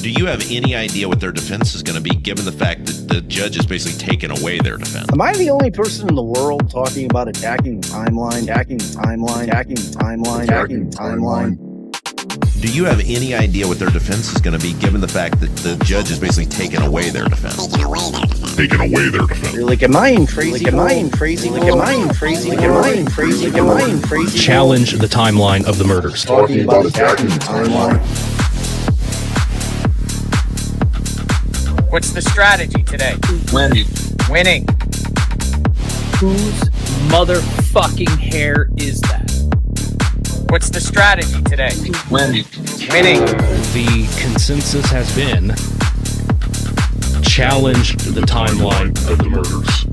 Do you have any idea what their defense is going to be, given the fact that the judge is basically taking away their defense? Am I the only person in the world talking about attacking the timeline, Do you have any idea what their defense is going to be, given the fact that the judge is basically taking away their defense? You're like, am I in crazy? Challenge the timeline of the murders. Talking about attacking the timeline. What's the strategy today? Winning. Whose motherfucking hair is that? What's the strategy today? Winning. The consensus has been challenge the timeline of the murders.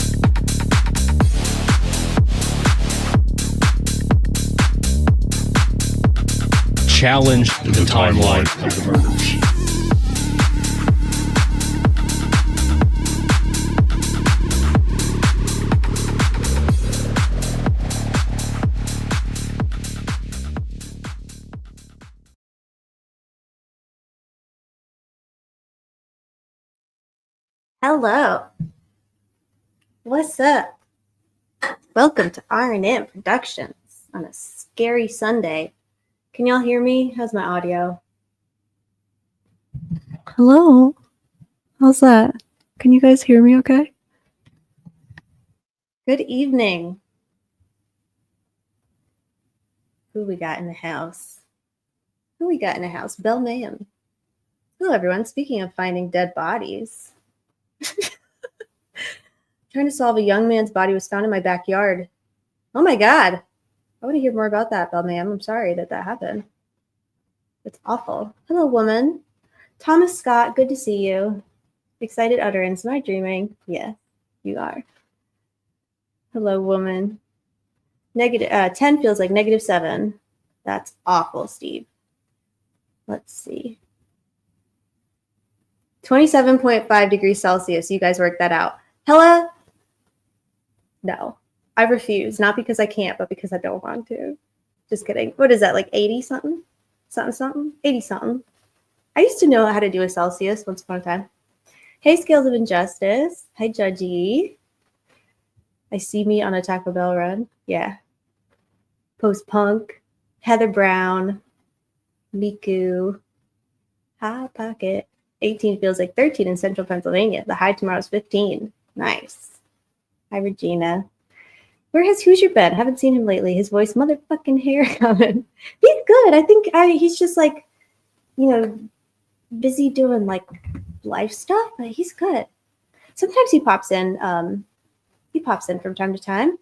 Challenge the timeline of the murders. Hello. What's up? Welcome to rmproductions on a scary Sunday. Can y'all hear me? How's my audio? Hello? How's that? Can you guys hear me okay? Good evening. Who we got in the house? Bell Mayhem. Hello, everyone. Speaking of finding dead bodies, trying to solve a young man's body was found in my backyard. Oh my God. I want to hear more about that, Bell Mayhem. I'm sorry that happened. It's awful. Hello, woman. Thomas Scott, good to see you. Excited utterance. Am I dreaming? Yes, you are. Hello, woman. 10 feels like -7. That's awful, Steve. Let's see. 27.5 degrees Celsius. You guys work that out. Hella? No. I refuse. Not because I can't, but because I don't want to. Just kidding. What is that, like 80 something? Something? 80 something. I used to know how to do a Celsius once upon a time. Hey, Scales of Injustice. Hi, Judgy. I see me on a Taco Bell run. Yeah. Post-punk. Heather Brown. Miku. Hot Pocket. 18 feels like 13 in central Pennsylvania. The high tomorrow is 15. Nice. Hi, Regina. Where has Hoosier been? Haven't seen him lately. His voice, motherfucking hair coming. He's good. I think he's just like, busy doing like life stuff, but he's good. Sometimes he pops in. From time to time.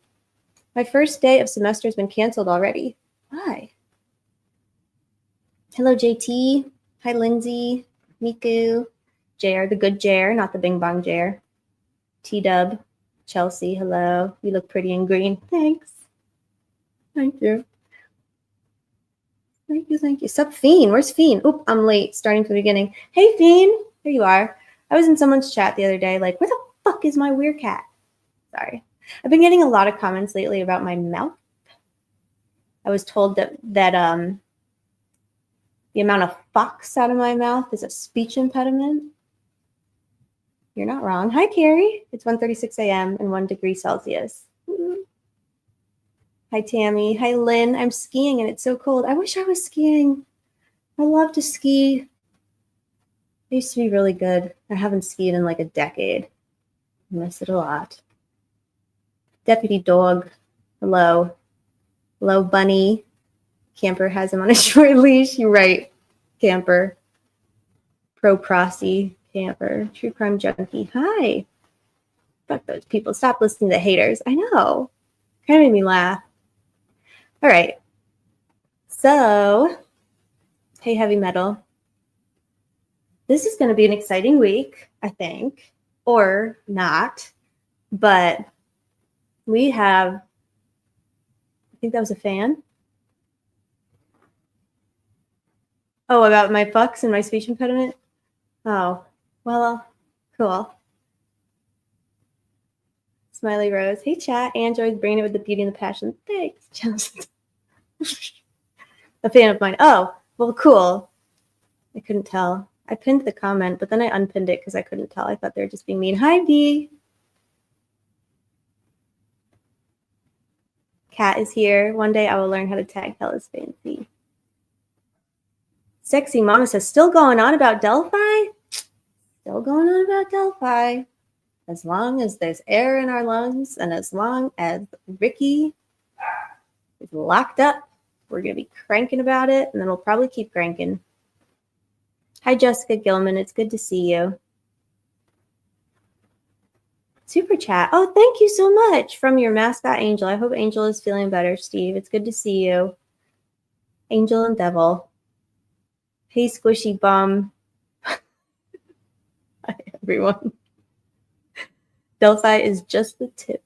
My first day of semester has been canceled already. Why? Hello, JT. Hi, Lindsay. Miku, JR, the good JR, not the Bing Bong JR. T-Dub, Chelsea, hello. You look pretty in green. Thanks. Thank you. Thank you. Sup, Fiend? Where's Fiend? Oop, I'm late, starting from the beginning. Hey, Fiend. There you are. I was in someone's chat the other day, like, where the fuck is my weird cat? Sorry. I've been getting a lot of comments lately about my mouth. I was told that the amount of fucks out of my mouth is a speech impediment. You're not wrong. Hi, Carrie. It's 1:36 a.m. and 1 degree Celsius. Hi, Tammy. Hi, Lynn. I'm skiing and it's so cold. I wish I was skiing. I love to ski. I used to be really good. I haven't skied in like a decade. I miss it a lot. Deputy Dog. Hello. Hello, Bunny. Camper has him on a short leash. You're right, Camper. Pro Prosy, Camper. True Crime Junkie. Hi. Fuck those people. Stop listening to the haters. I know. Kind of made me laugh. All right. So, hey, Heavy Metal. This is going to be an exciting week, I think. Or not. But we have, I think that was a fan. Oh, about my fucks and my speech impediment? Oh, well, cool. Smiley Rose. Hey, chat. Android's bringing it with the beauty and the passion. Thanks, Chelsea. A fan of mine. Oh, well, cool. I couldn't tell. I pinned the comment, but then I unpinned it because I couldn't tell. I thought they were just being mean. Hi, B. Cat is here. One day I will learn how to tag Hellas Fancy. Sexy Mama says, still going on about Delphi? Still going on about Delphi. As long as there's air in our lungs and as long as Ricky is locked up, we're going to be cranking about it, and then we'll probably keep cranking. Hi, Jessica Gilman. It's good to see you. Super chat. Oh, thank you so much from your mascot, Angel. I hope Angel is feeling better, Steve. It's good to see you. Angel and Devil. Hey, Squishy Bum. Hi, everyone. Delphi is just the tip.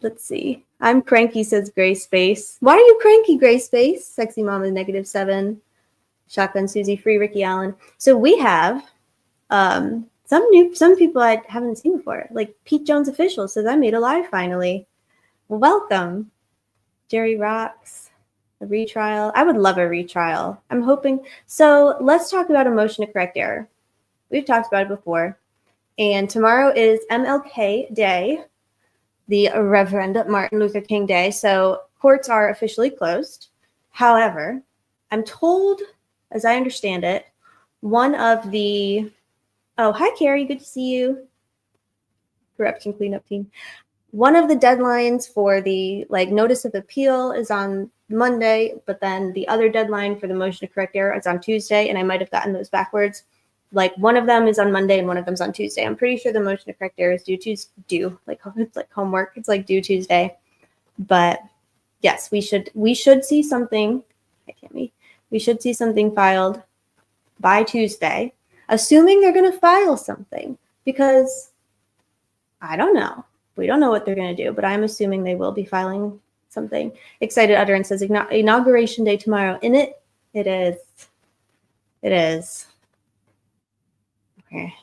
Let's see. I'm cranky, says Gray Space. Why are you cranky, Gray Space? Sexy Mama -7. Shotgun Susie, free Ricky Allen. So we have some people I haven't seen before. Like Pete Jones Official says, I made a live finally. Well, welcome. Jerry Rocks. A retrial. I would love a retrial. I'm hoping. So let's talk about a motion to correct error. We've talked about it before. And tomorrow is MLK Day, the Reverend Martin Luther King Day. So courts are officially closed. However, I'm told, as I understand it, one of the... Oh, hi, Carrie. Good to see you. Corruption cleanup team. One of the deadlines for the notice of appeal is on Monday, but then the other deadline for the motion to correct error is on Tuesday, and I might have gotten those backwards. Like one of them is on Monday and one of them's on Tuesday. I'm pretty sure the motion to correct error is it's like homework. It's like due Tuesday. But yes, we should see something. We should see something filed by Tuesday, assuming they're going to file something, because I don't know. We don't know what they're going to do, but I'm assuming they will be filing something. Excited Utterance says, Inauguration Day tomorrow. In it? It is. It is. Okay.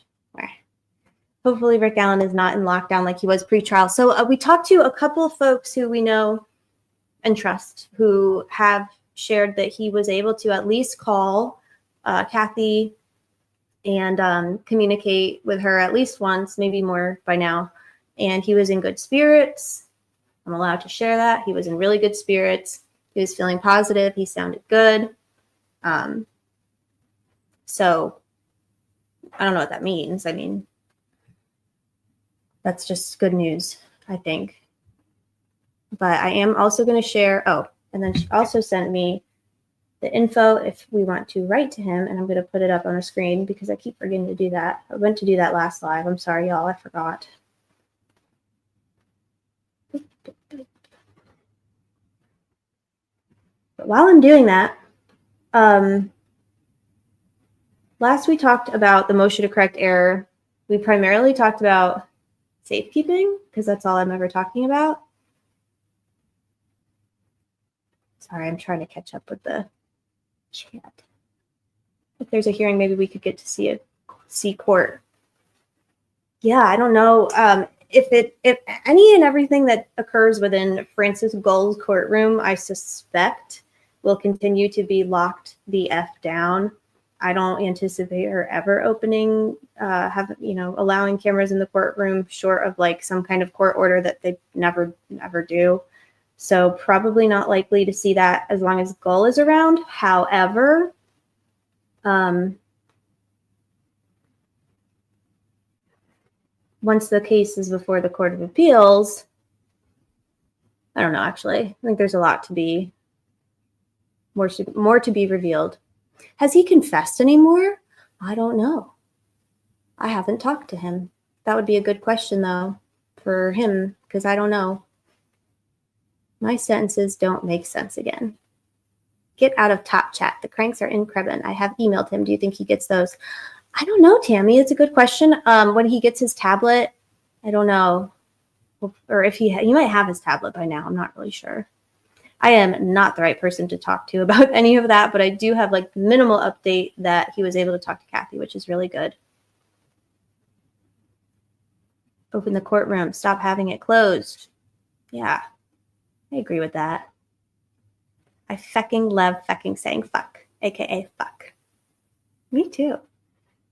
Hopefully Rick Allen is not in lockdown like he was pre-trial. So we talked to a couple of folks who we know and trust who have shared that he was able to at least call Kathy and communicate with her at least once, maybe more by now. And he was in good spirits. I'm allowed to share that. He was in really good spirits. He was feeling positive. He sounded good. So I don't know what that means. I mean, that's just good news, I think. But I am also going to share. Oh, and then she also sent me the info if we want to write to him. And I'm going to put it up on the screen because I keep forgetting to do that. I went to do that last live. I'm sorry, y'all. I forgot. But while I'm doing that, last we talked about the motion to correct error. We primarily talked about safekeeping because that's all I'm ever talking about. Sorry, I'm trying to catch up with the chat. If there's a hearing, maybe we could get to see court. Yeah, I don't know. If any and everything that occurs within Francis Gull's courtroom, I suspect will continue to be locked the F down. I don't anticipate her ever opening, allowing cameras in the courtroom short of like some kind of court order that they never do. So probably not likely to see that as long as Gull is around. However, once the case is before the Court of Appeals, I don't know, actually. I think there's a lot to be, more to be revealed. Has he confessed anymore? I don't know. I haven't talked to him. That would be a good question, though, for him, because I don't know. My sentences don't make sense again. Get out of top chat. The cranks are in Krebin. I have emailed him. Do you think he gets those? I don't know, Tammy. It's a good question. When he gets his tablet, I don't know. Or if he might have his tablet by now. I'm not really sure. I am not the right person to talk to about any of that, but I do have like minimal update that he was able to talk to Kathy, which is really good. Open the courtroom. Stop having it closed. Yeah, I agree with that. I fecking love fecking saying fuck, aka fuck. Me too.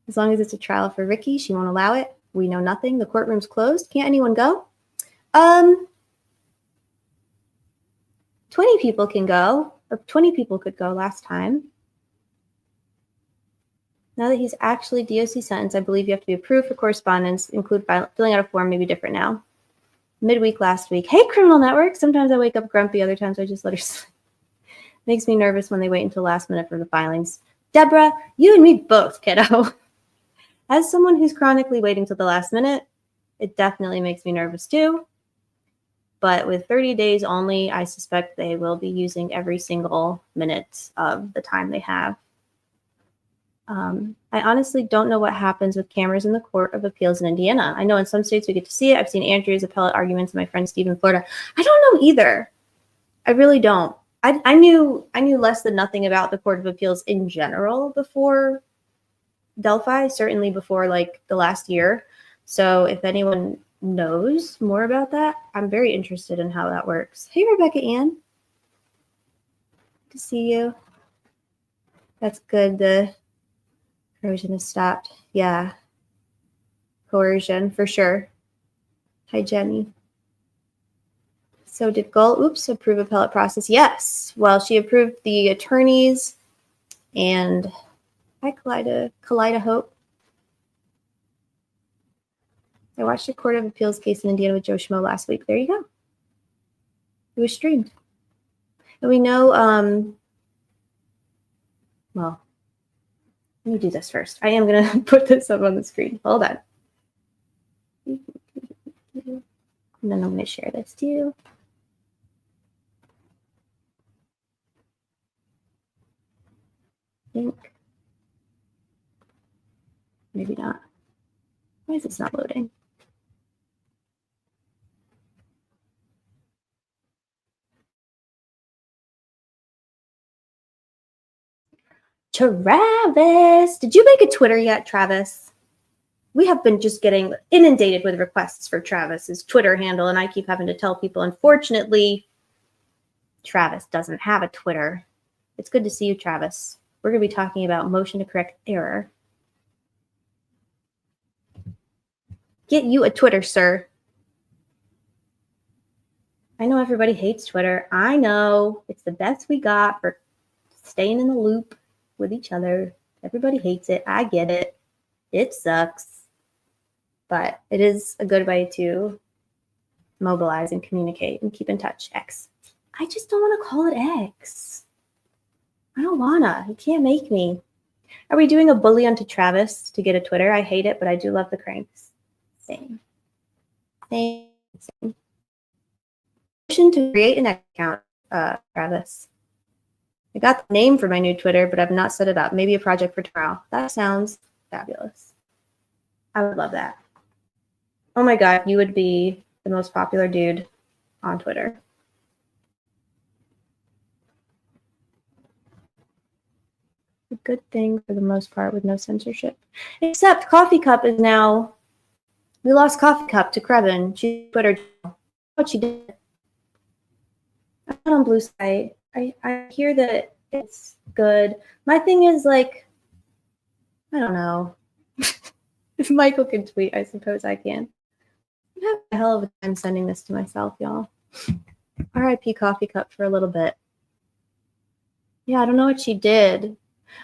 As long as it's a trial for Ricky, she won't allow it. We know nothing. The courtroom's closed. Can't anyone go? 20 people can go, or 20 people could go last time. Now that he's actually DOC sentenced, I believe you have to be approved for correspondence, include filling out a form, maybe different now. Midweek last week. Hey, Criminal Network. Sometimes I wake up grumpy. Other times I just let her sleep. Makes me nervous when they wait until last minute for the filings. Deborah, you and me both, kiddo. As someone who's chronically waiting till the last minute, it definitely makes me nervous too. But with 30 days only, I suspect they will be using every single minute of the time they have. I honestly don't know what happens with cameras in the Court of Appeals in Indiana. I know in some states we get to see it. I've seen Andrea's appellate arguments and my friend Steve in Florida. I don't know either. I really don't. I knew less than nothing about the Court of Appeals in general before Delphi, certainly before like the last year. So if anyone knows more about that, I'm very interested in how that works. Hey, Rebecca Ann. Good to see you. That's good. The coercion is stopped. Yeah. Coercion, for sure. Hi, Jenny. So did Gull, approve appellate process? Yes. Well, she approved the attorneys and hi, Kaleida Hope. I watched a Court of Appeals case in Indiana with Joe Schmo last week. There you go. It was streamed. And we know, well, let me do this first. I am going to put this up on the screen. Hold on. And then I'm going to share this too. I think. Maybe not. Why is this not loading? Travis, did you make a Twitter yet, Travis? We have been just getting inundated with requests for Travis's Twitter handle, and I keep having to tell people, unfortunately, Travis doesn't have a Twitter. It's good to see you, Travis. We're going to be talking about motion to correct error. Get you a Twitter, sir. I know everybody hates Twitter. I know. It's the best we got for staying in the loop with each other. Everybody hates it. I get it. It sucks. But it is a good way to mobilize and communicate and keep in touch. X. I just don't want to call it X. I don't wanna. You can't make me. Are we doing a bully onto Travis to get a Twitter? I hate it, but I do love the cranks. Same. Same. Motion to create an account, Travis. I got the name for my new Twitter, but I've not set it up. Maybe a project for tomorrow. That sounds fabulous. I would love that. Oh my God, you would be the most popular dude on Twitter. A good thing for the most part with no censorship. Except Coffee Cup is now, we lost Coffee Cup to Krebin. She put her, what she did. I'm not on Blue Sky. I hear that it's good. My thing is like, I don't know. If Michael can tweet, I suppose I can. I'm having a hell of a time sending this to myself, y'all. RIP Coffee Cup for a little bit. Yeah, I don't know what she did.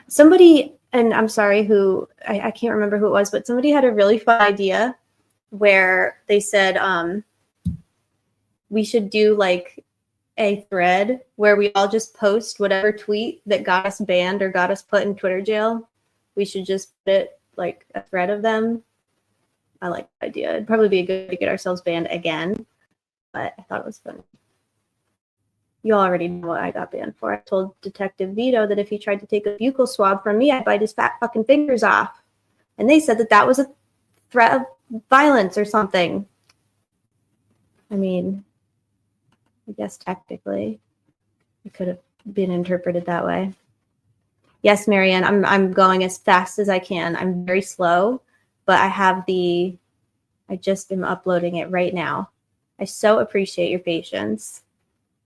Somebody, and I'm sorry who, I can't remember who it was, but somebody had a really fun idea where they said we should do like a thread where we all just post whatever tweet that got us banned or got us put in Twitter jail. We should just put it like a thread of them. I like the idea. It'd probably be good to get ourselves banned again, but I thought it was fun. You already know what I got banned for. I told Detective Vito that if he tried to take a buccal swab from me, I'd bite his fat fucking fingers off. And they said that that was a threat of violence or something. I mean, I guess technically it could have been interpreted that way. Yes, Marianne, I'm going as fast as I can. I'm very slow, but I just am uploading it right now. I so appreciate your patience.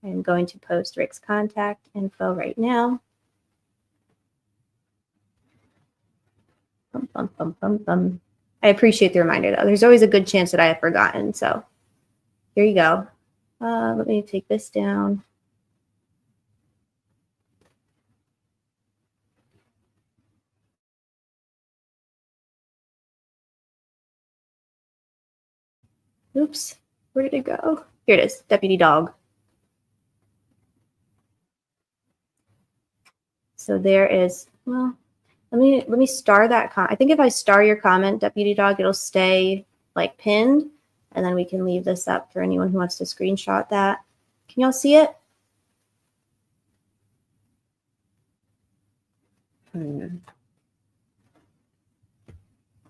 I'm going to post Rick's contact info right now. Bum, bum, bum, bum, bum. I appreciate the reminder, though. There's always a good chance that I have forgotten. So here you go. Let me take this down. Oops, where did it go? Here it is, Deputy Dog. So there is, well, let me star that I think if I star your comment, Deputy Dog, it'll stay like pinned, and then we can leave this up for anyone who wants to screenshot that. Can y'all see it? Give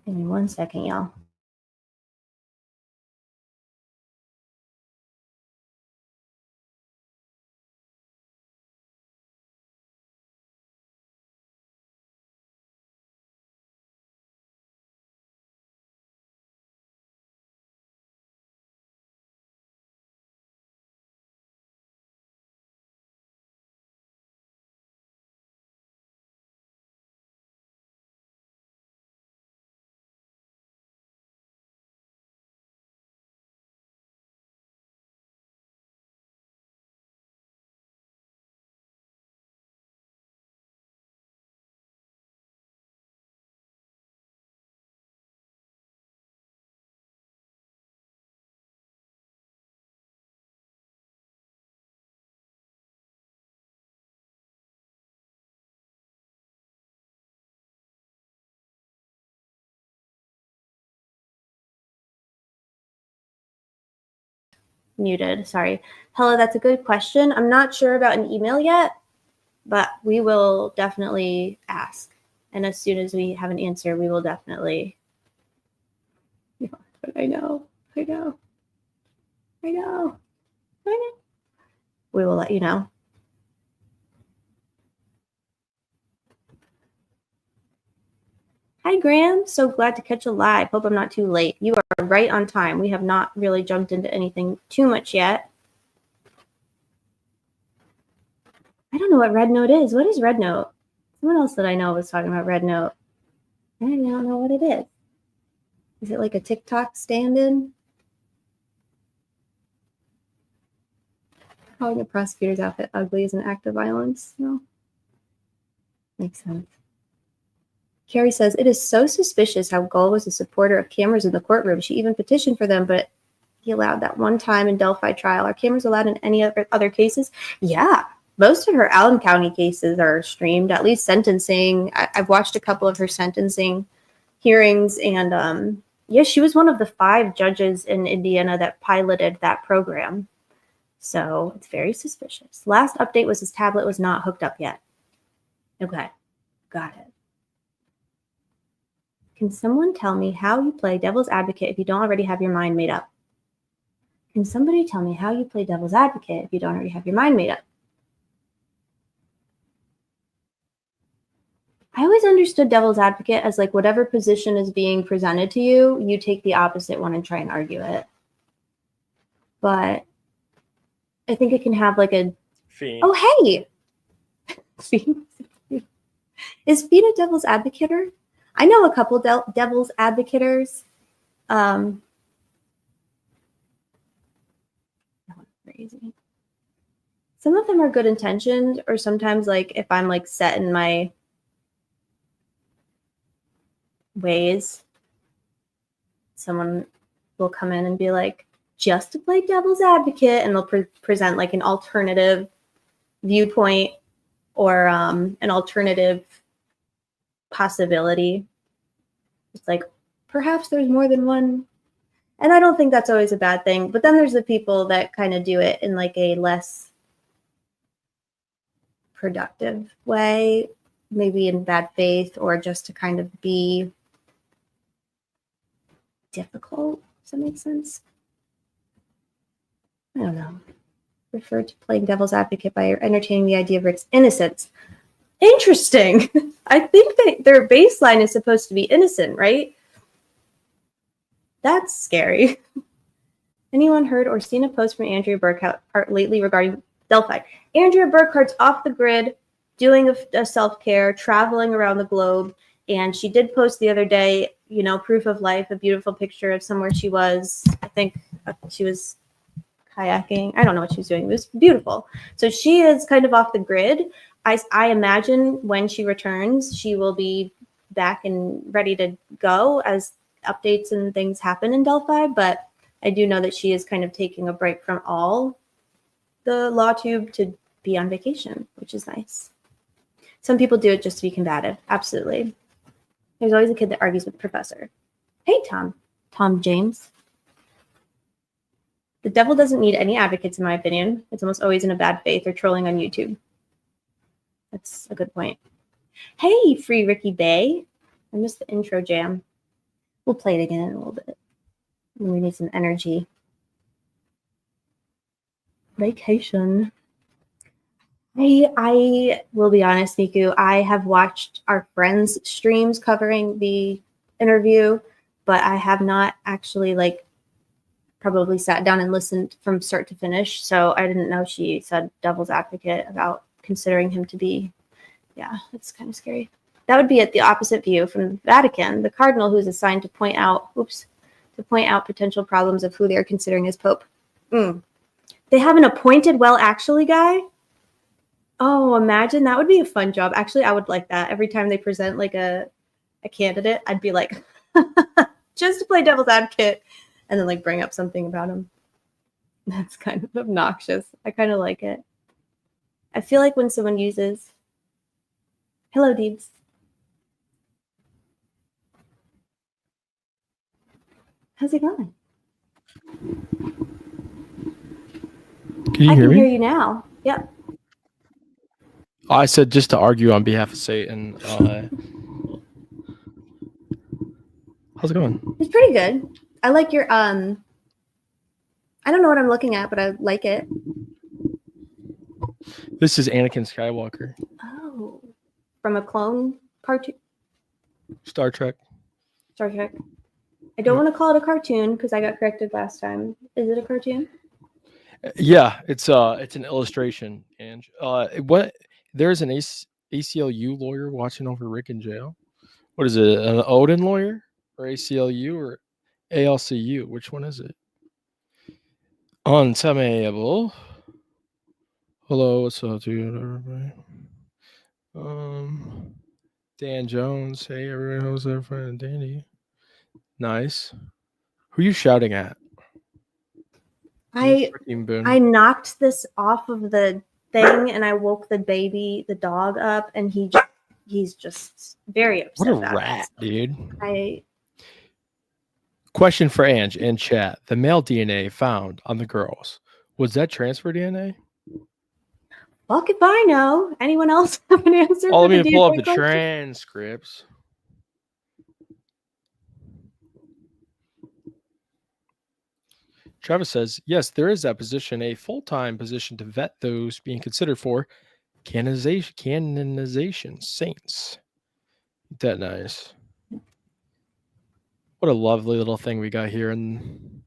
me 1 second, y'all. Muted, sorry. Hello, that's a good question. I'm not sure about an email yet, but we will definitely ask. And as soon as we have an answer, we will definitely. I know. We will let you know. Hi, Graham. So glad to catch you live. Hope I'm not too late. You are right on time. We have not really jumped into anything too much yet. I don't know what Red Note is. What is Red Note? Someone else that I know was talking about Red Note. I don't know what it is. Is it like a TikTok stand-in? Calling a prosecutor's outfit ugly is an act of violence? No. Makes sense. Carrie says, it is so suspicious how Gull was a supporter of cameras in the courtroom. She even petitioned for them, but he allowed that one time in Delphi trial. Are cameras allowed in any other cases? Yeah. Most of her Allen County cases are streamed, at least sentencing. I've watched a couple of her sentencing hearings, and yeah, she was one of the 5 judges in Indiana that piloted that program. So it's very suspicious. Last update was his tablet was not hooked up yet. Okay, got it. Can someone tell me how you play devil's advocate if you don't already have your mind made up? Can somebody tell me how you play devil's advocate if you don't already have your mind made up? I always understood devil's advocate as like whatever position is being presented to you, you take the opposite one and try and argue it. But I think it can have like a... Fiend. Oh, hey! Fiend? Is Fiend a devil's advocator? I know a couple devil's advocators. Crazy. Some of them are good intentioned, or sometimes like if I'm like set in my ways, someone will come in and be like, just to play devil's advocate, and they'll present like an alternative viewpoint or an alternative possibility. It's like, perhaps there's more than one. And I don't think that's always a bad thing. But then there's the people that kind of do it in like a less productive way, maybe in bad faith, or just to kind of be difficult. Does that make sense? I don't know. Refer to playing devil's advocate by entertaining the idea of Rick's innocence. Interesting. I think that their baseline is supposed to be innocent, right? That's scary. Anyone heard or seen a post from Andrea Burkhardt lately regarding Delphi. Andrea Burkhart's off the grid, doing a self-care, traveling around the globe. And she did post the other day, proof of life, a beautiful picture of somewhere she was. I think she was kayaking. I don't know what she was doing. It was beautiful. So she is kind of off the grid. I imagine when she returns, she will be back and ready to go as updates and things happen in Delphi. But I do know that she is kind of taking a break from all the law tube to be on vacation, which is nice. Some people do it just to be combative. Absolutely. There's always a kid that argues with the professor. Hey, Tom. Tom James. The devil doesn't need any advocates, in my opinion. It's almost always in a bad faith or trolling on YouTube. That's a good point. Hey, Free Ricky Bay. I missed the intro jam. We'll play it again in a little bit. We need some energy. Vacation. I will be honest, Miku. I have watched our friends' streams covering the interview, but I have not actually probably sat down and listened from start to finish. So I didn't know she said devil's advocate about considering him to be. Yeah, it's kind of scary. That would be at the opposite view from the Vatican, the cardinal who's assigned to point out potential problems of who they are considering as pope. They have an appointed actually guy. Oh, imagine that would be a fun job. Actually, I would like that. Every time they present a candidate, I'd be like, just to play devil's advocate, and then bring up something about him. That's kind of obnoxious. I kind of like it. I feel like when someone uses, hello, Deebs. How's it going? Can you I hear can me? hear you now. Yep. I said just to argue on behalf of Satan. How's it going? It's pretty good. I like your I don't know what I'm looking at, but I like it. This is Anakin Skywalker. Oh, from a clone cartoon. Star Trek. Star Trek. I don't want to call it a cartoon because I got corrected last time. Is it a cartoon? Yeah, it's an illustration. And what? There's an ACLU lawyer watching over Rick in jail. What is it? An Odin lawyer or ACLU or ALCU? Which one is it? Untamable. Hello, what's up, dude? Everybody. Dan Jones. Hey, everyone. How's their friend Danny? Nice. Who are you shouting at? I knocked this off of the thing and I woke the dog up, and he's just very upset. What a rat, dude. Question for Ange in chat. The male DNA found on the girls, was that transfer DNA? Fuck if I know. Anyone else have an answer? Let me pull up the transcripts. Travis says, yes, there is that position, a full-time position to vet those being considered for canonization saints. Ain't that nice? What a lovely little thing we got here in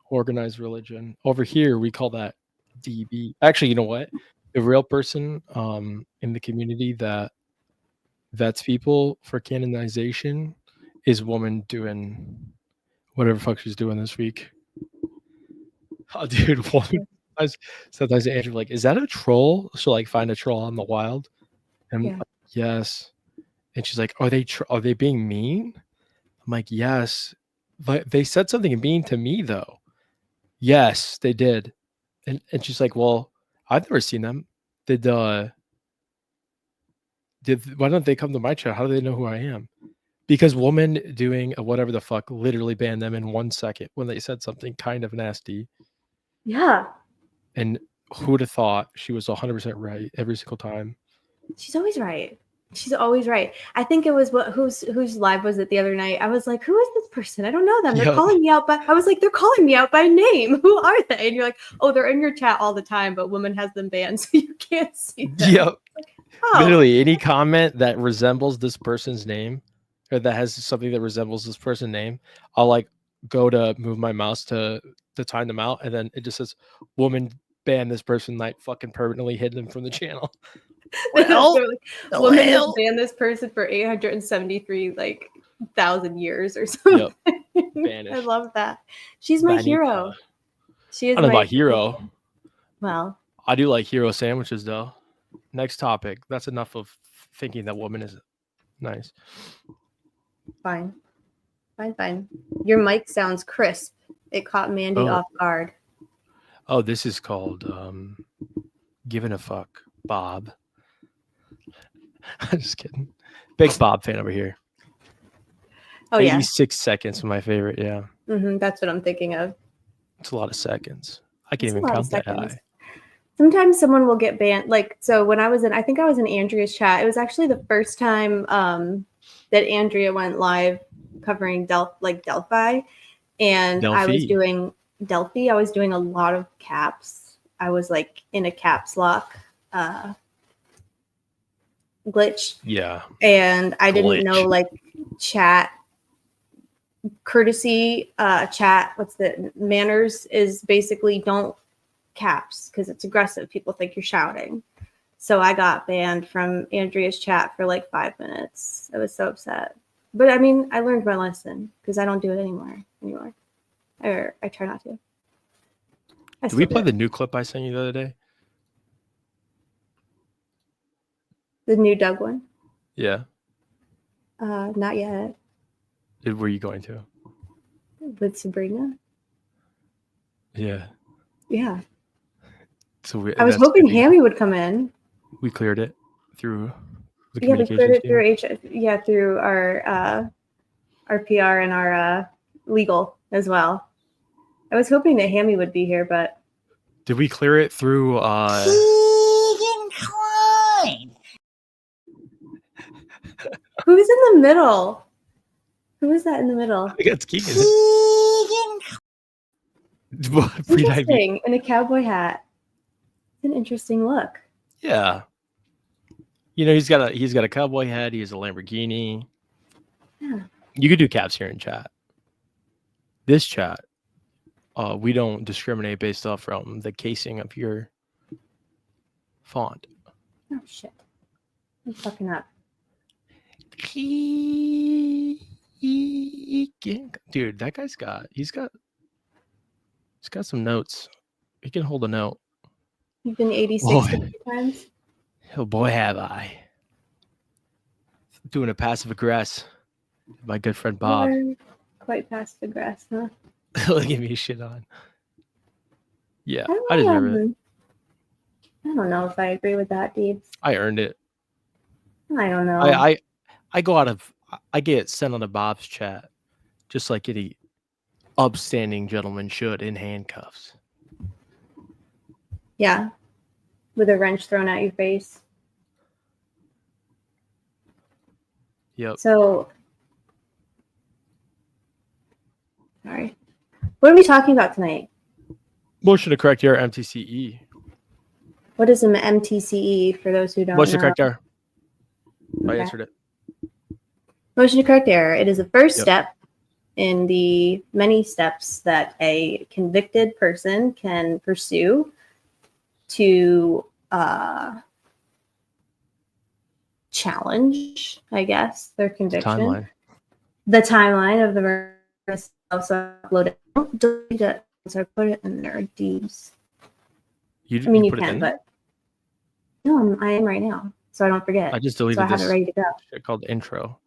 organized religion. Over here, we call that DB. Actually, you know what? The real person in the community that vets people for canonization is a woman doing whatever the fuck she's doing this week. Oh, dude, sometimes Andrew is that a troll? She'll find a troll on the wild, and yeah. Yes, and she's like, are they being mean? I'm like, yes, but they said something mean to me though. Yes, they did, and she's like, well, I've never seen them. Why don't they come to my chat? How do they know who I am? Because woman doing a whatever the fuck literally banned them in 1 second when they said something kind of nasty. Yeah. And who would have thought she was 100% right every single time? She's always right. She's always right. I think it was whose live was it the other night? I was like, who is this person? I don't know them. They're calling me out, but I was like, they're calling me out by name. Who are they? And you're like, oh, they're in your chat all the time, but woman has them banned, so you can't see them. Yep. Literally any comment that resembles this person's name or that has something that resembles this person's name, I'll go to move my mouse to time them out, and then it just says woman ban this person, like fucking permanently hid them from the channel. Well, women has well. banned this person for 873,000 years or something. I Banished. love that. She's my Vanita. hero. She is I don't know my about hero. Well, I do like hero sandwiches though. Next topic. That's enough of thinking that woman is nice. fine. Fine. Your mic sounds crisp. It caught Mandy off guard. Oh, this is called Giving a Fuck, Bob. I'm just kidding. Big Bob fan over here. Oh, yeah. 86 seconds is my favorite, yeah. That's what I'm thinking of. It's a lot of seconds. I can't It's a even lot count of that seconds. high. Sometimes someone will get banned. Like, so when I was in Andrea's chat, it was actually the first time that Andrea went live covering Delphi. And I was doing Delphi. I was doing a lot of caps. I was like in a caps lock glitch. Yeah. And I didn't know like chat courtesy, chat, what's the manners is basically don't caps because it's aggressive. People think you're shouting. So I got banned from Andrea's chat for like 5 minutes. I was so upset. But I mean, I learned my lesson because I don't do it anymore. Or I try not to. Did we play the new clip I sent you the other day? The new Doug one? Yeah. Not yet. Were you going to? With Sabrina? Yeah. Yeah. So I was hoping Hammy would come in. We cleared it through the communications we cleared it through our PR and our legal as well. I was hoping that Hammy would be here, but did we clear it through who's in the middle? Who is that in the middle? I think it's Keegan. Interesting. In a cowboy hat. It's an interesting look. Yeah. You know, he's got a cowboy hat, he has a Lamborghini. Yeah. You could do caps here in chat. This chat, we don't discriminate based off from the casing of your font. Oh shit. I'm fucking up. Dude, that guy's he's got some notes. He can hold a note. You've been 86 times? Oh boy, have I. Doing a passive aggress. My good friend Bob. You're quite passive aggressive, huh? He'll give me shit on. Yeah, I deserve it. I don't know if I agree with that, Deebs. I earned it. I don't know. I get sent on to Bob's chat just like any upstanding gentleman should in handcuffs. Yeah. With a wrench thrown at your face. Yep. So, sorry. What are we talking about tonight? Motion to correct error, MTCE. What is an MTCE for those who don't know? Motion to correct error. I answered it. Motion to correct error. It is the first step in the many steps that a convicted person can pursue to challenge, I guess, their conviction. The timeline of the murder. Also upload it. Don't delete it. So I put it in there. Deebs. You can, but no, I am right now, so I don't forget. I just deleted so I have it ready to go. Shit called intro.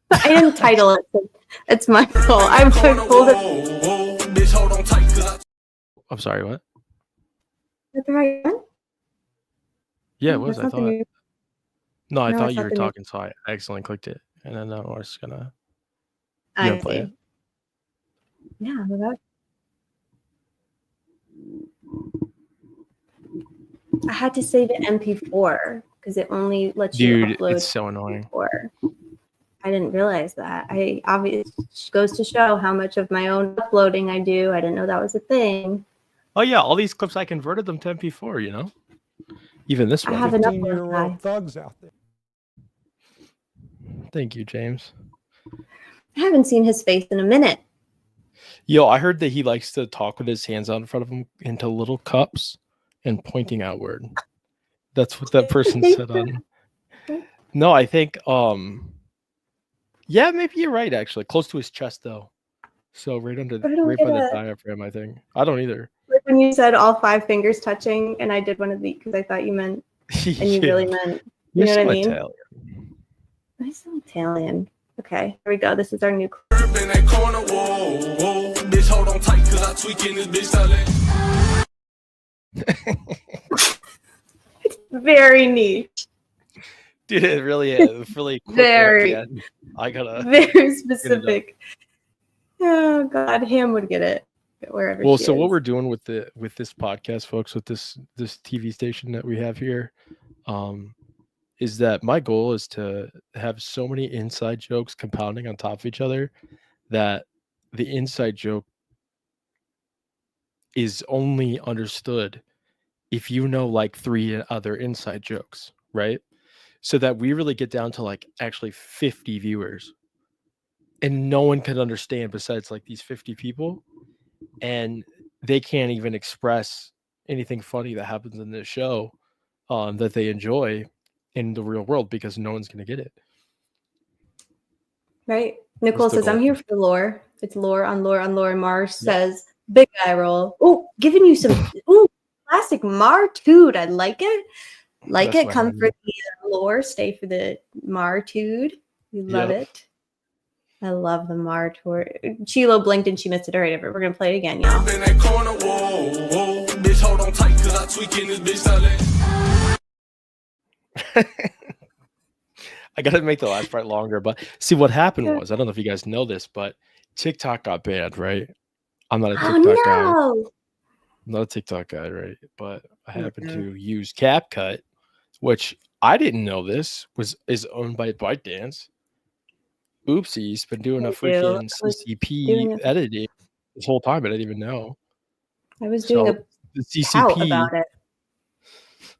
I didn't title it. So it's my fault. I'm pulled it. I'm sorry. What? Is that the right one? Yeah, it was. That's I thought. No, I thought you were the talking, so I accidentally clicked it, and then I was gonna. I play it. Yeah, without. I had to save it MP4 because it only lets you upload. It's so annoying. MP4. I didn't realize that. I obviously goes to show how much of my own uploading I do. I didn't know that was a thing. Oh yeah, all these clips I converted them to MP4. You know, even this one. I have an upload thugs out there. Thank you, James. I haven't seen his face in a minute. Yo, I heard that he likes to talk with his hands out in front of him into little cups and pointing outward. That's what that person said on. No, I think yeah, maybe you're right actually. Close to his chest though. So right under right by the diaphragm, I think. I don't either. Like when you said all 5 fingers touching, and I did one of these because I thought you meant, and you really meant, you know what I mean? Italian. Nice and Italian. Okay, here we go. This is our new. Very neat. Dude, it really is. Really quick Very. I gotta Very specific. Oh God, Ham would get it wherever. Well, she so is. what we're doing with this podcast, folks, with this TV station that we have here, is that my goal is to have so many inside jokes compounding on top of each other that the inside joke is only understood if you know like 3 other inside jokes, right? So that we really get down to like actually 50 viewers and no one can understand besides like these 50 people, and they can't even express anything funny that happens in this show that they enjoy in the real world because no one's going to get it. Right. Nicole says, goal. I'm here for the lore. It's lore on lore on lore. Mars says, big eye roll. Oh, giving you some classic Martude. I like it. Like That's it. what Come I for the lore. Stay for the Martude. We love it. I love the Martude. Chilo blinked and she missed it. All right, we're going to play it again, y'all. In that corner, whoa, whoa. Bitch, hold on tight, cause I tweaking this bitch I gotta make the last part longer, but see what happened was, I don't know if you guys know this, but TikTok got banned, right? I'm not a TikTok guy. I'm not a TikTok guy, right? But I happen to use CapCut, which I didn't know this is owned by ByteDance. Oopsies, been doing a freaking CCP editing this whole time, I didn't even know. I was doing the CCP about it.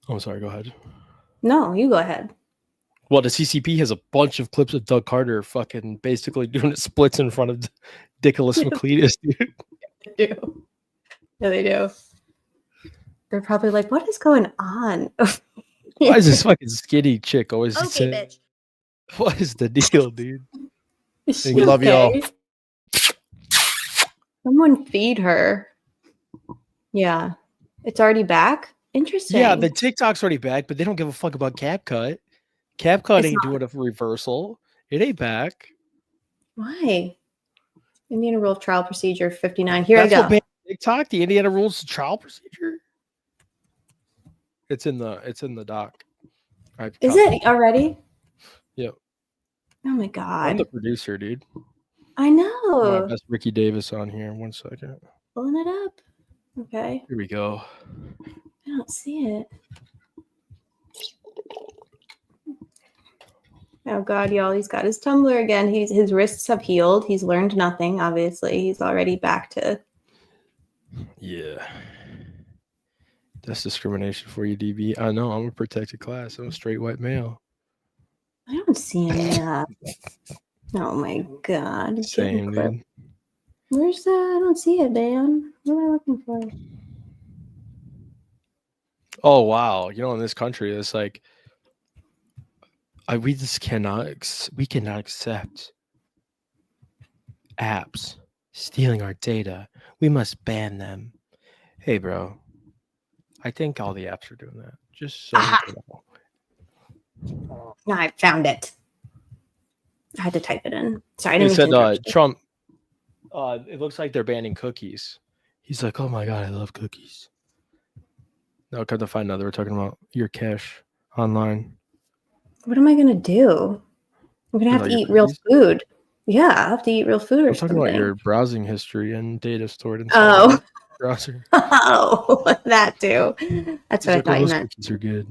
Oh, sorry, go ahead. No, you go ahead. Well, the CCP has a bunch of clips of Doug Carter fucking basically doing splits in front of Dickolas McLeodus, dude. They do. Yeah, they do. They're probably like, what is going on? Why is this fucking skinny chick always Okay, saying, bitch. what is the deal, dude? We love y'all. Someone feed her. Yeah. It's already back? Interesting. Yeah, the TikTok's already back, but they don't give a fuck about CapCut. CapCut ain't doing a reversal. It ain't back. Why? Indiana Rule of Trial Procedure 59. Here I go. What TikTok, the Indiana Rules of Trial Procedure. It's in the doc. Is it already? Yep. Oh my god. I'm the producer, dude. I know. That's Ricky Davis on here. 1 second. Pulling it up. Okay. Here we go. I don't see it. Oh god, y'all, he's got his Tumblr again. His wrists have healed. He's learned nothing, obviously. He's already back to. Yeah. That's discrimination for you, DB. I know, I'm a protected class. I'm a straight white male. I don't see any of that. Oh my god. Same, dude. Where's that? I don't see it, Dan. What am I looking for? Oh wow. You know, in this country, it's like we just cannot accept apps stealing our data. We must ban them. Hey, bro. I think all the apps are doing that. Just so you know. No, I found it. I had to type it in. Sorry, I They didn't said Trump. It looks like they're banning cookies. He's like, oh my god, I love cookies. Now come to find out, they were talking about your cache online. What am I gonna do? I'm gonna have to eat real food. Yeah, I'll have to eat real food or I'm something. talking about your browsing history and data stored inside Oh. the browser. Oh, that too. That's what I thought you meant. Cookies are good.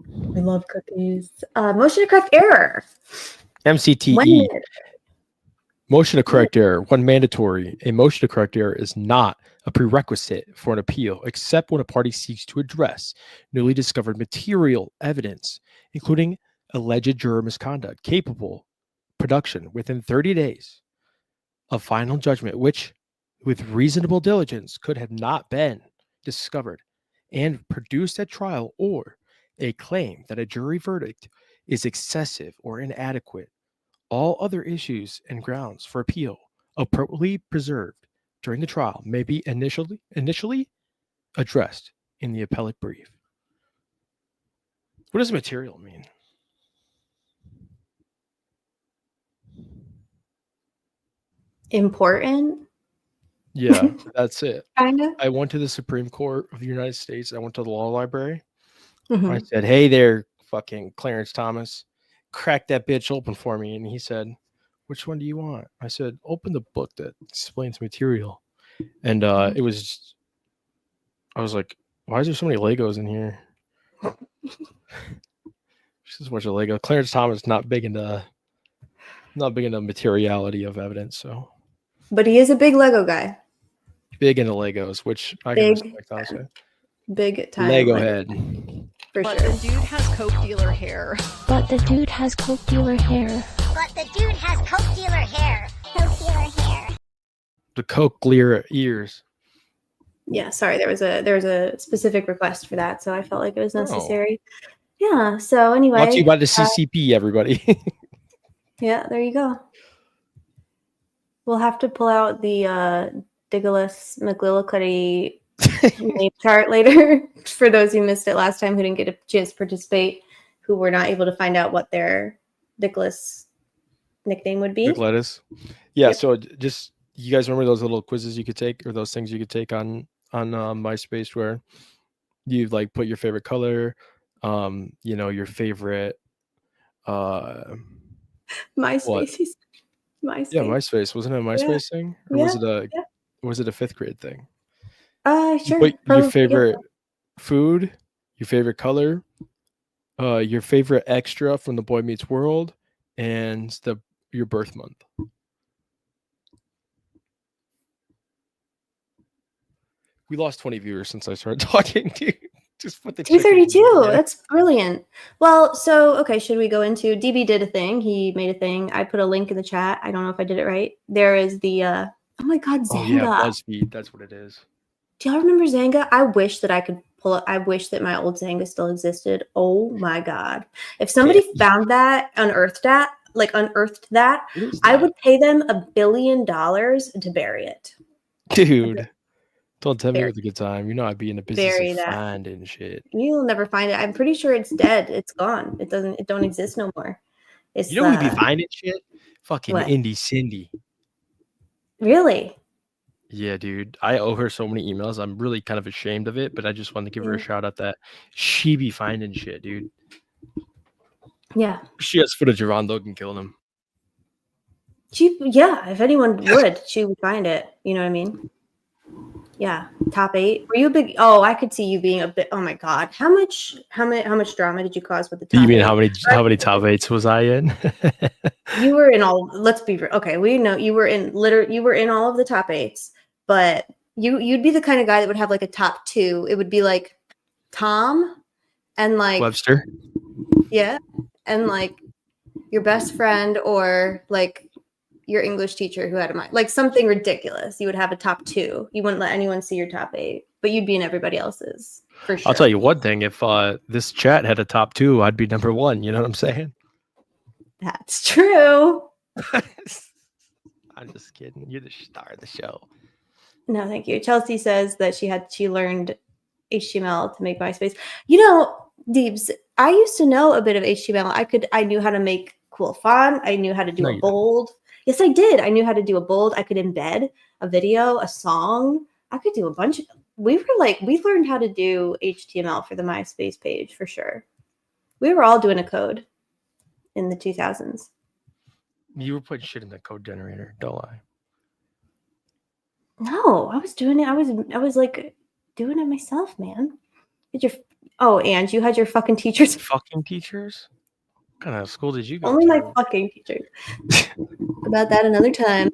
We love cookies. Motion to correct error. MCTE. Motion to correct error. One mandatory. A motion to correct error is not a prerequisite for an appeal, except when a party seeks to address newly discovered material evidence, including alleged juror misconduct, capable production within 30 days a final judgment which, with reasonable diligence, could have not been discovered and produced at trial, or a claim that a jury verdict is excessive or inadequate, all other issues and grounds for appeal appropriately preserved during the trial may be initially addressed in the appellate brief. What does material mean? Important. Yeah, that's it. Kinda. I went to the Supreme Court of the United States. I went to the law library. Mhm. I said, "Hey there, fucking Clarence Thomas, crack that bitch open for me." And he said, "Which one do you want?" I said, "Open the book that explains material." And it was just, I was like, "Why is there so many Legos in here?" Just a bunch of Lego. Clarence Thomas not big into materiality of evidence, so But he is a big Lego guy. big into Legos, which I can Big. respect. Also, Big time. Lego Lego head. for But sure. the dude has coke dealer hair. But the dude has coke dealer hair. But the dude has coke dealer hair. Coke dealer hair. The Coke clear ears. Yeah, sorry, there was a specific request for that, so I felt like it was necessary. Yeah. So anyway, Brought to you by the CCP, everybody. yeah, there you go. We'll have to pull out the Diggless McGillicuddy name chart later for those who missed it last time, who didn't get a chance to participate, who were not able to find out what their Diggless nickname would be. Big lettuce. Yeah. Yep. So just, you guys remember those little quizzes you could take, or those things you could take on MySpace, where you like put your favorite color, your favorite MySpace. What? MySpace. Yeah, MySpace. Wasn't it a MySpace thing? Or was it a fifth grade thing? Sure. Put your Probably, favorite food, your favorite color, your favorite extra from the Boy Meets World, and your birth month. We lost 20 viewers since I started talking, dude. Just put the 232. That's brilliant. Well, so okay, should we go into DB did a thing? He made a thing. I put a link in the chat. I don't know if I did it right. There is the oh my god, Zanga. Oh yeah, BuzzFeed. That's what it is. Do y'all remember Zanga? I wish that I could pull up. I wish that my old Zanga still existed. Oh my god. If somebody found that, unearthed that, I would pay them $1 billion to bury it. Dude. Don't tell me it was a good time. You know I'd be in the business of finding shit. You'll never find it. I'm pretty sure it's dead. It's gone. It don't exist no more. It's, you know who'd be finding shit? Fucking what? Indy Cindy. Really? Yeah, dude. I owe her so many emails. I'm really kind of ashamed of it, but I just wanted to give her a shout out that she be finding shit, dude. Yeah. She has footage of Ron Logan killing him. If anyone would, she would find it. You know what I mean? Yeah, top 8. Were you a big? Oh, I could see you being a bit. Oh my god, how much drama did you cause with the top? You mean 8? how many top 8s was I in? You were in all. Let's be okay. We know you were in You were in all of the top 8s, but you'd be the kind of guy that would have like a top 2. It would be like Tom and like Webster. Yeah, and like your best friend, or like your English teacher who had a mind, like something ridiculous. You would have a top 2. You wouldn't let anyone see your top 8, but you'd be in everybody else's for sure. I'll tell you one thing: if this chat had a top 2, I'd be number 1. You know what I'm saying? That's true. I'm just kidding. You're the star of the show. No, thank you. Chelsea says that she learned HTML to make MySpace. You know, Deebs, I used to know a bit of HTML. I knew how to make cool font. I knew how to do a bold. Yes, I did. I knew how to do a bold. I could embed a video, a song. I could do a bunch of. We learned how to do HTML for the MySpace page for sure. We were all doing a code in the 2000s. You were putting shit in the code generator. Don't lie. No, I was doing it. I was like doing it myself, man. And you had your fucking teachers. Fucking teachers? What kind of school did you go Only to? my fucking teachers. About that another time.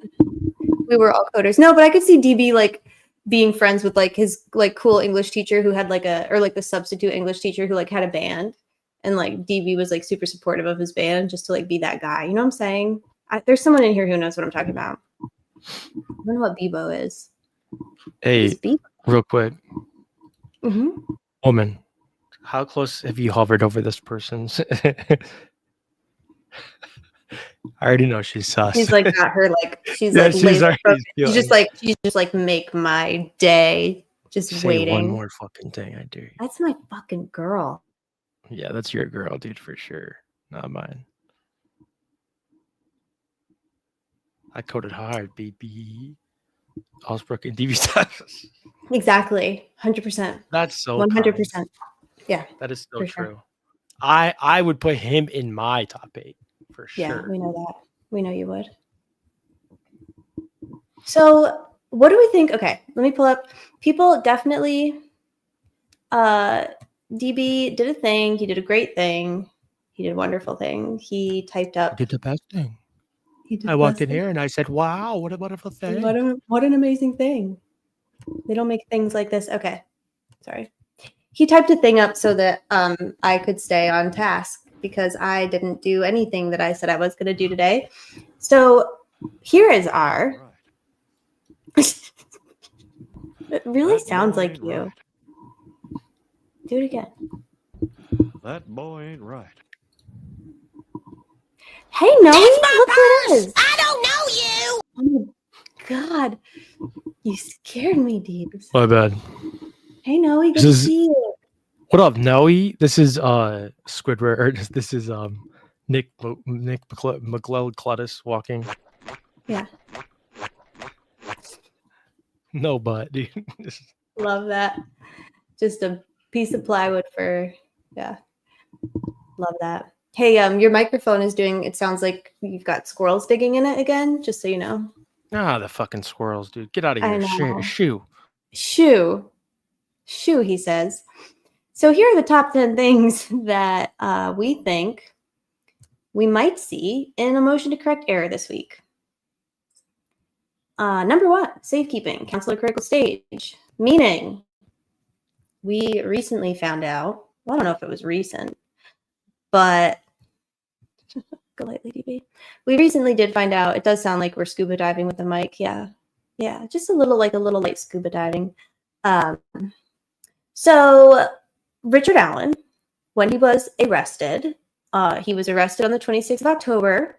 We were all coders. No, but I could see DB like being friends with like his like cool English teacher who had like the substitute English teacher who like had a band, and like DB was like super supportive of his band just to like be that guy. You know what I'm saying? There's someone in here who knows what I'm talking about. don't know what Bebo is. Hey, Who's Bebo? real quick, Mm-hmm. woman, how close have you hovered over this person's? I already know she's sus. She's like got her like she's Yeah, like she's laser already focused. feeling- She's just like make my day. Just Say waiting. one more fucking thing, I dare you. That's my fucking girl. Yeah, that's your girl, dude, for sure. Not mine. I coded hard, baby. Osbrook and DV status. Exactly. 100%. That's so 100%. kind. Yeah. That is so for true. sure. I would put him in my top 8 for Yeah, sure. we know that. We know you would. So what do we think? Okay, let me pull up. People definitely DB did a thing. He did a great thing. He did a wonderful thing. He typed up. He did the best thing. He did I the walked best in thing. here and I said, wow, what a wonderful thing. What an amazing thing. They don't make things like this. Okay. Sorry. He typed a thing up so that I could stay on task because I didn't do anything that I said I was going to do today. So here is our. It really sounds like you. Right. Do it again. That boy ain't right. Hey, Noe, look who it is. I don't know you. Oh my God. You scared me, Deebs. My bad. Hey, Noe, good This to is- see you. What up, Noe? This is Squidward. Or this is Nick McClellan walking. Yeah. No butt, dude. Love that. Just a piece of plywood for, yeah. Love that. Hey, your microphone is doing, it sounds like you've got squirrels digging in it again, just so you know. Ah, the fucking squirrels, dude. Get out of I here. know. Shoo. Shoo, he says. So here are the top 10 things that we think we might see in a motion to correct error this week. Number 1, safekeeping, counsel at critical stage. Meaning, we recently found out, well, I don't know if it was recent, but go lightly, DB. We recently did find out, it does sound like we're scuba diving with the mic. Yeah, just a little light scuba diving. So Richard Allen, when he was arrested on the 26th of October.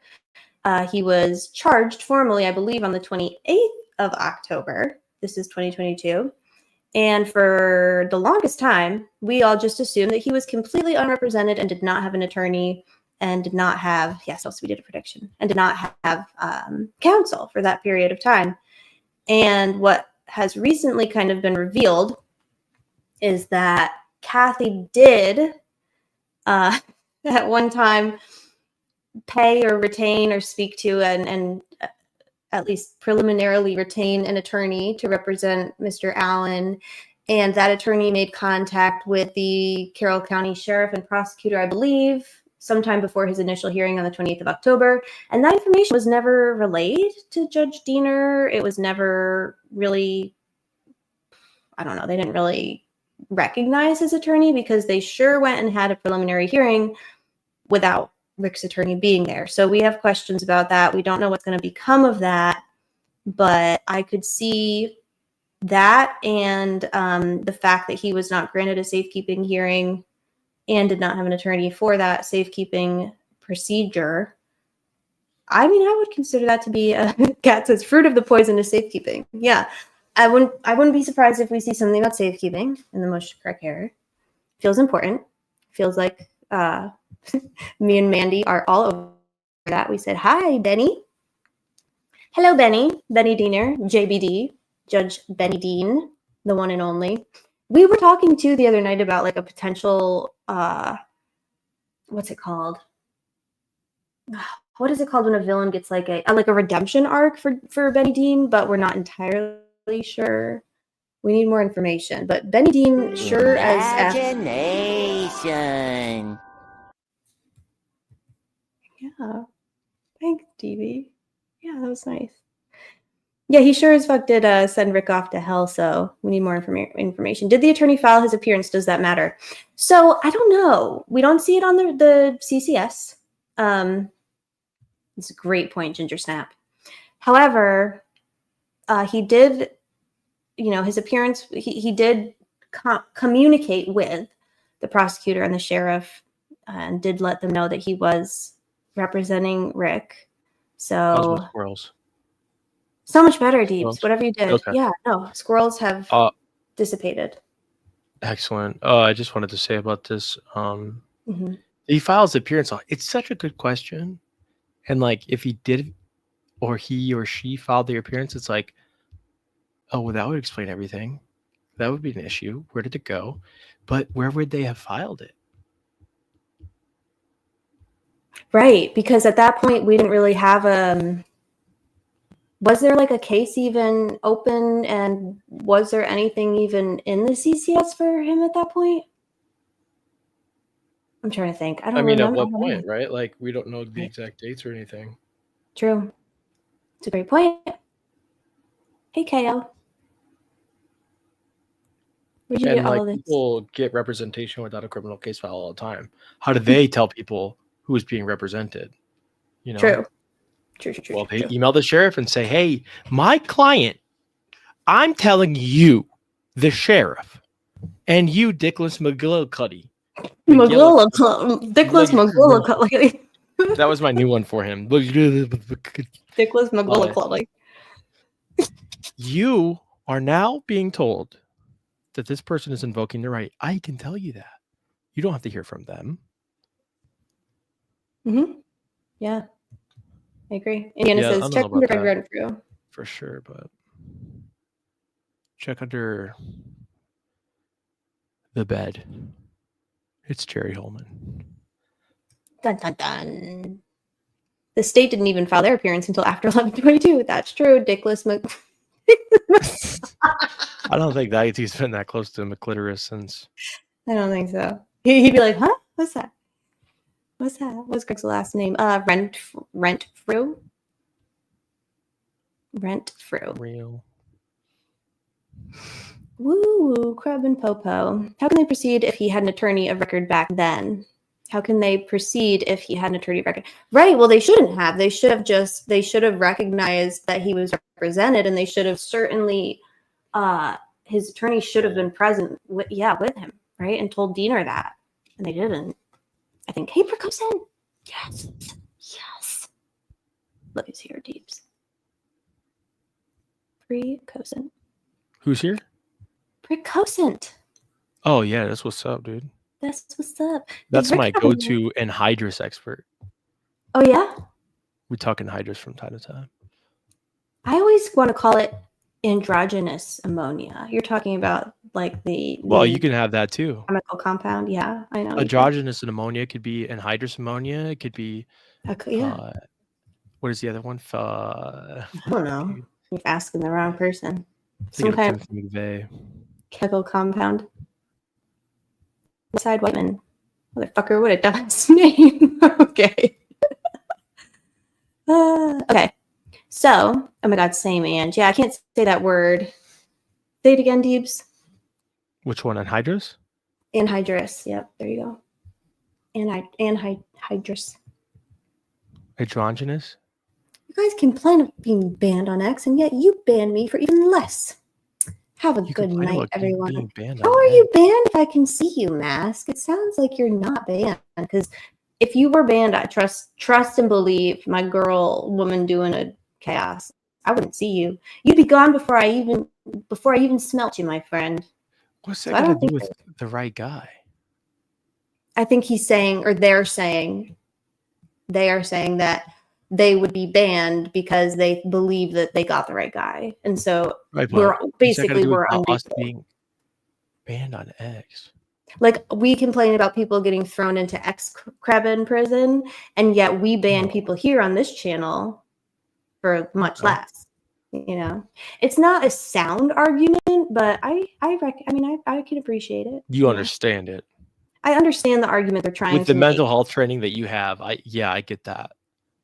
He was charged formally, I believe, on the 28th of October. This is 2022. And for the longest time, we all just assumed that he was completely unrepresented and did not have an attorney and did not have, yes, also we did a prediction, and did not have counsel for that period of time. And what has recently kind of been revealed is that Kathy did at one time pay or retain or speak to and at least preliminarily retain an attorney to represent Mr. Allen. And that attorney made contact with the Carroll County Sheriff and prosecutor, I believe, sometime before his initial hearing on the 28th of October. And that information was never relayed to Judge Diener. It was never really, I don't know, they didn't really recognize his attorney because they sure went and had a preliminary hearing without Rick's attorney being there. So we have questions about that. We don't know what's going to become of that, but I could see that and the fact that he was not granted a safekeeping hearing and did not have an attorney for that safekeeping procedure. I mean, I would consider that to be a Kat says fruit of the poison is safekeeping. Yeah. I wouldn't be surprised if we see something about safekeeping in the motion to correct error. Feels important. Feels like me and Mandy are all over that. We said, hi, Benny. Hello, Benny. Benny Diener, JBD, Judge Benny Dean, the one and only. We were talking to the other night about like a potential, what's it called? What is it called when a villain gets like a redemption arc for Benny Dean, but we're not entirely sure. We need more information. But Benny Dean sure as Imagination. Yeah. Thanks, DB. Yeah, that was nice. Yeah, he sure as fuck did send Rick off to hell, so we need more information. Did the attorney file his appearance? Does that matter? So, I don't know. We don't see it on the CCS. It's a great point, Ginger Snap. However, He did, his appearance, he did communicate with the prosecutor and the sheriff and did let them know that he was representing Rick. How's So my squirrels? so much better, Deeps. Squirrels? Whatever you did. Okay. Yeah, no, squirrels have dissipated. Excellent. I just wanted to say about this. Mhm. He files appearance on. It's such a good question, and like if he did, or he or she filed their appearance, it's like, oh, well, that would explain everything. That would be an issue. Where did it go? But where would they have filed it? Right, because at that point we didn't really have was there like a case even open, and was there anything even in the CCS for him at that point? I'm trying to think. I don't remember. At what point, right? Like we don't know the exact dates or anything. True. It's a great point. Hey, KO. Where'd you get And all like of this? people get representation without a criminal case file all the time. How do they tell people who is being represented? True. Well, they email the sheriff and say, "Hey, my client, I'm telling you, the sheriff, and you, Dickless McGillicuddy." Dickless McGillicuddy. That was my new one for him. Dickless McGillicuddy. You are now being told that this person is invoking the right. I can tell you that. You don't have to hear from them. Mm-hmm. Yeah. I agree. Indiana says, check under run through. For sure, but check under the bed. It's Jerry Holman. Dun, dun, dun. The state didn't even file their appearance until after 11/22. That's true. Dickless I don't think that he's been that close to McClitoris since. I don't think so. He'd be like, huh? What's that? What's that? What's Greg's last name? Rent-Fru? Rent-Fru. Real. Woo, Crab and Popo. How can they proceed if he had an attorney of record back then? How can they proceed if he had an attorney of record? Right. Well, they shouldn't have. They should have recognized that he was represented, and they should have certainly, his attorney should have been present with him, right? And told Diener that. And they didn't. I think, hey, Percocet. Yes. Yes. Libby's here, Deeps. Precocent. Who's here? Precocent. Oh, yeah. That's what's up, dude. That's what's up. That's my go-to anhydrous expert. Oh, yeah? We talk anhydrous from time to time. I always want to call it androgynous ammonia. You're talking about like the Well, you can have that too. Chemical compound. Yeah, I know. Androgynous ammonia could be anhydrous ammonia. It could be yeah. What is the other one? I don't know. You're asking the wrong person. Some kind of chemical compound. Side Whiteman. Motherfucker would have done his name. Okay. Okay. So, oh my god, same and. Yeah, I can't say that word. Say it again, Deebs. Which one? Anhydrous? Anhydrous. Yep, there you go. Anhydrous. Androgynous? You guys complain of being banned on X, and yet you ban me for even less. Have a good night, everyone. How are you banned if I can see you, Mask? It sounds like you're not banned, because if you were banned, I trust and believe my woman doing a chaos. I wouldn't see you. You'd be gone before I even smelt you, my friend. What's that got to do with the right guy? I think he's saying, or they're saying that they would be banned because they believe that they got the right guy, and so we're unbeatable. Being banned on X. Like, we complain about people getting thrown into X-Crab in prison, and yet we ban people here on this channel for much less. You know, it's not a sound argument, but I can appreciate it. You understand it. I understand the argument they're trying with the mental health training that you have. I get that.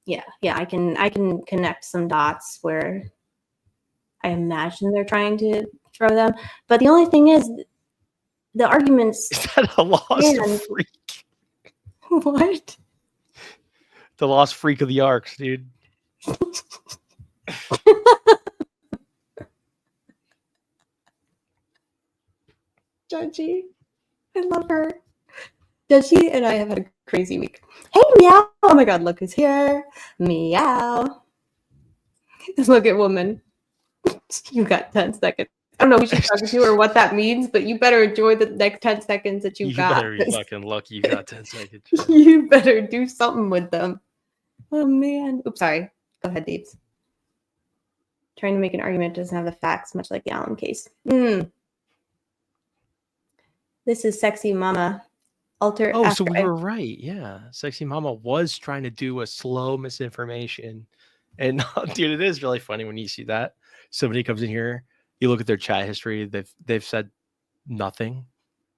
Yeah, I can connect some dots where I imagine they're trying to throw them. But the only thing is, the arguments. Is that a lost freak? What? The lost freak of the arcs, dude. Judgy. I love her. Judgy and I have had a crazy week. Hey, meow. Oh my God, look who's here. Meow. Look at woman. You got 10 seconds. I don't know who she's talking to or what that means, but you better enjoy the next 10 seconds that you got. better be fucking lucky you got 10 seconds. You better do something with them. Oh, man. Oops, sorry. Go ahead, Deeps. Trying to make an argument doesn't have the facts, much like the Allen case. This is Sexy Mama. Alter. Oh, so we were right. Yeah. Sexy Mama was trying to do a slow misinformation. And dude, it is really funny when you see that. Somebody comes in here, you look at their chat history, they've said nothing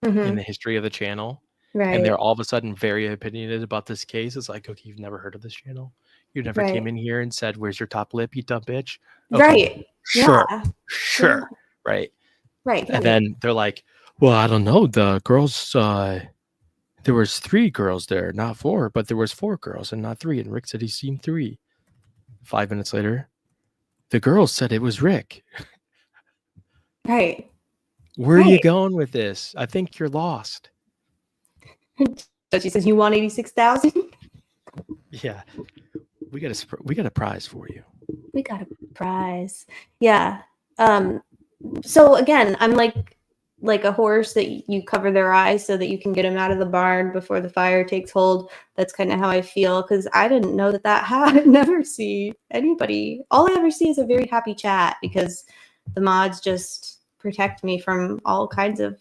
in the history of the channel. Right. And they're all of a sudden very opinionated about this case. It's like, okay, you've never heard of this channel. You never came in here and said, "Where's your top lip, you dumb bitch?" Okay, right. Sure. Yeah. Sure. Right. Right. And then they're like, well, I don't know. The girls, there was 3 girls there, not 4, but there was 4 girls and not 3. And Rick said he's seen 3. 5 minutes later, the girls said it was Rick. Right. Where are you going with this? I think you're lost. So she says, you want 86,000? Yeah. We got a prize for you. We got a prize. Yeah. So again, I'm like a horse that you cover their eyes so that you can get them out of the barn before the fire takes hold. That's kind of how I feel, because I didn't know that I never see anybody. All I ever see is a very happy chat, because the mods just protect me from all kinds of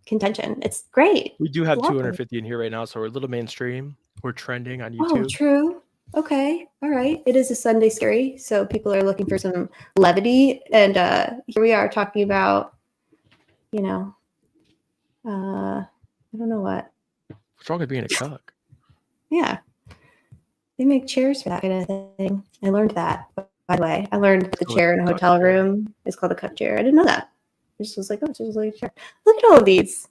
contention. It's great. We do have 250 in here right now, so we're a little mainstream. We're trending on YouTube. Oh, true. Okay. All right. It is a Sunday scary, so people are looking for some levity. And here we are talking about, I don't know what. What's wrong with being a cuck? Yeah. They make chairs for that kind of thing. I learned that, by the way. I learned the chair in a hotel room is called a cuck chair. I didn't know that. I just was like, oh, it's just like a chair. Look at all of these.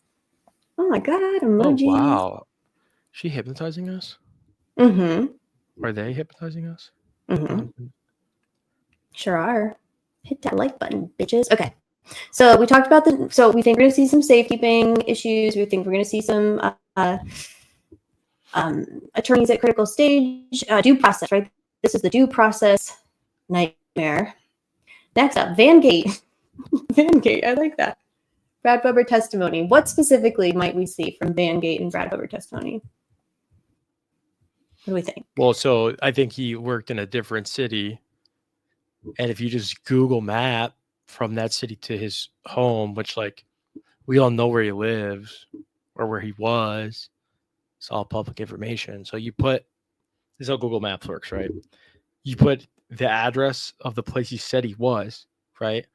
Oh my God. Emojis. Oh, wow. She hypnotizing us? Mm-hmm. Are they hypnotizing us? Mm-hmm. Sure are. Hit that like button, bitches. Okay. So we talked about so we think we're going to see some safekeeping issues. We think we're going to see some attorneys at critical stage. Due process, right? This is the due process nightmare. Next up, Vangate. Vangate, I like that. Brad Bubber testimony. What specifically might we see from Vangate and Brad Bubber testimony? What do we think? Well, so I think he worked in a different city. And if you just Google map from that city to his home, which we all know where he lives or where he was, it's all public information. So you put, this is how Google Maps works, right? You put the address of the place he said he was, right?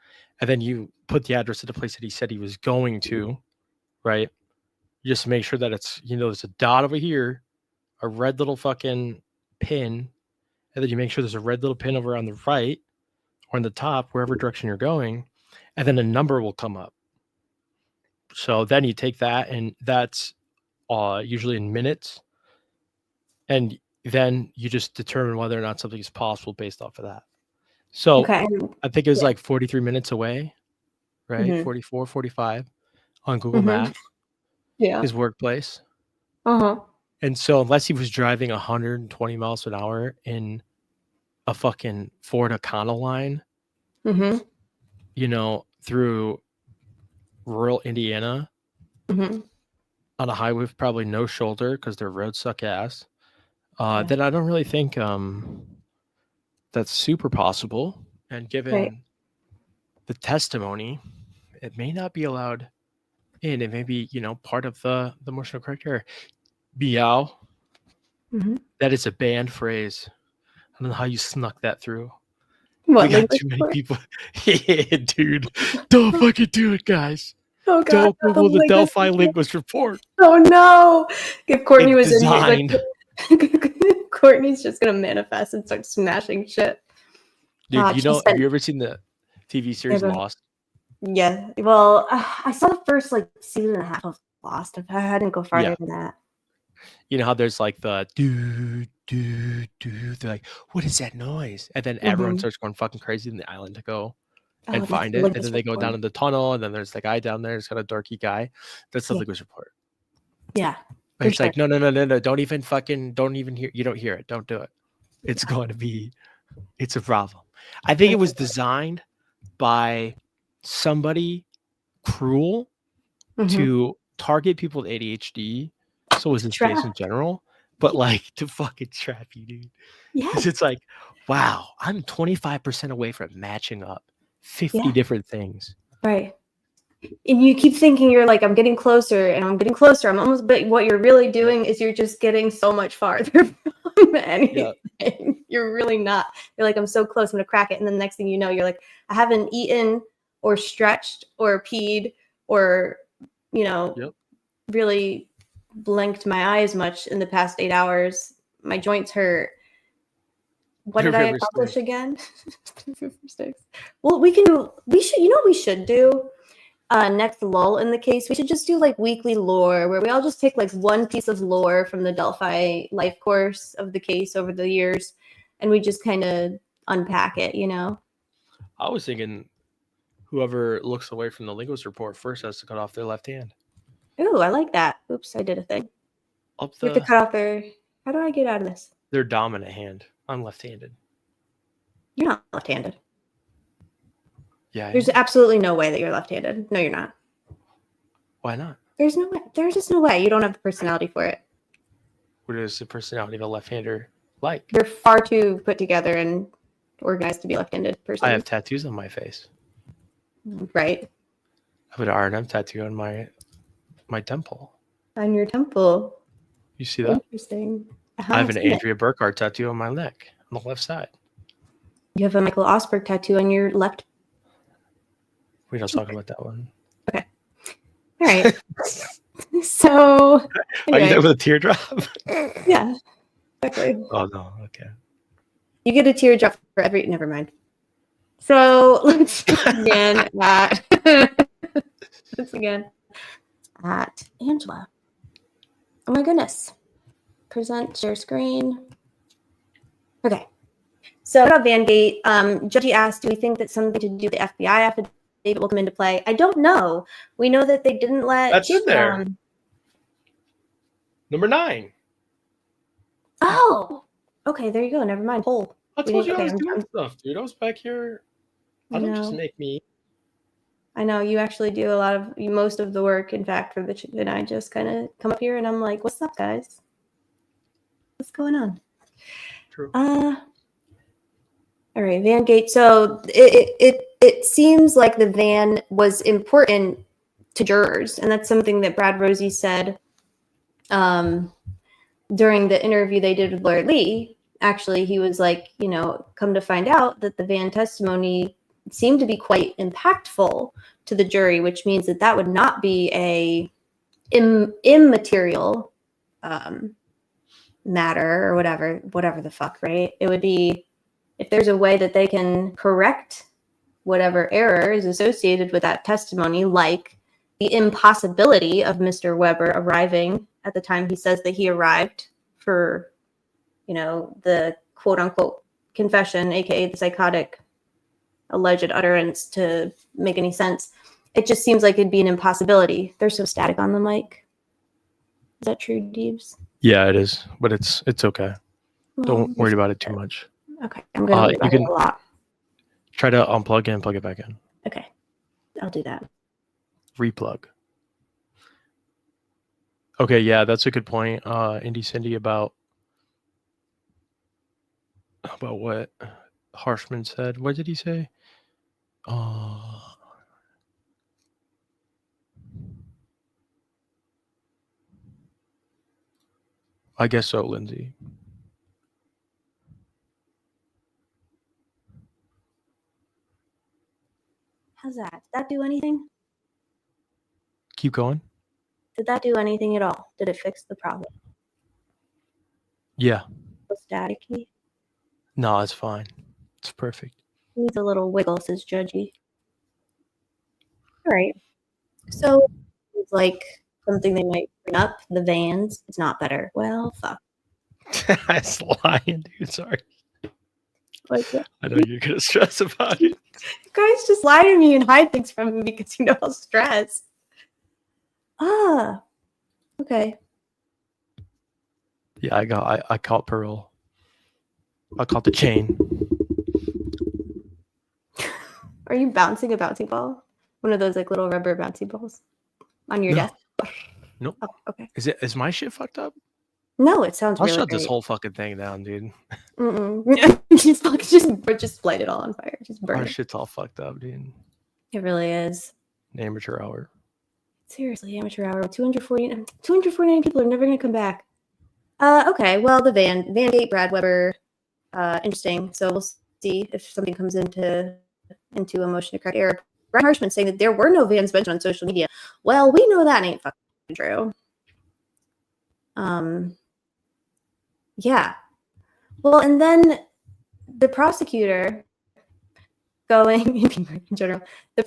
And then you put the address of the place that he said he was going to, right? Just make sure that it's, there's a dot over here, a red little fucking pin, and then you make sure there's a red little pin over on the right or on the top, wherever direction you're going, and then a number will come up. So then you take that, and that's usually in minutes, and then you just determine whether or not something is possible based off of that. So I think it was 43 minutes away, right? Mm-hmm. 44, 45 on Google Maps. Yeah. His workplace. Uh-huh. And so unless he was driving 120 miles an hour in a fucking Ford Econoline, through rural Indiana on a highway with probably no shoulder because their roads suck ass, then I don't really think that's super possible. And given the testimony, it may not be allowed in. It may be, part of the motion of correct error. Meow. That is a banned phrase. I don't know how you snuck that through. What, we got too many people. Yeah, dude. Don't fucking do it, guys. Oh, God. Don't Google the Delphi linguist report. Oh, no. If Courtney was in here, Courtney's just going to manifest and start smashing shit. Dude, have you ever seen the TV series Lost? Yeah. Well, I saw the first season and a half of Lost. I didn't go farther than that. You know how there's the do. They're like, what is that noise? And then everyone starts going fucking crazy, and the island to go Oh, and that's find the it, and Lingus then they go down report. in the tunnel, and then there's the guy down there. It's got a dorky guy. That's the Yeah. Lingus report. Yeah. And it's like, no, don't even hear. You don't hear it. Don't do it. It's going to be. It's a problem. I think it was designed by somebody cruel to target people with ADHD. So was his face in general, but like to fucking trap you, dude. Yeah. Because it's like, wow, I'm 25% away from matching up 50 different things. Right. And you keep thinking you're like, I'm getting closer and I'm getting closer. I'm almost, but what you're really doing is you're just getting so much farther from anything. You're really not. You're like, I'm so close, I'm gonna crack it. And then the next thing you know, you're like, I haven't eaten or stretched or peed or, you know, really blinked my eyes much in the past 8 hours. My joints hurt. What did I accomplish again? Well, we should, you know what we should do? Next lull in the case, we should just do like weekly lore where we all just take like one piece of lore from the Delphi life course of the case over the years and we just kind of unpack it, you know? I was thinking whoever looks away from the Lingus report first has to cut off their left hand. Ooh, I like that. Oops, I did a thing. You have to cut off their... How do I get out of this? Their dominant hand. I'm left-handed. You're not left-handed. Yeah. There's absolutely no way that you're left-handed. No, you're not. Why not? There's no way. There's just no way. You don't have the personality for it. What is the personality of a left-hander like? You're far too put together and organized to be left-handed person. I have tattoos on my face. Right. I have an R&M tattoo on my temple. On your temple. You see that? Interesting. I have an Andrea Burkhardt tattoo on my neck on the left side. You have a Michael Osberg tattoo on your left. We don't talk about that one. Okay. All right. So. Anyway. Are you there with a teardrop? Yeah. Exactly. Oh no. Okay. You get a teardrop for every. Never mind. So let's begin at. Let's begin at Angela. Oh my goodness. Present share screen. Okay. So about Vangate, Judgy asked, do we think that something to do with the FBI affidavit will come into play? I don't know. We know that they didn't let... That's in there. Number 9. Oh! Okay, there you go. Never mind. Poll. I told you I was doing stuff, dude. I was back here. I don't just make me... I know. You actually do a lot of... most of the work, in fact, for the... And I just kind of come up here and I'm like, what's up, guys? What's going on? True. All right, Vangate. So it seems like the van was important to jurors, and that's something that Brad Rosie said during the interview they did with Lawyer Lee. Actually, he was like, you know, come to find out that the van testimony seemed to be quite impactful to the jury, which means that that would not be a immaterial matter or whatever the fuck, right? It would be if there's a way that they can correct whatever error is associated with that testimony, like the impossibility of Mr. Weber arriving at the time he says that he arrived for, you know, the quote unquote confession, aka the psychotic alleged utterance, to make any sense. It just seems like it'd be an impossibility. There's some static on the mic. Is that true, Deebs? Yeah, it is, but it's okay. Don't worry about it too much. Okay, I'm gonna worry about it a lot. Try to unplug it and plug it back in. Okay, I'll do that. Replug. Okay, yeah, that's a good point, Indy Cindy, about what Harshman said. What did he say? I guess so, Lindsay. How's that? Did that do anything? Keep going. Did that do anything at all? Did it fix the problem? Yeah. Was staticky? No, it's fine. It's perfect. Needs a little wiggle, says Judgy. All right. So it's like something they might bring up. The vans. It's not better. Well, fuck. That's lying, dude. Sorry. Like, I know you're gonna stress about it. you guys just lie to me and hide things from me because you know I'll stress. Ah, okay. Yeah, I caught Pearl. I caught the chain. Are you bouncing a bouncy ball? One of those like little rubber bouncy balls on your No. desk? Nope. Oh, okay. Is my shit fucked up? No, it sounds I'll really shut this great. whole fucking thing down, dude. just light it all on fire. Just burn Our it. shit's all fucked up, dude. It really is. Amateur hour. Seriously, amateur hour. 249 people are never going to come back. Okay, well, the Van Gate, Brad Weber, interesting. So we'll see if something comes into a motion to correct error. Brian Harshman saying that there were no Vans mentioned on social media. Well, we know that ain't fucking true. Yeah. Well, and then the prosecutor going in general, we're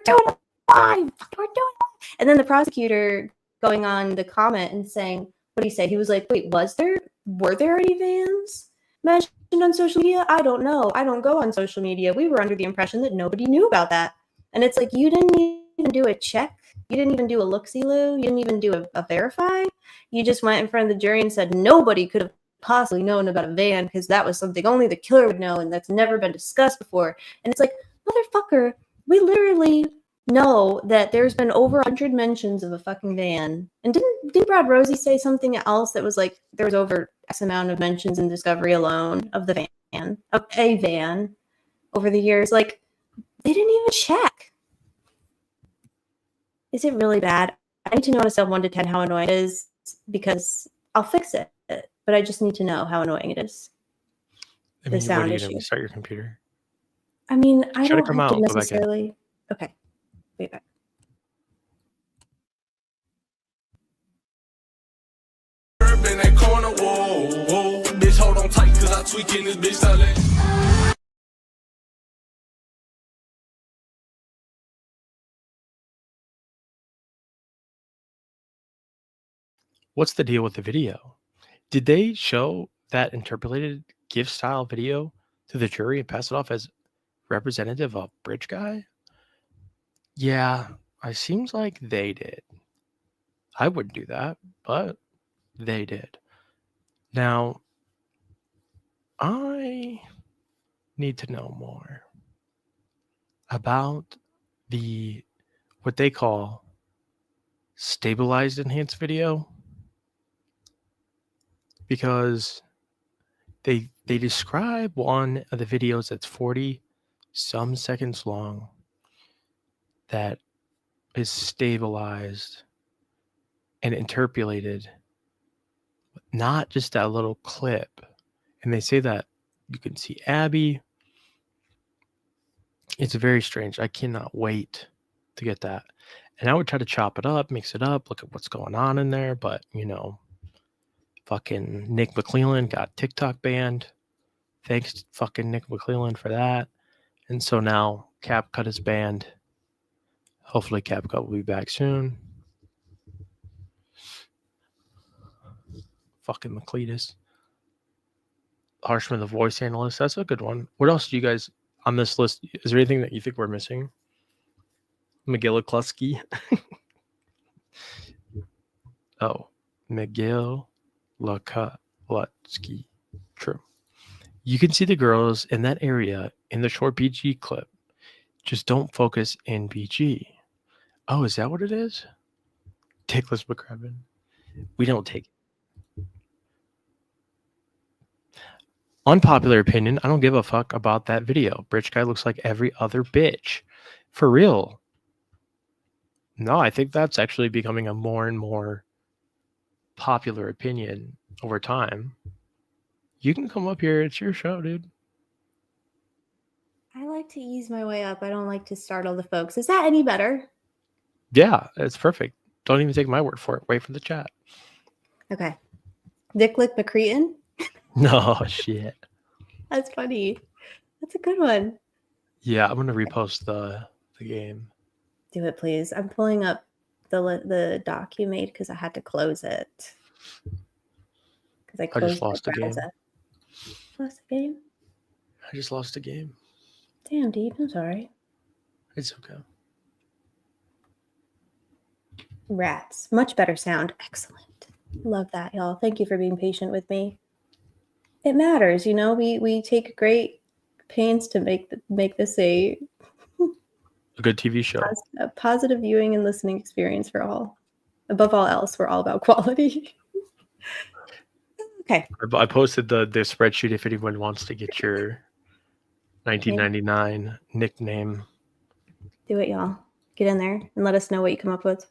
doing it live. We're doing it. And then the prosecutor going on the comment and saying, what did he say? He was like, wait, were there any Vans mentioned on social media? I don't know. I don't go on social media. We were under the impression that nobody knew about that. And it's like, you didn't even do a check. You didn't even do a look-see-loo. You didn't even do a verify. You just went in front of the jury and said nobody could have possibly known about a van because that was something only the killer would know and that's never been discussed before. And it's like, motherfucker, we literally know that there's been over 100 mentions of a fucking van. And didn't Brad Rosie say something else that was like there was over X amount of mentions in Discovery alone of the van, of a van over the years? Like, they didn't even check. Is it really bad? I need to know on a scale of 1 to 10 how annoying it is because I'll fix it. But I just need to know how annoying it is. I mean, The sound what are you issue. gonna restart your computer? I mean, I Try to don't come have out, to go back in. necessarily. Okay, wait back. In that corner, whoa, bitch, hold on tight, cause I tweak in this bitch, silent. What's the deal with the video? Did they show that interpolated GIF style video to the jury and pass it off as representative of Bridge Guy? Yeah, it seems like they did. I wouldn't do that, but they did. Now, I need to know more about what they call stabilized enhanced video, because they describe one of the videos that's 40 some seconds long that is stabilized and interpolated, not just that little clip. And they say that you can see Abby. It's very strange. I cannot wait to get that. And I would try to chop it up, mix it up, look at what's going on in there. But, fucking Nick McClellan got TikTok banned. Thanks, fucking Nick McClellan, for that. And so now CapCut is banned. Hopefully CapCut will be back soon. Fucking McCletus. Harshman, the voice analyst. That's a good one. What else do you guys on this list? Is there anything that you think we're missing? McGilliclusky. Oh, McGilliclusky. True. You can see the girls in that area in the short BG clip. Just don't focus in BG. Oh, is that what it is? Dickless McCraven. We don't take it. Unpopular opinion, I don't give a fuck about that video. Bridge Guy looks like every other bitch. For real. No, I think that's actually becoming a more and more popular opinion over time. You can come up here. It's your show, dude. I like to ease my way up. I don't like to startle the folks. Is that any better? Yeah, it's perfect. Don't even take my word for it. Wait for the chat. Okay. Dicklick McCretin? No, shit. That's funny. That's a good one. Yeah, I'm going to repost the game. Do it, please. I'm pulling up the doc you made because I had to close it. Because I just lost the game. Lost the game? I just lost a game. Damn, Deep. I'm sorry. It's okay. Rats. Much better sound. Excellent. Love that, y'all. Thank you for being patient with me. It matters, you know. We take great pains to make this a good TV show. A positive viewing and listening experience for all. Above all else, we're all about quality. Okay. I posted the spreadsheet if anyone wants to get your 1999 nickname. Do it, y'all. Get in there and let us know what you come up with.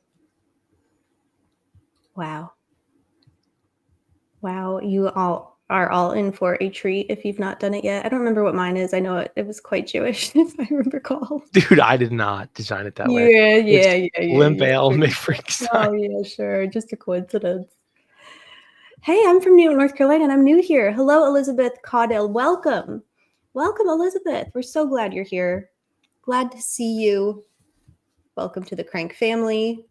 Wow. Wow, you all are all in for a treat if you've not done it yet. I don't remember what mine is. I know it was quite Jewish, if I recall. Dude, I did not design it that way. Yeah. Limp ale McFreakstein. Oh, yeah, sure. Just a coincidence. Hey, I'm from New York, North Carolina, and I'm new here. Hello, Elizabeth Caudill. Welcome. Welcome, Elizabeth. We're so glad you're here. Glad to see you. Welcome to the Crank family.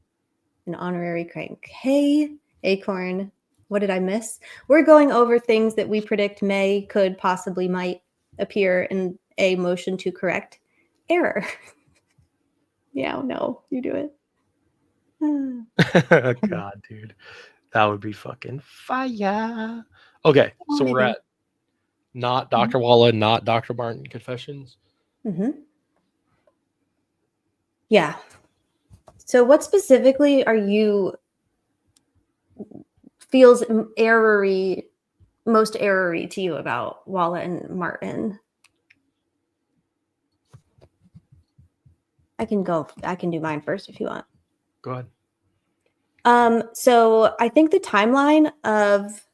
An honorary Crank. Hey, Acorn. What did I miss? We're going over things that we predict may, could, possibly, might appear in a motion to correct error. Yeah, no, you do it. God, dude. That would be fucking fire. Okay, so we're at not Dr. Walla, not Dr. Martin confessions. Mm-hmm. Yeah. So what specifically are you feels most errory to you about Walla and Martin? I can do mine first if you want. Go ahead. So I think the timeline of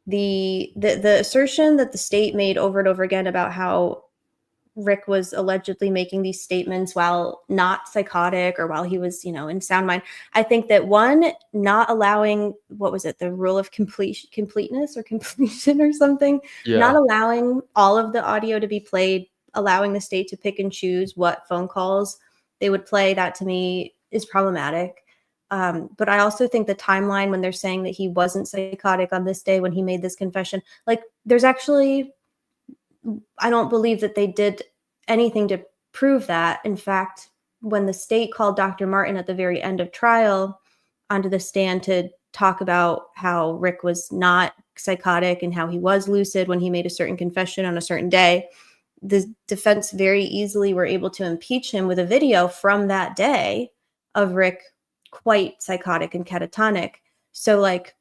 the assertion that the state made over and over again about how Rick was allegedly making these statements while not psychotic or while he was, in sound mind. I think that one, not allowing, what was it, the rule of completeness or completion or something, not allowing all of the audio to be played, allowing the state to pick and choose what phone calls they would play, that to me is problematic. But I also think the timeline when they're saying that he wasn't psychotic on this day when he made this confession, like there's actually, I don't believe that they did anything to prove that. In fact, when the state called Dr. Martin at the very end of trial onto the stand to talk about how Rick was not psychotic and how he was lucid when he made a certain confession on a certain day, the defense very easily were able to impeach him with a video from that day of Rick quite psychotic and catatonic. So like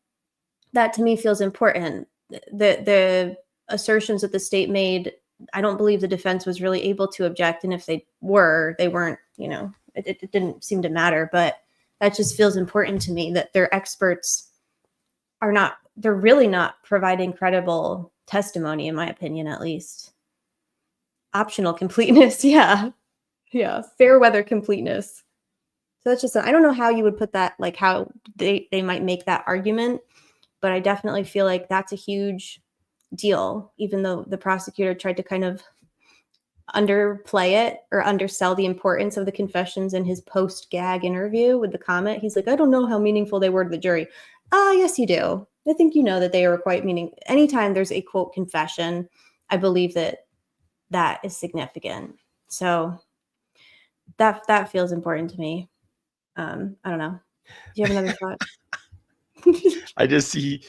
that to me feels important. The assertions that the state made, I don't believe the defense was really able to object. And if they weren't, it didn't seem to matter. But that just feels important to me that their experts they're really not providing credible testimony, in my opinion, at least. Optional completeness. Yeah. Fair weather completeness. So that's just, I don't know how you would put that, like how they might make that argument, but I definitely feel like that's a huge deal, even though the prosecutor tried to kind of underplay it or undersell the importance of the confessions in his post-gag interview with the comment. He's like, I don't know how meaningful they were to the jury. Yes, you do. I think you know that they were quite meaningful. Anytime there's a quote confession, I believe that is significant. So that feels important to me. I don't know. Do you have another thought? I just see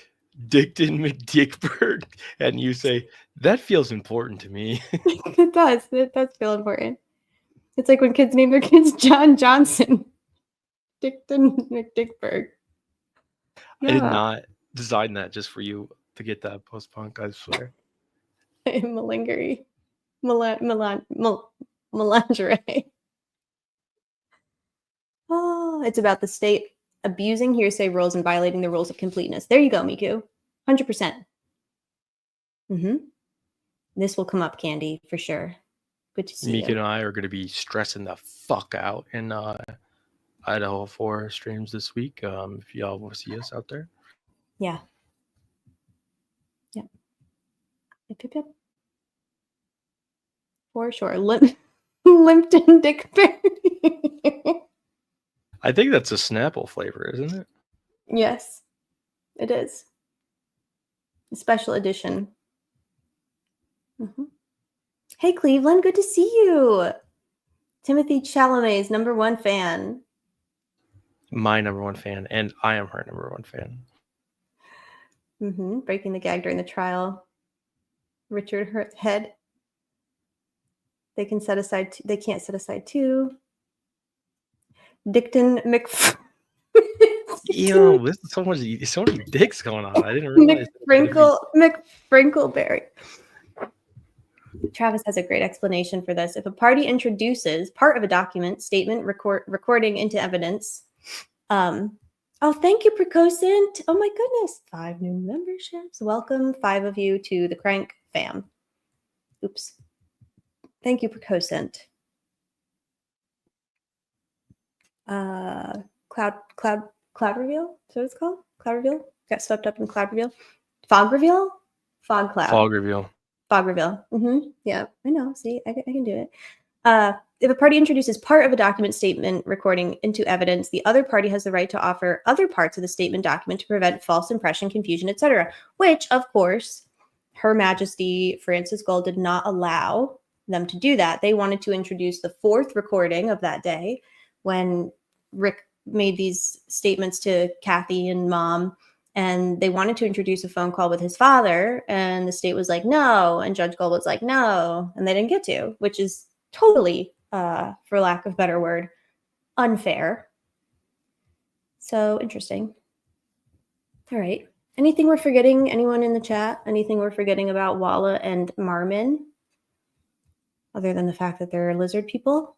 Dickton McDickbird and you say, that feels important to me. It does. It does feel important. It's like when kids name their kids John Johnson. Dickton McDickbird. I did not design that just for you to get that post-punk, I swear. Malingery. Melangerie. Oh, it's about the state abusing hearsay rules and violating the rules of completeness. There you go, Miku. 100%. This will come up, Candy, for sure. Good to see you. Miku and I are going to be stressing the fuck out in Idaho 4 streams this week. If y'all will see us out there. Yeah. Yep. For sure. Limpton Dickberry. I think that's a Snapple flavor, isn't it? Yes, it is. A special edition. Mm-hmm. Hey, Cleveland, good to see you. Timothy Chalamet's #1 fan. My #1 fan, and I am her #1 fan. Mm-hmm. Breaking the gag during the trial. Richard Head. They can set aside. They can't set aside 2. Dickton Yo, this is so many dicks going on. I didn't realize. McFrinkleberry. Travis has a great explanation for this. If a party introduces part of a document, statement, recording into evidence. Oh, thank you, Precocent. Oh my goodness. 5 new memberships. Welcome, 5 of you, to the Crank fam. Oops. Thank you, Precocent. Cloud reveal? Is that what it's called? Cloud reveal? Got swept up in cloud reveal? Fog reveal? Fog cloud. Fog reveal. Fog reveal. Mm-hmm. Yeah, I know. See, I can do it. If a party introduces part of a document, statement, recording into evidence, the other party has the right to offer other parts of the statement document to prevent false impression, confusion, etc. Which, of course, Her Majesty Francis Gold did not allow them to do that. They wanted to introduce the 4th recording of that day when Rick made these statements to Kathy and Mom, and they wanted to introduce a phone call with his father, and the state was like, no, and Judge Gold was like, no, and they didn't get to, which is totally, for lack of a better word, unfair. So interesting. All right. Anything we're forgetting? Anyone in the chat? Anything we're forgetting about Walla and Marmon? Other than the fact that they're lizard people?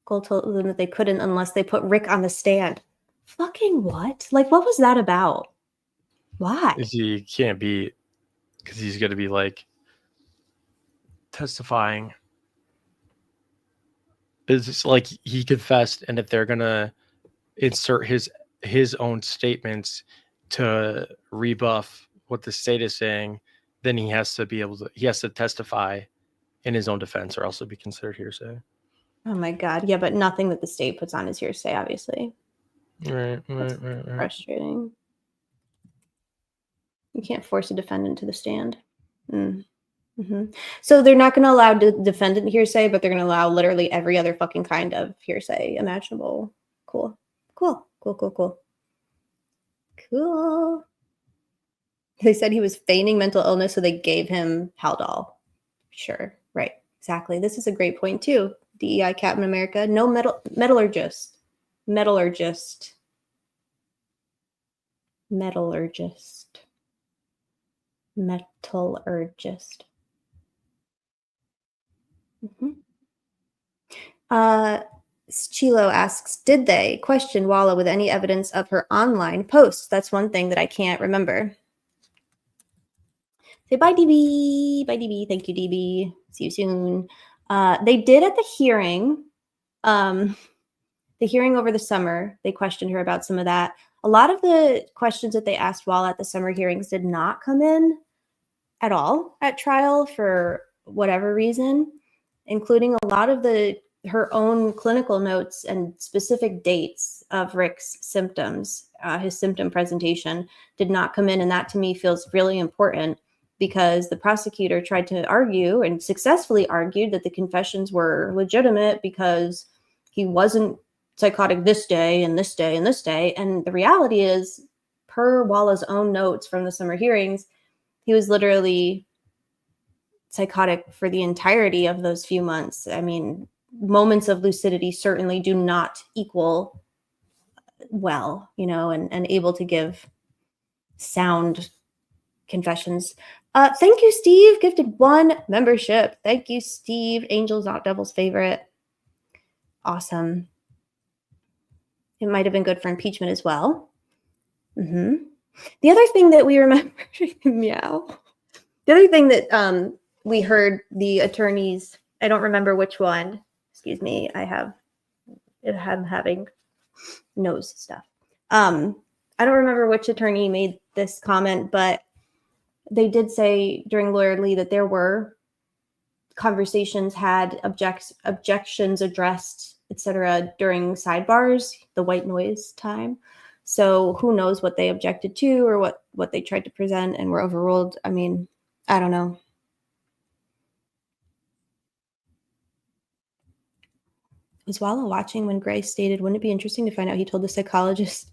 Gold told them that they couldn't unless they put Rick on the stand. Fucking what? Like, what was that about? Why? He can't be, because he's going to be like testifying. It's just like he confessed, and if they're going to insert his own statements to rebuff what the state is saying, then he has to testify in his own defense, or else it'll be considered hearsay. Oh my God. Yeah, but nothing that the state puts on is hearsay, obviously. Right. Frustrating. You can't force a defendant to the stand. Mm-hmm. So they're not going to allow the defendant hearsay, but they're going to allow literally every other fucking kind of hearsay imaginable. Cool. They said he was feigning mental illness, so they gave him Haldol. Sure. Right. Exactly. This is a great point too. DEI Captain America. No metallurgist. Mm-hmm. Chilo asks, did they question Walla with any evidence of her online posts? That's one thing that I can't remember. Say bye, DB. Bye, DB. Thank you, DB. See you soon. They did at the hearing. The hearing over the summer, they questioned her about some of that. A lot of the questions that they asked Walla at the summer hearings did not come in at all at trial for whatever reason, including a lot of her own clinical notes and specific dates of Rick's symptoms. His symptom presentation did not come in, and that to me feels really important because the prosecutor tried to argue and successfully argued that the confessions were legitimate because he wasn't psychotic this day and this day and this day. And the reality is, per Walla's own notes from the summer hearings, he was literally psychotic for the entirety of those few months. I mean, moments of lucidity certainly do not equal well, and able to give sound confessions. Thank you, Steve. Gifted 1 membership. Thank you, Steve. Angel's not devil's favorite. Awesome. It might have been good for impeachment as well. Mm-hmm. The other thing that we remember, meow. The other thing that we heard the attorneys, I don't remember which one. Excuse me, I'm having nose stuff. I don't remember which attorney made this comment, but they did say during Lawyer Lee that there were conversations had, objections addressed, etc. during sidebars, the white noise time. So who knows what they objected to or what they tried to present and were overruled. I mean, I don't know. Was Walla watching when Gray stated, wouldn't it be interesting to find out he told the psychologist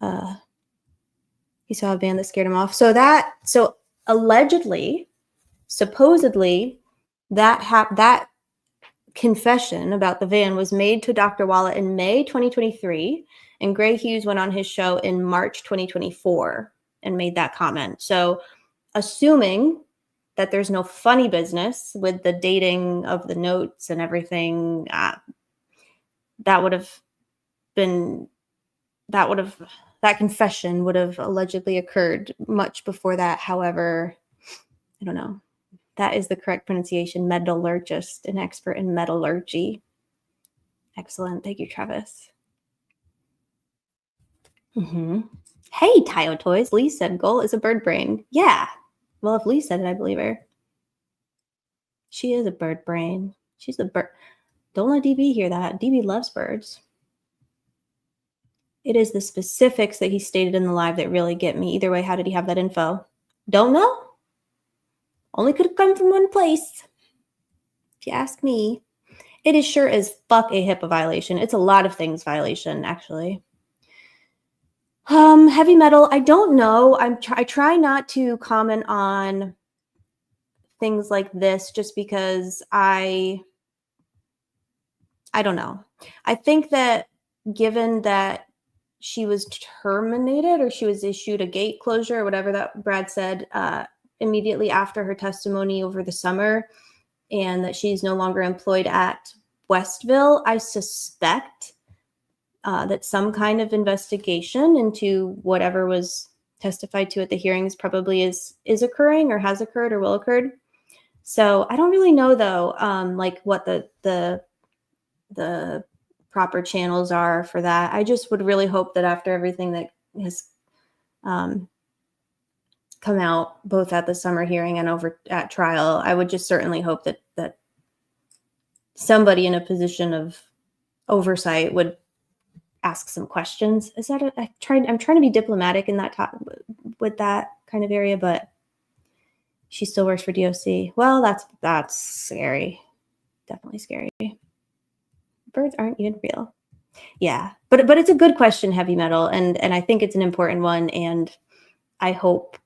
he saw a van that scared him off? So allegedly, supposedly, that confession about the van was made to Dr. Walla in May 2023, and Gray Hughes went on his show in March 2024 and made that comment. So assuming that there's no funny business with the dating of the notes and everything, that confession would have allegedly occurred much before that. However, I don't know. That is the correct pronunciation. Metallurgist, an expert in metallurgy. Excellent. Thank you, Travis. Hey, Tayo Toys. Lee said goal is a bird brain. Yeah. Well, if Lee said it, I believe her. She is a bird brain. She's the bird. Don't let DB hear that. DB loves birds. It is the specifics that he stated in the live that really get me. Either way, how did he have that info? Don't know. Only could have come from one place. If you ask me, it is sure as fuck a HIPAA violation. It's a lot of things violation, actually. Heavy metal, I don't know. I try not to comment on things like this just because I don't know. I think that given that she was terminated or she was issued a gate closure or whatever that Brad said immediately after her testimony over the summer, and that she's no longer employed at Westville, I suspect that some kind of investigation into whatever was testified to at the hearings probably is occurring or has occurred or will occur. So I don't really know though, like what the proper channels are for that. I just would really hope that after everything that has come out both at the summer hearing and over at trial, I would just certainly hope that somebody in a position of oversight would ask some questions. Is that I'm trying to be diplomatic in that with that kind of area, but she still works for DOC. Well, that's scary. Definitely scary. Birds aren't even real. Yeah, but it's a good question, Heavy Metal, and I think it's an important one, and I hope.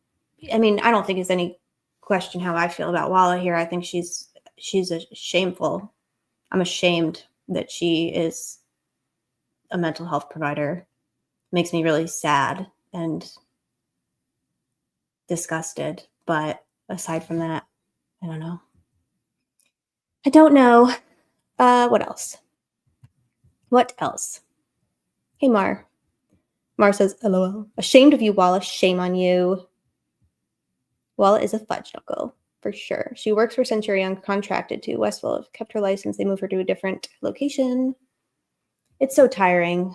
I mean, I don't think it's any question how I feel about Walla here. I think she's shameful. I'm ashamed that she is a mental health provider. Makes me really sad and disgusted. But aside from that, I don't know. What else? What else? Hey, Mar. Mar says, LOL. Ashamed of you, Walla. Shame on you. Walla is a fudge knuckle, for sure. She works for Centurion, contracted to Westville. Have kept her license. They moved her to a different location. It's so tiring.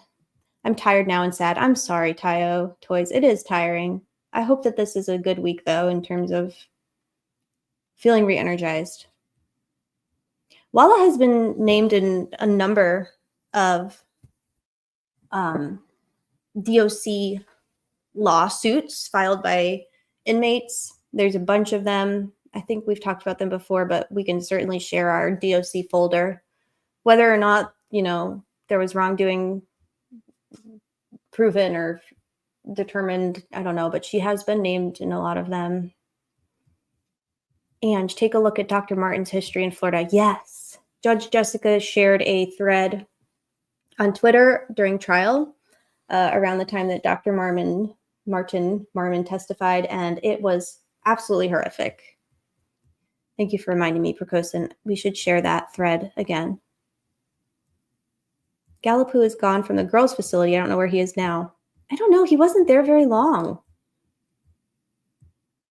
I'm tired now and sad. I'm sorry, Tayo Toys. It is tiring. I hope that this is a good week, though, in terms of feeling re-energized. Walla has been named in a number of DOC lawsuits filed by inmates. There's a bunch of them. I think we've talked about them before, but we can certainly share our DOC folder. Whether or not, there was wrongdoing proven or determined, I don't know, but she has been named in a lot of them. And take a look at Dr. Martin's history in Florida. Yes. Judge Jessica shared a thread on Twitter during trial around the time that Dr. Martin Marmon testified, and it was absolutely horrific. Thank you for reminding me, Prakosan. We should share that thread again. Gallipu is gone from the girls' facility. I don't know where he is now. I don't know. He wasn't there very long.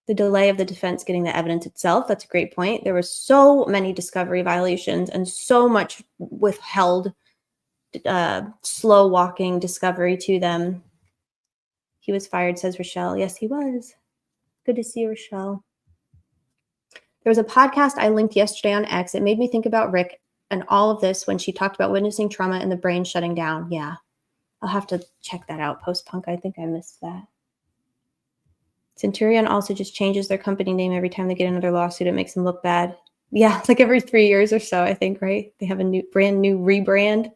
The delay of the defense getting the evidence itself, that's a great point. There were so many discovery violations and so much withheld, slow walking discovery to them. He was fired, says Rochelle. Yes, he was. Good to see you, Rochelle. There was a podcast I linked yesterday on X. It made me think about Rick and all of this when she talked about witnessing trauma and the brain shutting down. Yeah. I'll have to check that out. Post-punk, I think I missed that. Centurion also just changes their company name every time they get another lawsuit. It makes them look bad. Yeah, like every 3 years or so, I think, right? They have a brand new rebrand.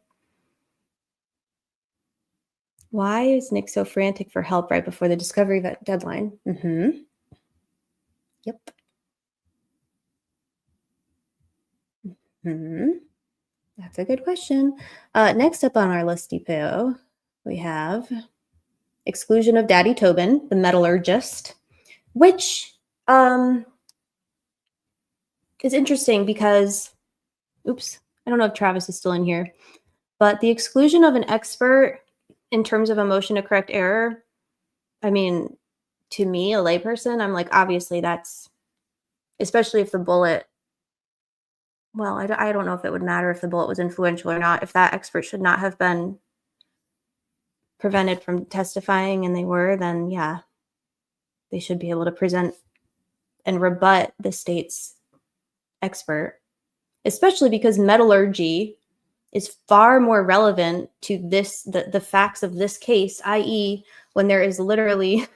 Why is Nick so frantic for help right before the discovery deadline? Yep. That's a good question. Next up on our listy PO, we have Exclusion of Daddy Tobin, the metallurgist, which is interesting because, oops, I don't know if Travis is still in here, but the exclusion of an expert in terms of a motion to correct error, I mean, to me, a layperson, I'm like, obviously that's, especially if the bullet, well, I don't know if it would matter if the bullet was influential or not. If that expert should not have been prevented from testifying and they were, then yeah, they should be able to present and rebut the state's expert, especially because metallurgy is far more relevant to this, the facts of this case, i.e. when there is literally,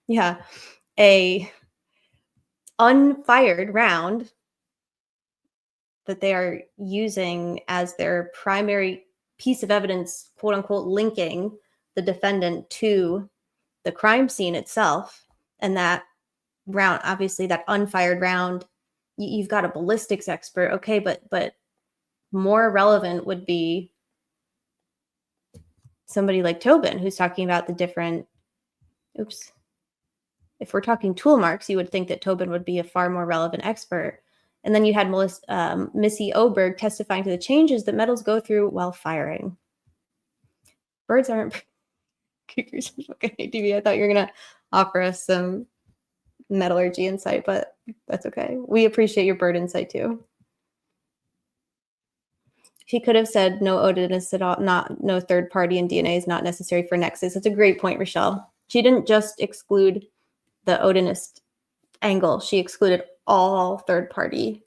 yeah, a unfired round that they are using as their primary piece of evidence, quote unquote, linking the defendant to the crime scene itself. And that round, obviously that unfired round, you've got a ballistics expert. Okay. But more relevant would be somebody like Tobin, who's talking about the different, oops. If we're talking tool marks, you would think that Tobin would be a far more relevant expert. And then you had Missy Oberg testifying to the changes that metals go through while firing. Birds aren't creatures. Okay, TV. I thought you were going to offer us some metallurgy insight, but that's okay. We appreciate your bird insight too. She could have said no odinist at all, no third party, and DNA is not necessary for nexus. That's a great point, Rochelle. She didn't just exclude the odinist angle. She excluded all third party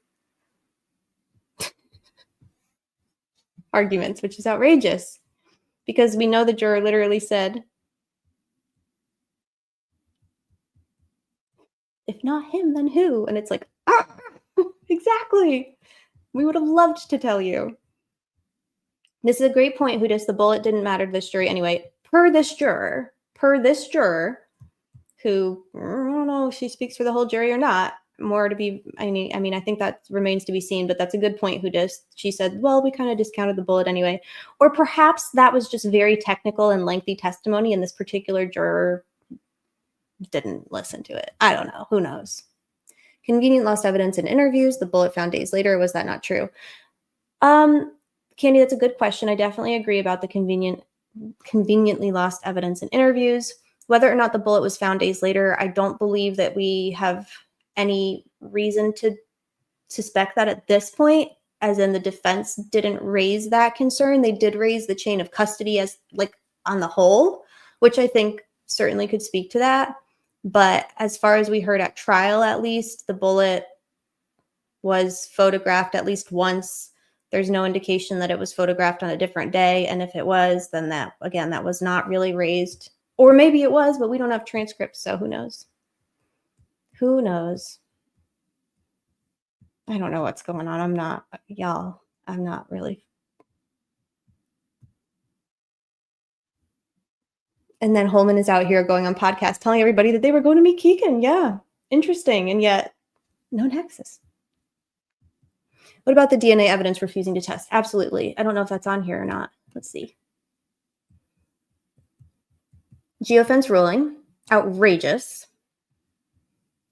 arguments, which is outrageous because we know the juror literally said, if not him, then who? And it's like, exactly. We would have loved to tell you. This is a great point, Hudis. The bullet didn't matter to this jury anyway. Per this juror, who, I don't know if she speaks for the whole jury or not, more to be, I mean, I think that remains to be seen, but that's a good point, Hudis. She said, well, we kind of discounted the bullet anyway. Or perhaps that was just very technical and lengthy testimony, and this particular juror didn't listen to it. I don't know. Who knows? Convenient lost evidence in interviews. The bullet found days later. Was that not true? Candy, that's a good question. I definitely agree about the conveniently lost evidence in interviews. Whether or not the bullet was found days later, I don't believe that we have any reason to suspect that at this point, as in the defense didn't raise that concern. They did raise the chain of custody as like on the whole, which I think certainly could speak to that. But as far as we heard at trial, at least, the bullet was photographed at least once. There's no indication that it was photographed on a different day. And if it was, then that was not really raised. Or maybe it was, but we don't have transcripts, so who knows? Who knows? I don't know what's going on. I'm not really. And then Holman is out here going on podcast telling everybody that they were going to meet Keegan. Yeah, interesting. And yet, no nexus. What about the DNA evidence refusing to test? Absolutely. I don't know if that's on here or not. Let's see. Geofence ruling, outrageous.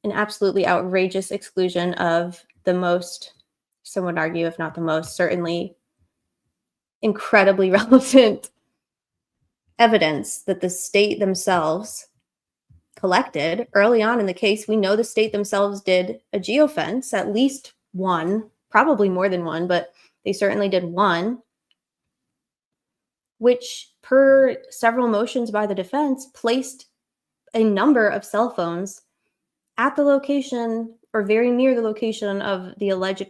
An absolutely outrageous exclusion of the most, some would argue, if not the most, certainly incredibly relevant evidence that the state themselves collected early on in the case. We know the state themselves did a geofence, at least one, probably more than one, but they certainly did one, which per several motions by the defense placed a number of cell phones at the location or very near the location of the alleged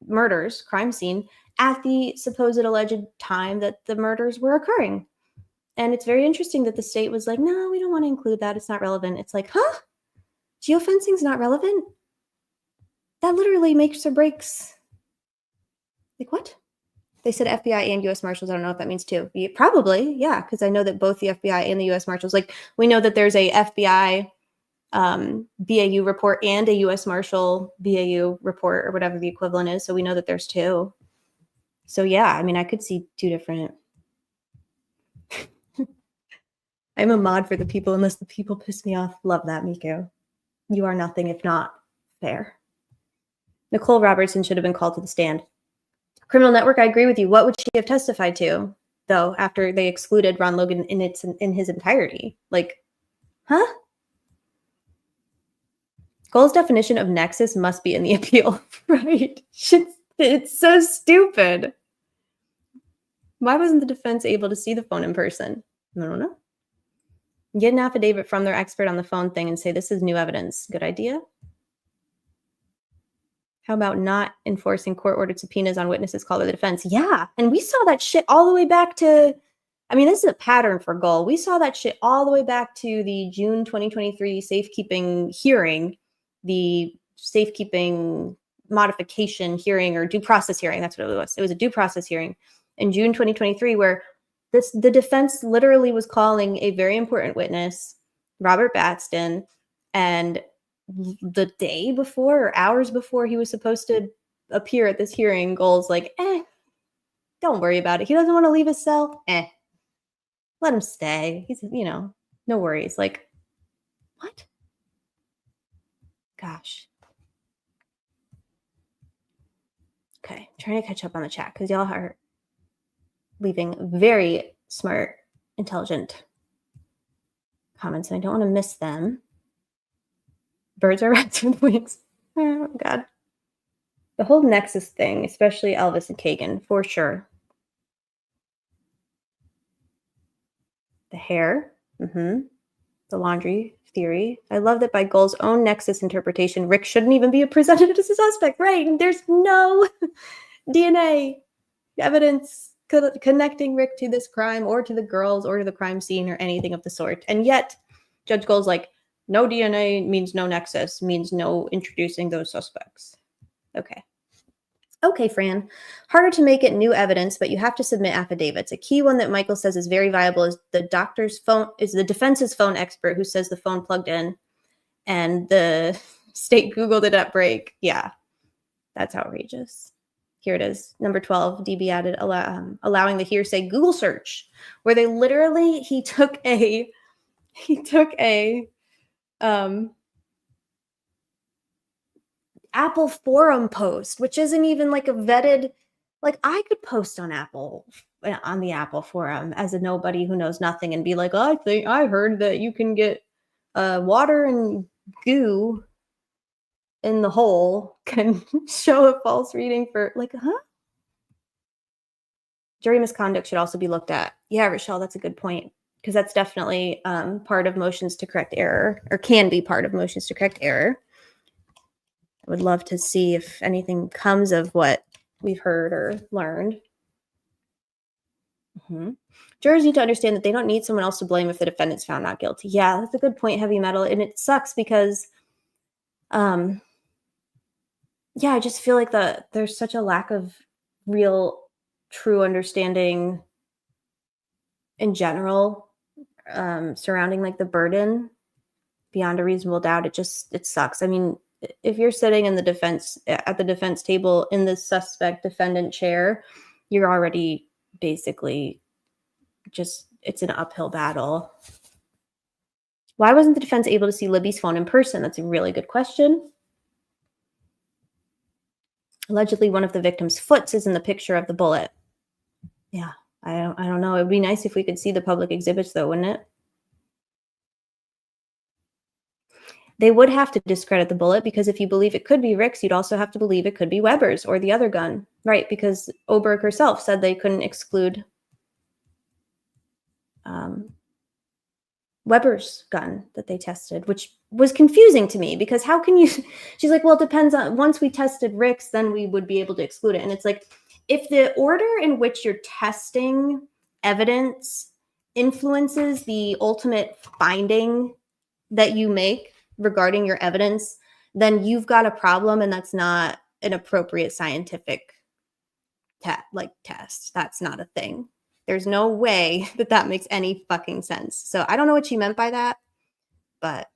murders, crime scene, at the supposed alleged time that the murders were occurring. And it's very interesting that the state was like, no, we don't want to include that. It's not relevant. It's like, huh? Geofencing's not relevant? That literally makes or breaks. Like, what? They said FBI and U.S. Marshals. I don't know if that means too. Probably, yeah, because I know that both the FBI and the U.S. Marshals, like, we know that there's a FBI BAU report and a U.S. Marshal BAU report, or whatever the equivalent is. So we know that there's two. So yeah, I mean, I could see two different. I'm a mod for the people unless the people piss me off. Love that, Miko. You are nothing if not fair. Nicole Robertson should have been called to the stand. Criminal Network, I agree with you. What would she have testified to, though, after they excluded Ron Logan in his entirety? Like, huh? Goal's definition of nexus must be in the appeal, right? It's so stupid. Why wasn't the defense able to see the phone in person? I don't know. Get an affidavit from their expert on the phone thing and say, this is new evidence. Good idea. How about not enforcing court-ordered subpoenas on witnesses called to the defense? Yeah, and we saw that shit all the way back to, I mean, this is a pattern for Goal. We saw that shit all the way back to the June 2023 safekeeping hearing, the safekeeping modification hearing or due process hearing. That's what it was. It was a due process hearing in June 2023 where the defense literally was calling a very important witness, Robert Batson, and the day before or hours before he was supposed to appear at this hearing, Goal's like, don't worry about it. He doesn't want to leave his cell. Let him stay. He's, no worries. Like, what? Gosh. Okay, trying to catch up on the chat because y'all are leaving very smart, intelligent comments, and I don't want to miss them. Birds are rats with wings. Oh, God. The whole Nexus thing, especially Elvis and Kagan, for sure. The hair. The laundry theory. I love that by Goal's own Nexus interpretation, Rick shouldn't even be presented as a suspect. Right. And there's no DNA evidence connecting Rick to this crime or to the girls or to the crime scene or anything of the sort. And yet, Judge Goal's like, no DNA means no nexus, means no introducing those suspects. Okay. Okay, Fran. Harder to make it new evidence, but you have to submit affidavits. A key one that Michael says is very viable is the defense's phone expert who says the phone plugged in and the state Googled it at break. Yeah, that's outrageous. Here it is. Number 12, DB added allowing the hearsay Google search, where they literally, he took a Apple forum post, which isn't even like a vetted, like I could post on the Apple forum as a nobody who knows nothing and be like, oh, I heard that you can get water and goo in the hole can show a false reading for like, huh? Jury misconduct should also be looked at. Yeah, Rochelle, that's a good point. Because that's definitely part of motions to correct error, or can be part of motions to correct error. I would love to see if anything comes of what we've heard or learned. Jurors need to understand that they don't need someone else to blame if the defendant's found not guilty. Yeah, that's a good point, Heavy Metal. And it sucks because, yeah, I just feel like there's such a lack of real, true understanding in general surrounding like the burden beyond a reasonable doubt. It sucks. I mean, if you're sitting in the defense at the defense table in the suspect defendant chair, you're already basically just, it's an uphill battle. Why wasn't the defense able to see Libby's phone in person? That's a really good question. Allegedly, one of the victim's foots is in the picture of the bullet. Yeah. I don't know. It would be nice if we could see the public exhibits, though, wouldn't it? They would have to discredit the bullet because if you believe it could be Rick's, you'd also have to believe it could be Weber's or the other gun. Right, because Oberg herself said they couldn't exclude Weber's gun that they tested, which was confusing to me because how can you... She's like, well, it depends on... Once we tested Rick's, then we would be able to exclude it. And it's like, if the order in which you're testing evidence influences the ultimate finding that you make regarding your evidence, then you've got a problem, and that's not an appropriate scientific test. That's not a thing. There's no way that that makes any fucking sense. So I don't know what she meant by that, but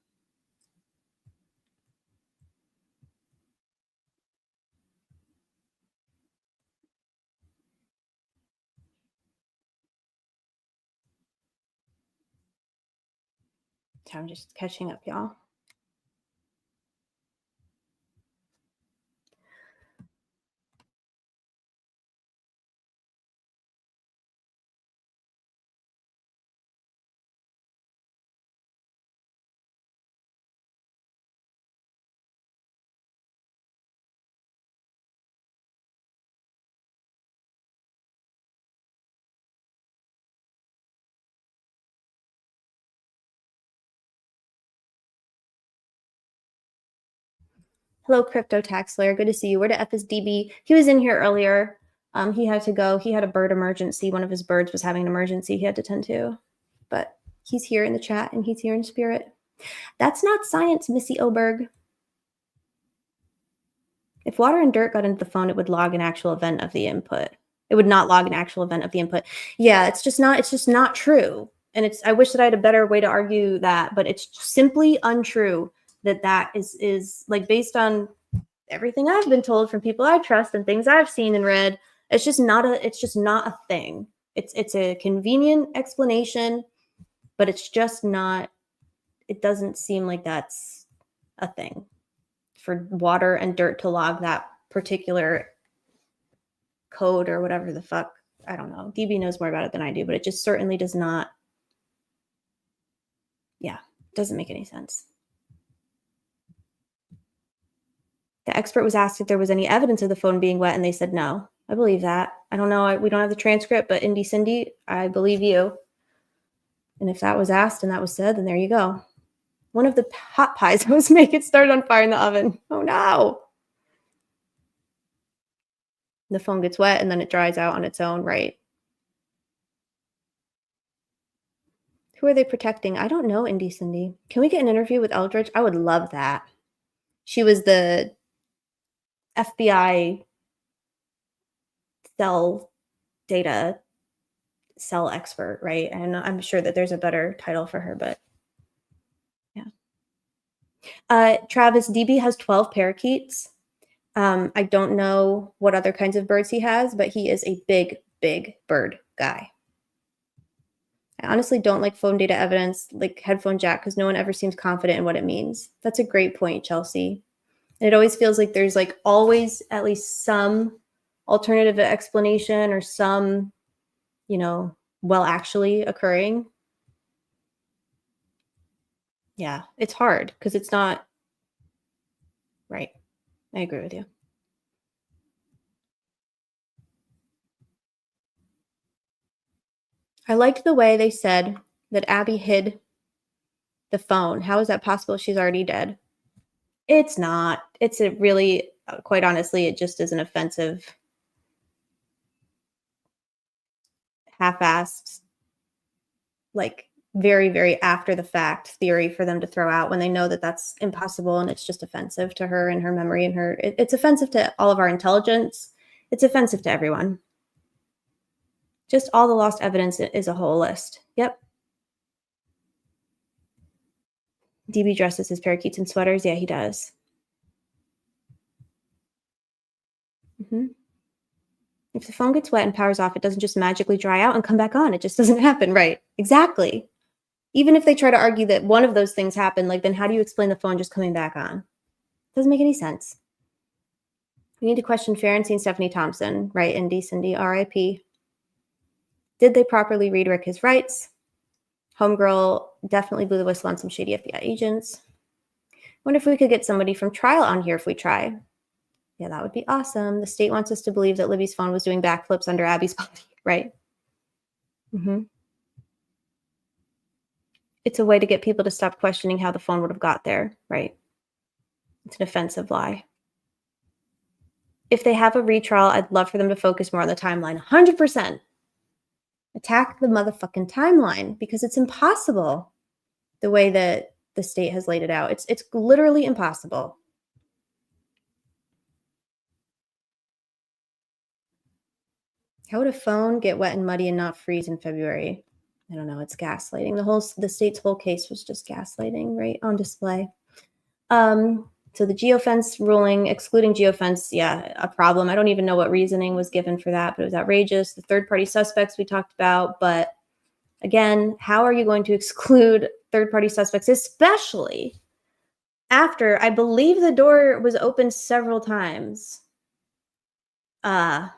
I'm just catching up, y'all. Hello, Crypto Tax Slayer. Good to see you. Where to F is DB? He was in here earlier. He had to go. He had a bird emergency. One of his birds was having an emergency he had to tend to. But he's here in the chat, and he's here in spirit. That's not science, Missy Oberg. If water and dirt got into the phone, it would log an actual event of the input. It would not log an actual event of the input. Yeah, it's just not true. And I wish that I had a better way to argue that, but it's simply untrue that is like, based on everything I've been told from people I trust and things I've seen and read, it's just not a thing. It's a convenient explanation, but it's just not, it doesn't seem like that's a thing for water and dirt to log that particular code or whatever the fuck. I don't know. DB knows more about it than I do, but it just certainly does not. Yeah, doesn't make any sense. The expert was asked if there was any evidence of the phone being wet, and they said no. I believe that. I don't know. We don't have the transcript, but Indy Cindy, I believe you. And if that was asked and that was said, then there you go. One of the hot pies I was making started on fire in the oven. Oh no. The phone gets wet and then it dries out on its own, right? Who are they protecting? I don't know, Indy Cindy. Can we get an interview with Eldridge? I would love that. She was the FBI cell data cell expert, right? And I'm sure that there's a better title for her, but yeah. Travis, DB has 12 parakeets. I don't know what other kinds of birds he has, but he is a big, big bird guy. I honestly don't like phone data evidence, like headphone jack, because no one ever seems confident in what it means. That's a great point, Chelsea. And it always feels like there's like always at least some alternative explanation or some, well, actually occurring. Yeah, it's hard because it's not right. I agree with you. I liked the way they said that Abby hid the phone. How is that possible? She's already dead. It's not. It's a really, quite honestly, it just is an offensive, half-assed, like very, very after the fact theory for them to throw out when they know that that's impossible, and it's just offensive to her and her memory and her. It's offensive to all of our intelligence. It's offensive to everyone. Just all the lost evidence is a whole list. Yep. DB dresses his parakeets in sweaters. Yeah, he does. If the phone gets wet and powers off, it doesn't just magically dry out and come back on. It just doesn't happen, right? Exactly. Even if they try to argue that one of those things happened, like, then how do you explain the phone just coming back on? Doesn't make any sense. We need to question Ferenczi and Stephanie Thompson, right? Indy, Cindy, RIP. Did they properly read Rick his rights? Homegirl definitely blew the whistle on some shady FBI agents. Wonder if we could get somebody from trial on here if we try. Yeah, that would be awesome. The state wants us to believe that Libby's phone was doing backflips under Abby's body, right? It's a way to get people to stop questioning how the phone would have got there, right? It's an offensive lie. If they have a retrial, I'd love for them to focus more on the timeline. 100%. Attack the motherfucking timeline because it's impossible the way that the state has laid it out. It's literally impossible. How would a phone get wet and muddy and not freeze in February? I don't know. It's gaslighting. The state's whole case was just gaslighting right on display. So the Geofence ruling, excluding Geofence, yeah, a problem. I don't even know what reasoning was given for that, but it was outrageous. The third-party suspects we talked about, but again, how are you going to exclude third-party suspects, especially after I believe the door was open several times, and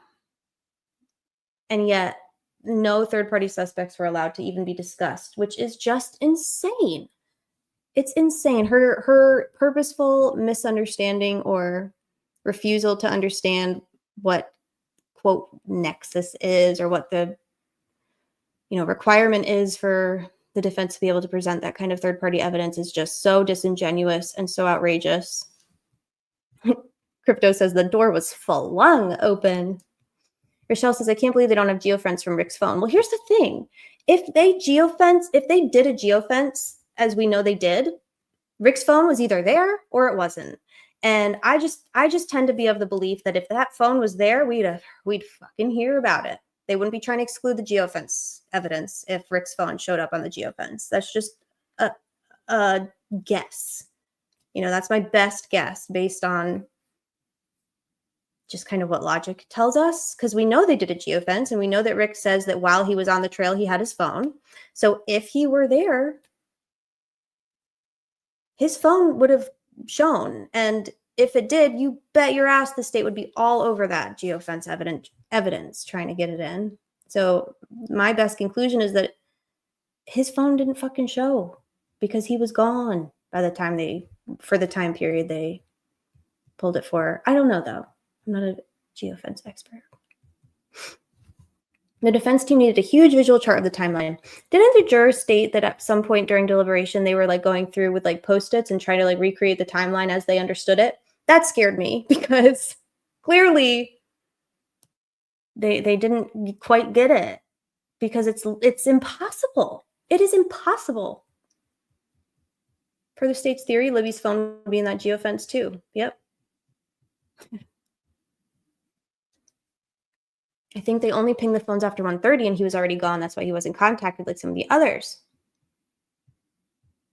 yet no third-party suspects were allowed to even be discussed, which is just insane. It's insane. Her purposeful misunderstanding or refusal to understand what, quote, nexus is or what the, requirement is for the defense to be able to present that kind of third-party evidence is just so disingenuous and so outrageous. Crypto says the door was flung open. Rochelle says, I can't believe they don't have geofence from Rick's phone. Well, here's the thing. If they did a geofence, as we know they did, Rick's phone was either there or it wasn't. And I just tend to be of the belief that if that phone was there, we'd fucking hear about it. They wouldn't be trying to exclude the geofence evidence if Rick's phone showed up on the geofence. That's just a guess. That's my best guess based on just kind of what logic tells us, because we know they did a geofence and we know that Rick says that while he was on the trail, he had his phone. So if he were there, his phone would have shown. And if it did, you bet your ass the state would be all over that geofence evidence trying to get it in. So my best conclusion is that his phone didn't fucking show because he was gone by the time for the time period they pulled it for. I don't know though. I'm not a geofence expert. The defense team needed a huge visual chart of the timeline. Didn't the jurors state that at some point during deliberation, they were going through with Post-its and trying to recreate the timeline as they understood it? That scared me because clearly they didn't quite get it because it's impossible. It is impossible. Per the state's theory, Libby's phone would be in that geofence too. Yep. I think they only pinged the phones after 1:30 and he was already gone. That's why he wasn't contacted like some of the others.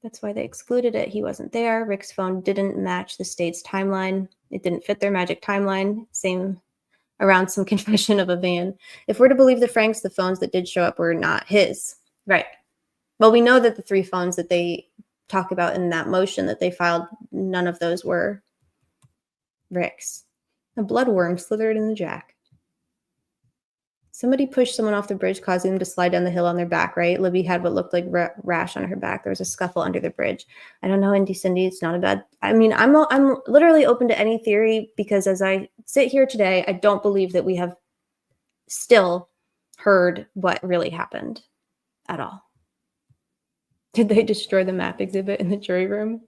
That's why they excluded it. He wasn't there. Rick's phone didn't match the state's timeline. It didn't fit their magic timeline. Same around some confession of a van. If we're to believe the Franks, the phones that did show up were not his. Right. Well, we know that the 3 phones that they talk about in that motion that they filed, none of those were Rick's. A bloodworm slithered in the jack. Somebody pushed someone off the bridge, causing them to slide down the hill on their back, right? Libby had what looked like rash on her back. There was a scuffle under the bridge. I don't know, Indy Cindy. It's not a bad... I mean, I'm literally open to any theory because as I sit here today, I don't believe that we have still heard what really happened at all. Did they destroy the map exhibit in the jury room?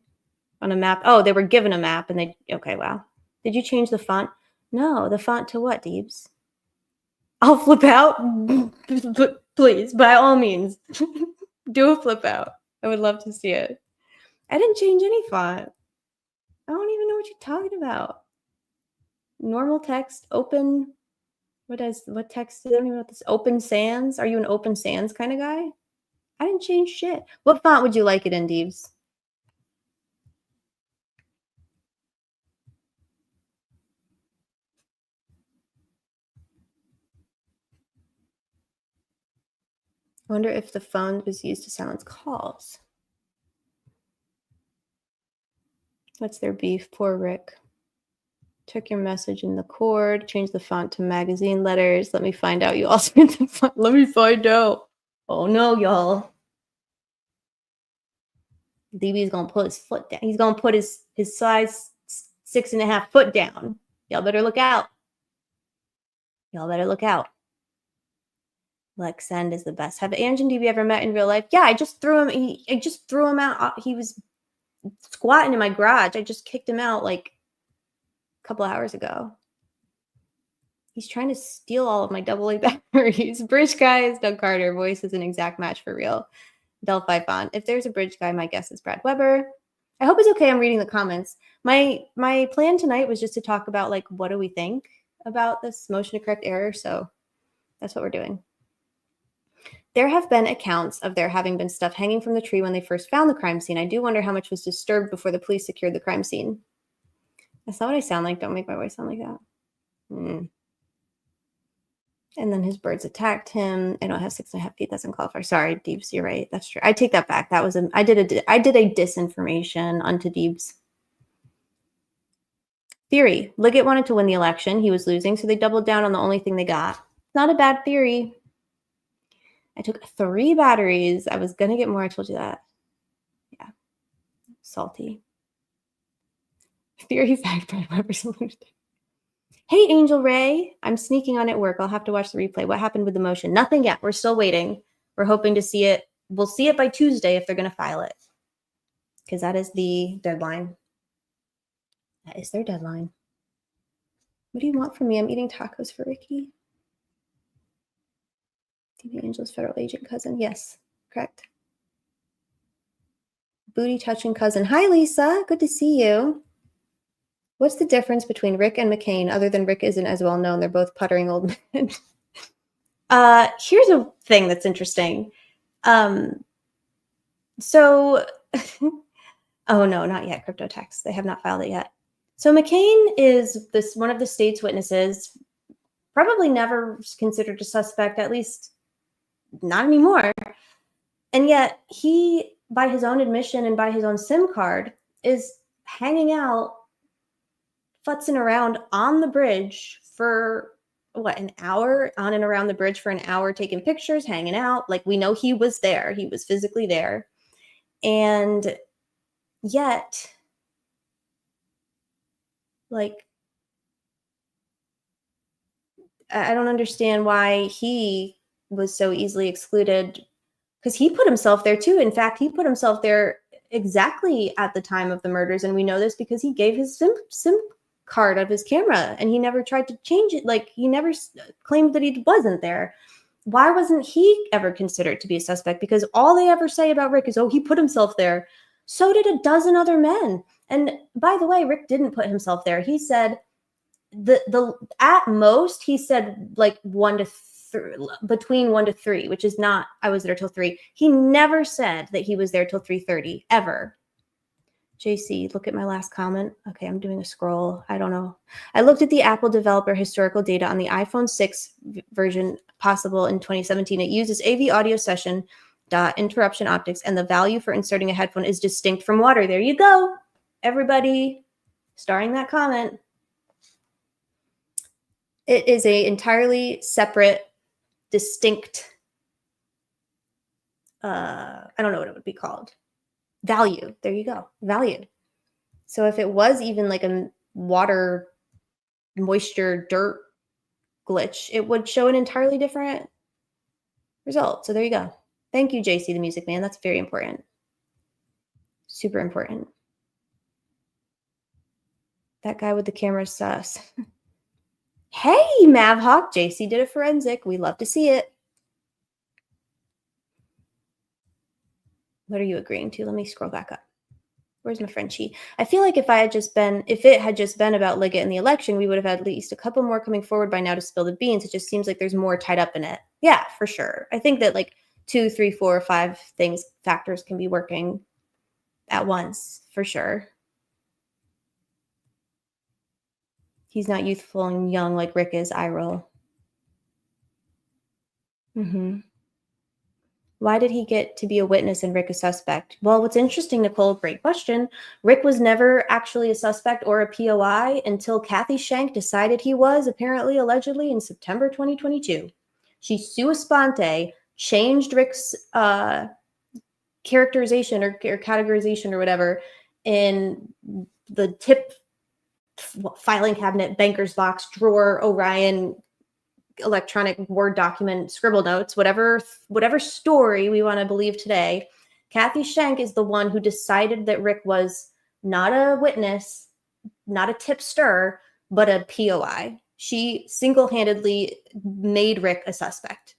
On a map? Oh, they were given a map and they... Okay, wow. Did you change the font? No, the font to what, Deebs? I'll flip out. Please, by all means, do a flip out. I would love to see it. I didn't change any font. I don't even know what you're talking about. Normal text, open. What text? I don't even know what this. Open sans. Are you an open sans kind of guy? I didn't change shit. What font would you like it in, Deebs? I wonder if the phone was used to silence calls. What's their beef? Poor Rick. Took your message in the cord, changed the font to magazine letters. Let me find out. You also made the font. Let me find out. Oh no, y'all. DB's gonna put his foot down. He's gonna put his size 6.5 foot down. Y'all better look out. Y'all better look out. Lex Send is the best. Have Ange and DB ever met in real life? Yeah, I just threw him. I just threw him out. He was squatting in my garage. I just kicked him out like a couple hours ago. He's trying to steal all of my AA batteries. Bridge guy is Doug Carter. Voice is an exact match for real. Delphi font. If there's a bridge guy, my guess is Brad Weber. I hope it's okay. I'm reading the comments. My plan tonight was just to talk about like what do we think about this motion to correct error. So that's what we're doing. There have been accounts of there having been stuff hanging from the tree when they first found the crime scene. I do wonder how much was disturbed before the police secured the crime scene. That's not what I sound like. Don't make my voice sound like that. And then his birds attacked him. I don't have 6.5 feet. Doesn't qualify. Sorry, Deebs. You're right. That's true. I take that back. That was I did a disinformation onto Deebs. Theory. Liggett wanted to win the election. He was losing, so they doubled down on the only thing they got. Not a bad theory. I took 3 batteries. I was going to get more. I told you that. Yeah. Salty. Theory fact by Weber Solution. Hey, Angel Ray. I'm sneaking on at work. I'll have to watch the replay. What happened with the motion? Nothing yet. We're still waiting. We're hoping to see it. We'll see it by Tuesday if they're going to file it. Because that is the deadline. That is their deadline. What do you want from me? I'm eating tacos for Ricky. TV Angel's federal agent cousin. Yes, correct. Booty touching cousin. Hi, Lisa. Good to see you. What's the difference between Rick and McCain other than Rick isn't as well known? They're both puttering old men. Here's a thing that's interesting. So, oh no, not yet. Crypto tax. They have not filed it yet. So McCain is one of the state's witnesses, probably never considered a suspect, at least not anymore. And yet he, by his own admission and by his own SIM card, is hanging out, futzing around on the bridge for what, an hour, on and around the bridge for an hour, taking pictures, hanging out. Like, we know he was there. He was physically there. And yet, like, I don't understand why he was so easily excluded, because he put himself there too. In fact, he put himself there exactly at the time of the murders. And we know this because he gave his SIM card of his camera and he never tried to change it. Like, he never claimed that he wasn't there. Why wasn't he ever considered to be a suspect? Because all they ever say about Rick is, oh, he put himself there. So did a dozen other men. And by the way, Rick didn't put himself there. He said the at most, he said like between 1 to 3, which is not, I was there till 3. He never said that he was there till 3:30 ever. JC, look at my last comment. Okay, I'm doing a scroll. I don't know. I looked at the Apple developer historical data on the iPhone 6 version possible in 2017. It uses AV audio session interruption optics, and the value for inserting a headphone is distinct from water. There you go. Everybody starring that comment. It is a entirely separate, distinct, I don't know what it would be called. Value. There you go. Value. So if it was even like a water, moisture, dirt glitch, it would show an entirely different result. So there you go. Thank you, JC, the music man. That's very important. Super important. That guy with the camera is sus. Hey, Mavhawk. JC did a forensic. We love to see it. What are you agreeing to? Let me scroll back up. Where's my Frenchie? I feel like if it had just been about Liggett and the election, we would have had at least a couple more coming forward by now to spill the beans. It just seems like there's more tied up in it. Yeah, for sure. I think that like 2, 3, 4, 5 factors can be working at once, for sure. He's not youthful and young like Rick is, I roll. Why did he get to be a witness and Rick a suspect? Well, what's interesting, Nicole, great question. Rick was never actually a suspect or a POI until Kathy Shank decided he was, apparently, allegedly, in September 2022. She sua sponte changed Rick's characterization or categorization or whatever in the tip filing cabinet, banker's box, drawer, Orion, electronic Word document, scribble notes, whatever story we want to believe today. Kathy Shank is the one who decided that Rick was not a witness, not a tipster, but a POI. She single-handedly made Rick a suspect.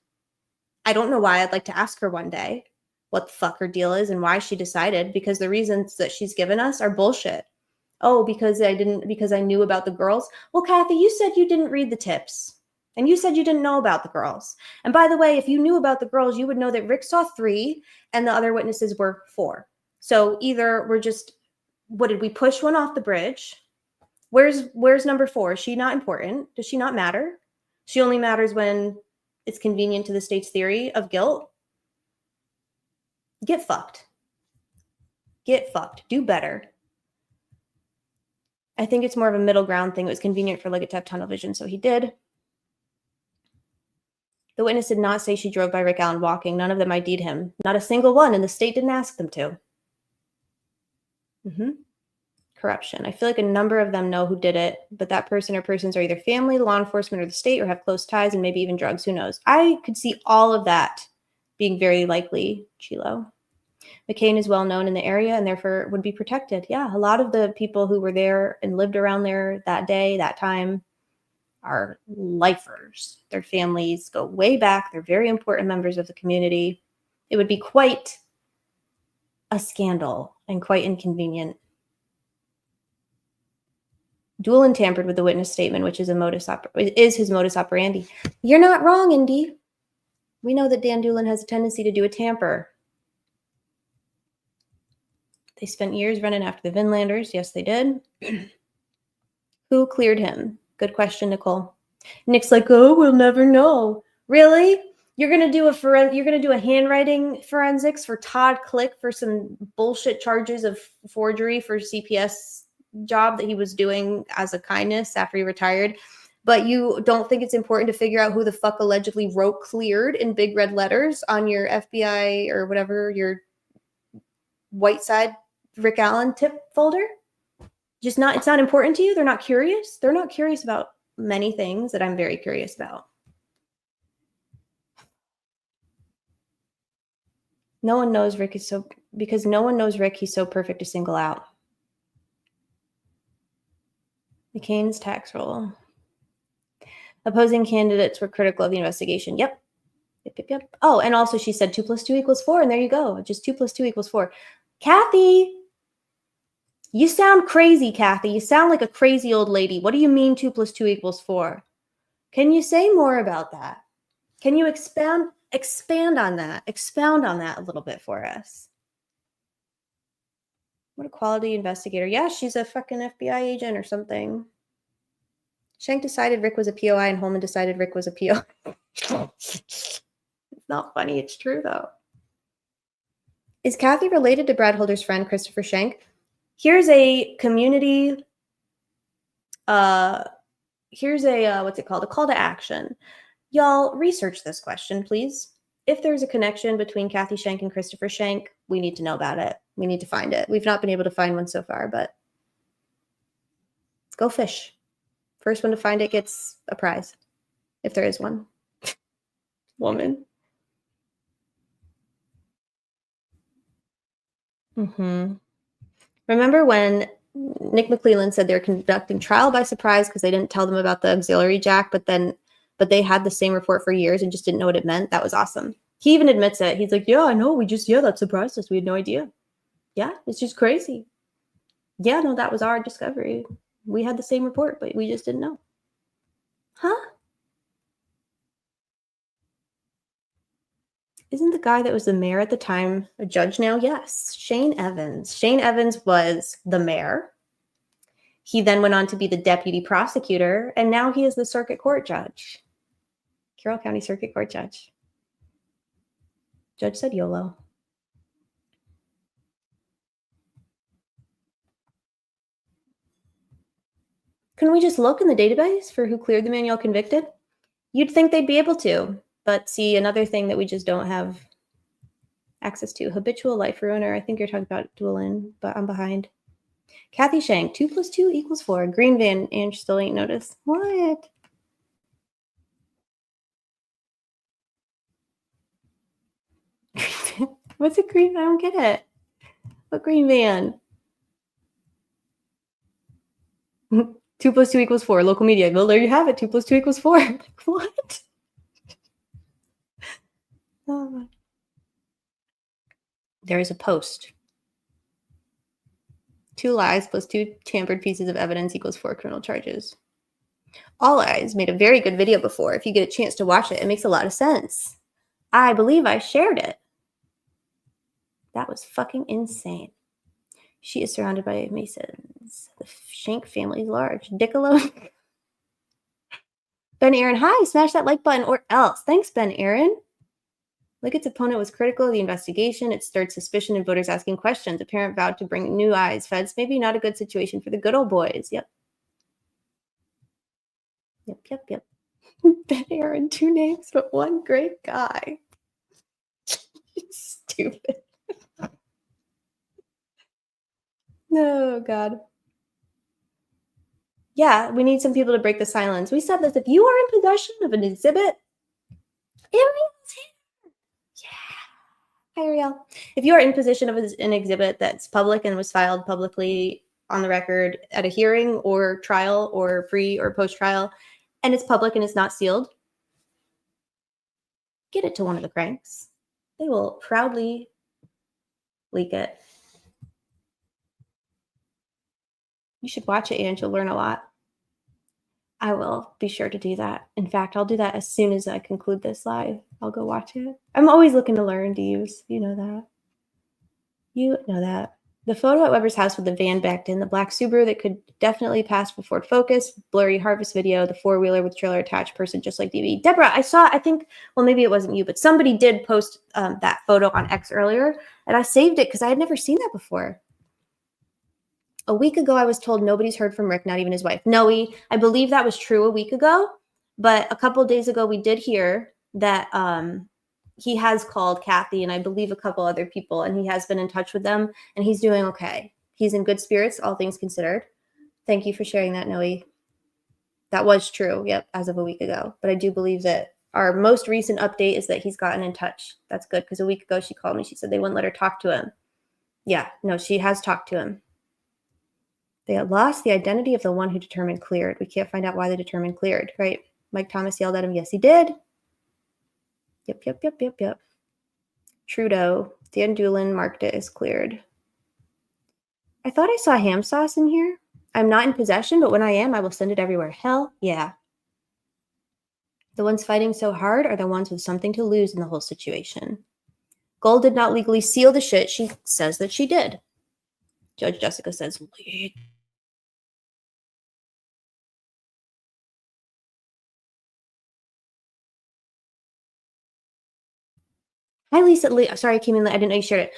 I don't know why. I'd like to ask her one day what the fuck her deal is and why she decided, because the reasons that she's given us are bullshit. Oh, because I knew about the girls. Well, Kathy, you said you didn't read the tips. And you said you didn't know about the girls. And by the way, if you knew about the girls, you would know that Rick saw 3 and the other witnesses were 4. So either we're just, what did we push one off the bridge? Where's number 4? Is she not important? Does she not matter? She only matters when it's convenient to the state's theory of guilt. Get fucked. Get fucked. Do better. I think it's more of a middle ground thing. It was convenient for Liggett to have tunnel vision, so he did. The witness did not say she drove by Rick Allen walking. None of them ID'd him. Not a single one, and the state didn't ask them to. Corruption. I feel like a number of them know who did it, but that person or persons are either family, law enforcement, or the state, or have close ties, and maybe even drugs. Who knows? I could see all of that being very likely, Chilo. McCain is well known in the area and therefore would be protected. Yeah, a lot of the people who were there and lived around there that day, that time, are lifers. Their families go way back. They're very important members of the community. It would be quite a scandal and quite inconvenient. Doolin tampered with the witness statement, which is his modus operandi. You're not wrong, Indy. We know that Dan Doolin has a tendency to do a tamper. They spent years running after the Vinlanders. Yes, they did. Who cleared him? Good question, Nicole. Nick's like, oh, we'll never know. Really? You're gonna do a handwriting forensics for Todd Click for some bullshit charges of forgery for CPS job that he was doing as a kindness after he retired, but you don't think it's important to figure out who the fuck allegedly wrote cleared in big red letters on your FBI or whatever, your Whiteside Rick Allen tip folder? It's not important to you? They're not curious? They're not curious about many things that I'm very curious about. No one knows Rick is so, because no one knows Rick, he's so perfect to single out. McCain's tax roll. Opposing candidates were critical of the investigation. Yep. Oh, and also she said 2 + 2 = 4, and there you go. Just 2 + 2 = 4. Kathy, you sound crazy, Kathy. You sound like a crazy old lady. What do you mean 2 + 2 = 4? Can you say more about that? Can you expand on that? Expound on that a little bit for us. What a quality investigator. Yeah, she's a fucking FBI agent or something. Shank decided Rick was a POI and Holman decided Rick was a POI. It's not funny. It's true, though. Is Kathy related to Brad Holder's friend, Christopher Shank? Here's a community, what's it called? A call to action. Y'all research this question, please. If there's a connection between Kathy Shank and Christopher Shank, we need to know about it. We need to find it. We've not been able to find one so far, but go fish. First one to find it gets a prize, if there is one. Woman. Remember when Nick McClellan said they're conducting trial by surprise because they didn't tell them about the auxiliary jack, but they had the same report for years and just didn't know what it meant? That was awesome. He even admits it. He's like, yeah, I know. That surprised us. We had no idea. Yeah, it's just crazy. Yeah, no, that was our discovery. We had the same report, but we just didn't know. Huh? Isn't the guy that was the mayor at the time a judge now? Yes, Shane Evans. Shane Evans was the mayor. He then went on to be the deputy prosecutor, and now he is the circuit court judge. Carroll County Circuit Court judge. Judge said YOLO. Can we just look in the database for who cleared the man y'all convicted? You'd think they'd be able to. But see, another thing that we just don't have access to. Habitual life ruiner. I think you're talking about Doolin, but I'm behind. Kathy Shank. 2 + 2 = 4. Green van. And still ain't noticed. What? What's a green? I don't get it. What green van? 2 2 + 2 = 4. Local media. Well, there you have it. 2 + 2 = 4. Like, what? Oh. There is a post. 2 lies plus 2 tampered pieces of evidence equals 4 criminal charges. All Eyes made a very good video before. If you get a chance to watch it, it makes a lot of sense. I believe I shared it. That was fucking insane. She is surrounded by Masons. The Shank family is large. Dick alone. Ben Aaron, hi. Smash that like button or else. Thanks, Ben Aaron. Liggett's opponent was critical of the investigation. It stirred suspicion and voters asking questions. A parent vowed to bring new eyes. Feds, maybe not a good situation for the good old boys. Yep. Yep. Ben Aaron, 2 names, but 1 great guy. Stupid. No, God. Yeah, we need some people to break the silence. We said this. If you are in possession of an exhibit, everyone's here. Yeah. Hi, Ariel. If you are in possession of an exhibit that's public and was filed publicly on the record at a hearing or trial or pre or post-trial, and it's public and it's not sealed, get it to one of the cranks. They will proudly leak it. You should watch it, and you'll learn a lot. I will be sure to do that. In fact, I'll do that as soon as I conclude this live. I'll go watch it. I'm always looking to learn, Deves. You know that. You know that. The photo at Weber's house with the van backed in, the black Subaru that could definitely pass for Ford Focus, blurry harvest video, the 4-wheeler with trailer attached, person just like DB. Deborah, I saw, I think, well, maybe it wasn't you, but somebody did post that photo on X earlier, and I saved it because I had never seen that before. A week ago, I was told nobody's heard from Rick, not even his wife. Noe, I believe that was true a week ago, but a couple of days ago, we did hear that he has called Kathy and I believe a couple other people, and he has been in touch with them, and he's doing okay. He's in good spirits, all things considered. Thank you for sharing that, Noe. That was true, yep, as of a week ago. But I do believe that our most recent update is that he's gotten in touch. That's good, because a week ago, she called me. She said they wouldn't let her talk to him. Yeah, no, she has talked to him. They had lost the identity of the one who determined cleared. We can't find out why they determined cleared, right? Mike Thomas yelled at him. Yes, he did. Yep. Trudeau. Dan Doolin marked it as cleared. I thought I saw ham sauce in here. I'm not in possession, but when I am, I will send it everywhere. Hell yeah. The ones fighting so hard are the ones with something to lose in the whole situation. Gold did not legally seal the shit. She says that she did. Judge Jessica says, hi, Lisa. Sorry, I came in late. I didn't know you shared it.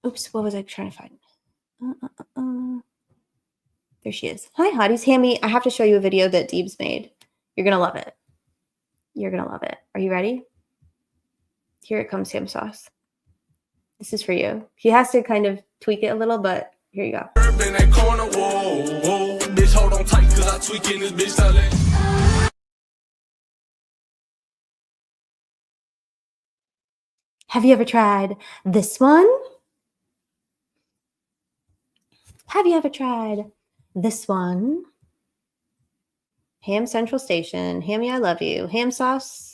Oops, what was I trying to find? There she is. Hi, hotties. Hammy, I have to show you a video that Deebs made. You're going to love it. You're going to love it. Are you ready? Here it comes, ham sauce. This is for you. He has to kind of tweak it a little, but here you go. Bitch, hold on tight, 'cause I tweak in this bitch. Have you ever tried this one? Have you ever tried this one? Ham Central Station. Hammy, I love you. Ham sauce.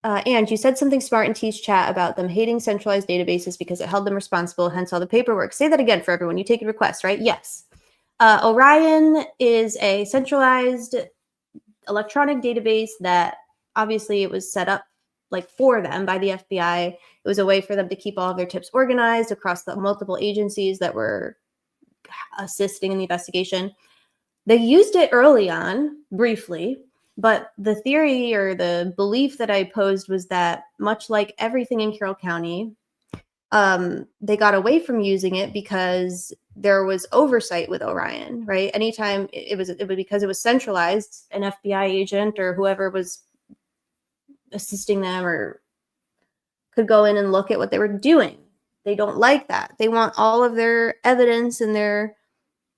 And you said something smart in T's chat about them hating centralized databases because it held them responsible, hence all the paperwork. Say that again for everyone. You take a request, right? Yes. Orion is a centralized electronic database that obviously it was set up like for them by the FBI. It was a way for them to keep all of their tips organized across the multiple agencies that were assisting in the investigation. They used it early on, briefly, but the theory or the belief that I posed was that much like everything in Carroll County, they got away from using it because there was oversight with Orion, right? Anytime it was because it was centralized, an FBI agent or whoever was assisting them or could go in and look at what they were doing. They don't like that. They want all of their evidence and their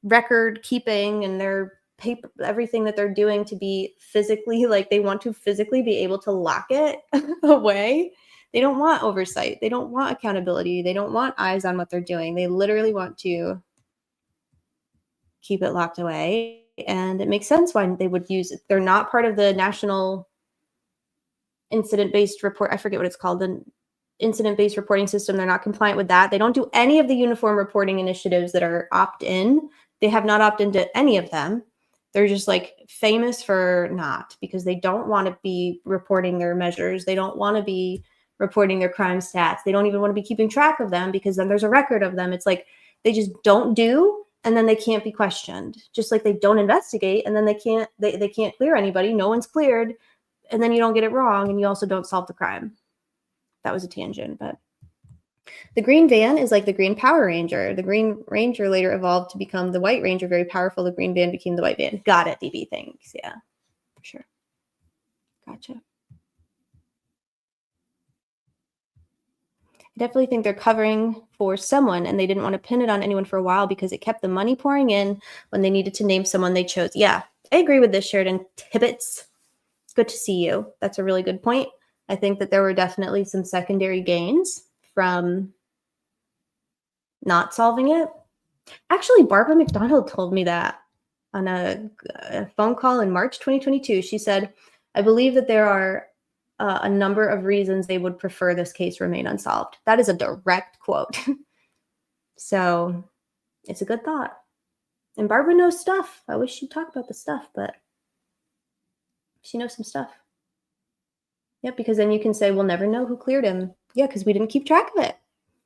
record keeping and their paper, everything that they're doing to be physically, like they want to physically be able to lock it away. They don't want oversight. They don't want accountability. They don't want eyes on what they're doing. They literally want to keep it locked away. And it makes sense why they would use it. They're not part of the national incident-based report. I forget what it's called. The incident-based reporting system. They're not compliant with that. They don't do any of the uniform reporting initiatives that are opt-in. They have not opted into any of them. They're just like famous for not, because they don't want to be reporting their measures. They don't want to be reporting their crime stats. They don't even want to be keeping track of them, because then there's a record of them. It's like they just don't do, and then they can't be questioned. Just like they don't investigate, and then they can't clear anybody. No one's cleared, and then you don't get it wrong, and you also don't solve the crime. That was a tangent, but the green van is like the green Power Ranger. The green Ranger later evolved to become the white Ranger, very powerful. The green van became the white van. Got it, DB. Thanks. Yeah, for sure. Gotcha. I definitely think they're covering for someone, and they didn't want to pin it on anyone for a while because it kept the money pouring in when they needed to name someone they chose. Yeah, I agree with this, Sheridan Tibbetts. Good to see you. That's a really good point. I think that there were definitely some secondary gains from not solving it. Actually, Barbara McDonald told me that on a phone call in March 2022. She said, I believe that there are a number of reasons they would prefer this case remain unsolved. That is a direct quote. So it's a good thought. And Barbara knows stuff. I wish she'd talk about the stuff, but she knows some stuff. Yep, because then you can say, we'll never know who cleared him. Yeah, because we didn't keep track of it.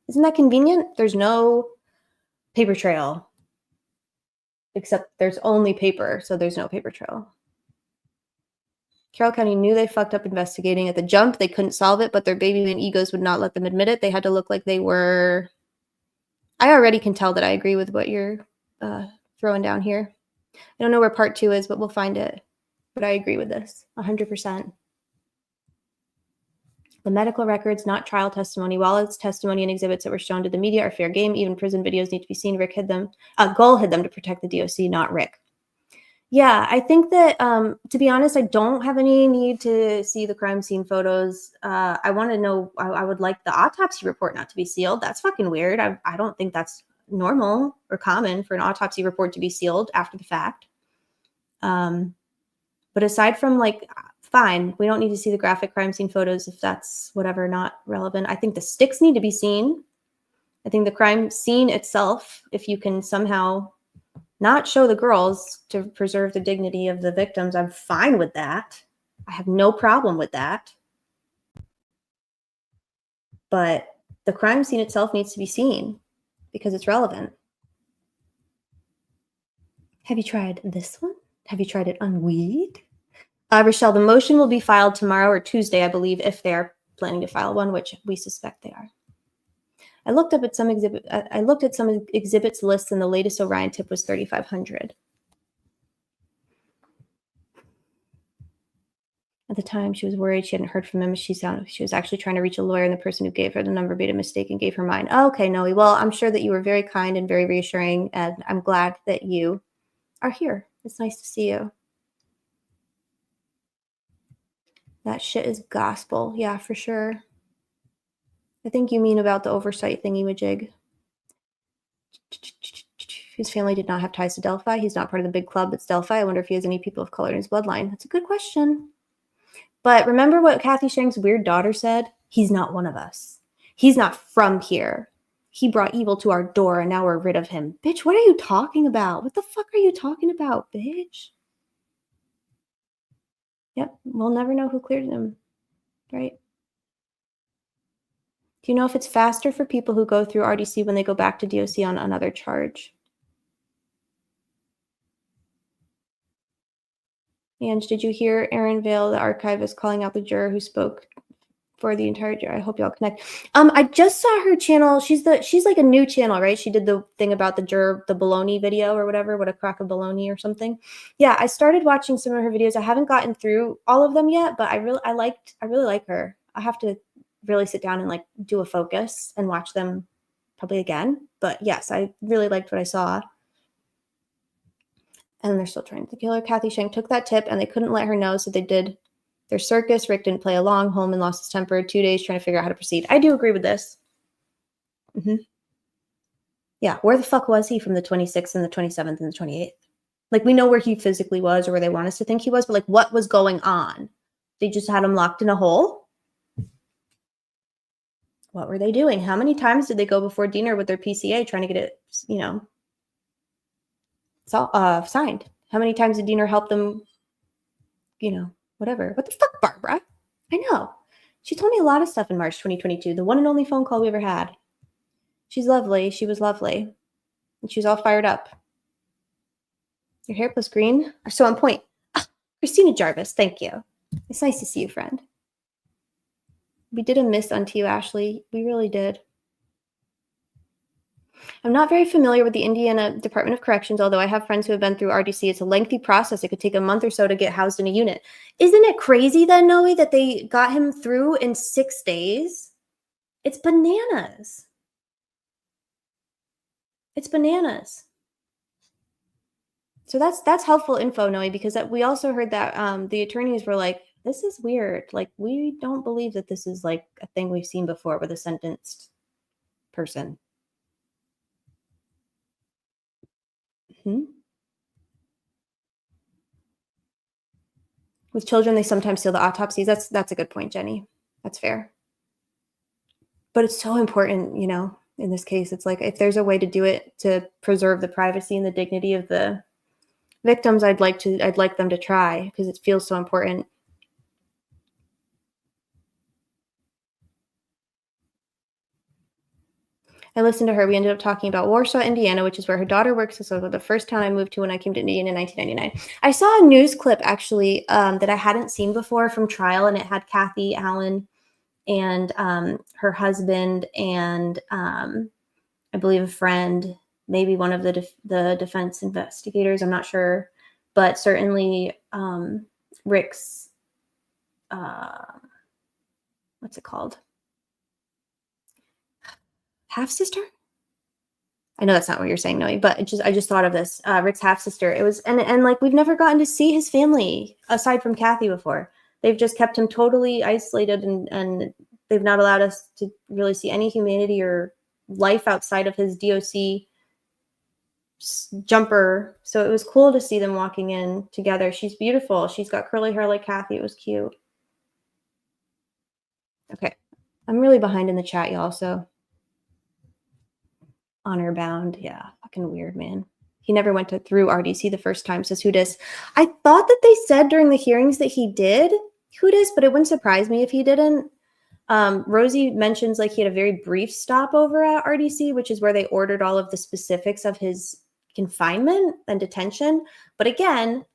Isn't that convenient? There's no paper trail. Except there's only paper, so there's no paper trail. Carroll County knew they fucked up investigating at the jump. They couldn't solve it, but their baby man egos would not let them admit it. They had to look like they were... I already can tell that I agree with what you're throwing down here. I don't know where part 2 is, but we'll find it. But I agree with this, 100%. The medical records, not trial testimony. While it's testimony and exhibits that were shown to the media are fair game, even prison videos need to be seen. Rick hid them. Goal hid them to protect the DOC, not Rick. Yeah, I think that, to be honest, I don't have any need to see the crime scene photos. I want to know, I would like the autopsy report not to be sealed. That's fucking weird. I don't think that's normal or common for an autopsy report to be sealed after the fact. But aside from like, fine, we don't need to see the graphic crime scene photos if that's whatever, not relevant. I think the sticks need to be seen. I think the crime scene itself, if you can somehow not show the girls to preserve the dignity of the victims, I'm fine with that. I have no problem with that. But the crime scene itself needs to be seen because it's relevant. Have you tried this one? Have you tried it on weed? Rochelle, the motion will be filed tomorrow or Tuesday, I believe, if they're planning to file one, which we suspect they are. I looked at some exhibits lists, and the latest Orion tip was 3,500. At the time, she was worried she hadn't heard from him. She was actually trying to reach a lawyer, and the person who gave her the number made a mistake and gave her mine. Oh, okay, Noe. Well, I'm sure that you were very kind and very reassuring, and I'm glad that you are here. It's nice to see you. That shit is gospel. Yeah, for sure. I think you mean about the oversight thingy-majig. His family did not have ties to Delphi. He's not part of the big club that's Delphi. I wonder if he has any people of color in his bloodline. That's a good question. But remember what Kathy Shank's weird daughter said? He's not one of us. He's not from here. He brought evil to our door, and now we're rid of him. Bitch, what are you talking about? What the fuck are you talking about, bitch? Yep, we'll never know who cleared him, right? Do you know if it's faster for people who go through RDC when they go back to DOC on another charge? Ange, did you hear Erin Vale, the archivist, calling out the juror who spoke for the entire jury? I hope y'all connect. I just saw her channel. She's like a new channel, right? She did the thing about the juror, the baloney video or whatever, what a crock of baloney or something. Yeah, I started watching some of her videos. I haven't gotten through all of them yet, but I really like her. I have to really sit down and like do a focus and watch them probably again. But yes, I really liked what I saw. And they're still trying to kill her. Kathy Shank took that tip and they couldn't let her know, so they did Their circus, Rick didn't play along, Holman lost his temper, 2 days trying to figure out how to proceed. I do agree with this. Yeah, where the fuck was he from the 26th and the 27th and the 28th? Like, we know where he physically was or where they want us to think he was, but like, what was going on? They just had him locked in a hole? What were they doing? How many times did they go before dinner with their PCA trying to get it, you know, signed? How many times did Diener help them, you know, whatever? What the fuck, Barbara? I know. She told me a lot of stuff in March 2022. The one and only phone call we ever had. She's lovely. She was lovely. And she was all fired up. Your hair plus green are so on point. Ah, Christina Jarvis, thank you. It's nice to see you, friend. We did a miss on you, Ashley. We really did. I'm not very familiar with the Indiana Department of Corrections, although I have friends who have been through RDC. It's a lengthy process. It could take a month or so to get housed in a unit. Isn't it crazy then, Noe, that they got him through in 6 days? It's bananas. It's bananas. So that's helpful info, Noe, because we also heard that the attorneys were like, this is weird. Like, we don't believe that this is like a thing we've seen before with a sentenced person. With children, they sometimes steal the autopsies. That's a good point, Jenny. That's fair. But it's so important, you know, in this case. It's like, if there's a way to do it to preserve the privacy and the dignity of the victims, I'd like them to try, because it feels so important. I listened to her. We ended up talking about Warsaw, Indiana, which is where her daughter works. This was the first town I moved to when I came to Indiana in 1999. I saw a news clip, actually, that I hadn't seen before from trial, and it had Kathy Allen and her husband and I believe a friend, maybe one of the defense investigators. I'm not sure. But certainly Rick's, what's it called? Half sister? I know that's not what you're saying, Noe, but I just thought of this. Rick's half sister. It was and like, we've never gotten to see his family aside from Kathy before. They've just kept him totally isolated, and they've not allowed us to really see any humanity or life outside of his DOC jumper. So it was cool to see them walking in together. She's beautiful. She's got curly hair like Kathy. It was cute. Okay. I'm really behind in the chat, y'all, so honor bound. Yeah, fucking weird, man. He never went through RDC the first time, says Hudis. I thought that they said during the hearings that he did, Hudis, but it wouldn't surprise me if he didn't. Rosie mentions like he had a very brief stopover at RDC, which is where they ordered all of the specifics of his confinement and detention. But again,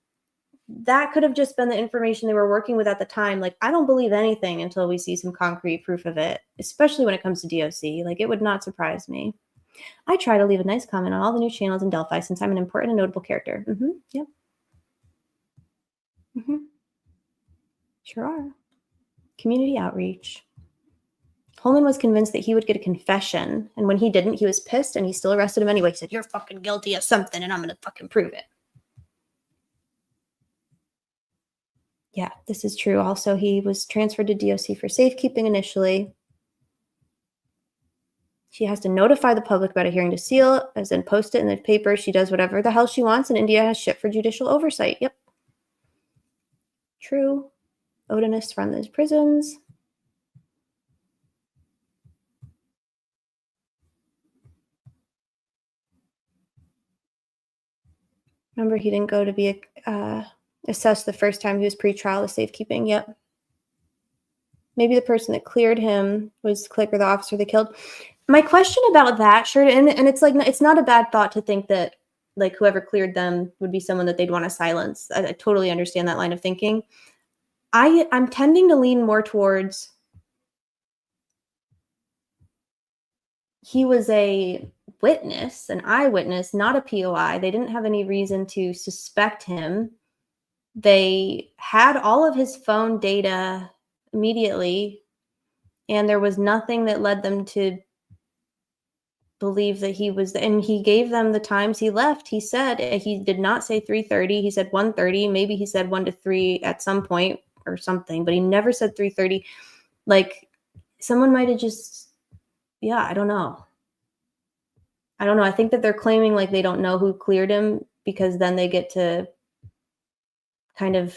that could have just been the information they were working with at the time. Like, I don't believe anything until we see some concrete proof of it, especially when it comes to DOC. Like, it would not surprise me. I try to leave a nice comment on all the new channels in Delphi since I'm an important and notable character. Yep. Sure are. Community outreach. Holman was convinced that he would get a confession, and when he didn't, he was pissed, and he still arrested him anyway. He said, "You're fucking guilty of something, and I'm going to fucking prove it." Yeah, this is true. Also, he was transferred to DOC for safekeeping initially. She has to notify the public about a hearing to seal, as in post it in the paper. She does whatever the hell she wants, and India has shit for judicial oversight. Yep. True. Odinists run those prisons. Remember, he didn't go to be assessed the first time he was pre-trial of safekeeping. Yep. Maybe the person that cleared him was Click or the officer they killed. My question about that, sure, and it's like, it's not a bad thought to think that like whoever cleared them would be someone that they'd want to silence. I totally understand that line of thinking. I'm tending to lean more towards he was a witness, an eyewitness, not a POI. They didn't have any reason to suspect him. They had all of his phone data immediately, and there was nothing that led them to believe that he was, and he gave them the times he left. He said he did not say 3:30. He said 1:30. Maybe he said 1 to 3 at some point. or something, but he never said 3:30. Like someone might have just, yeah, I don't know. I think that they're claiming like they don't know who cleared him because then they get to kind of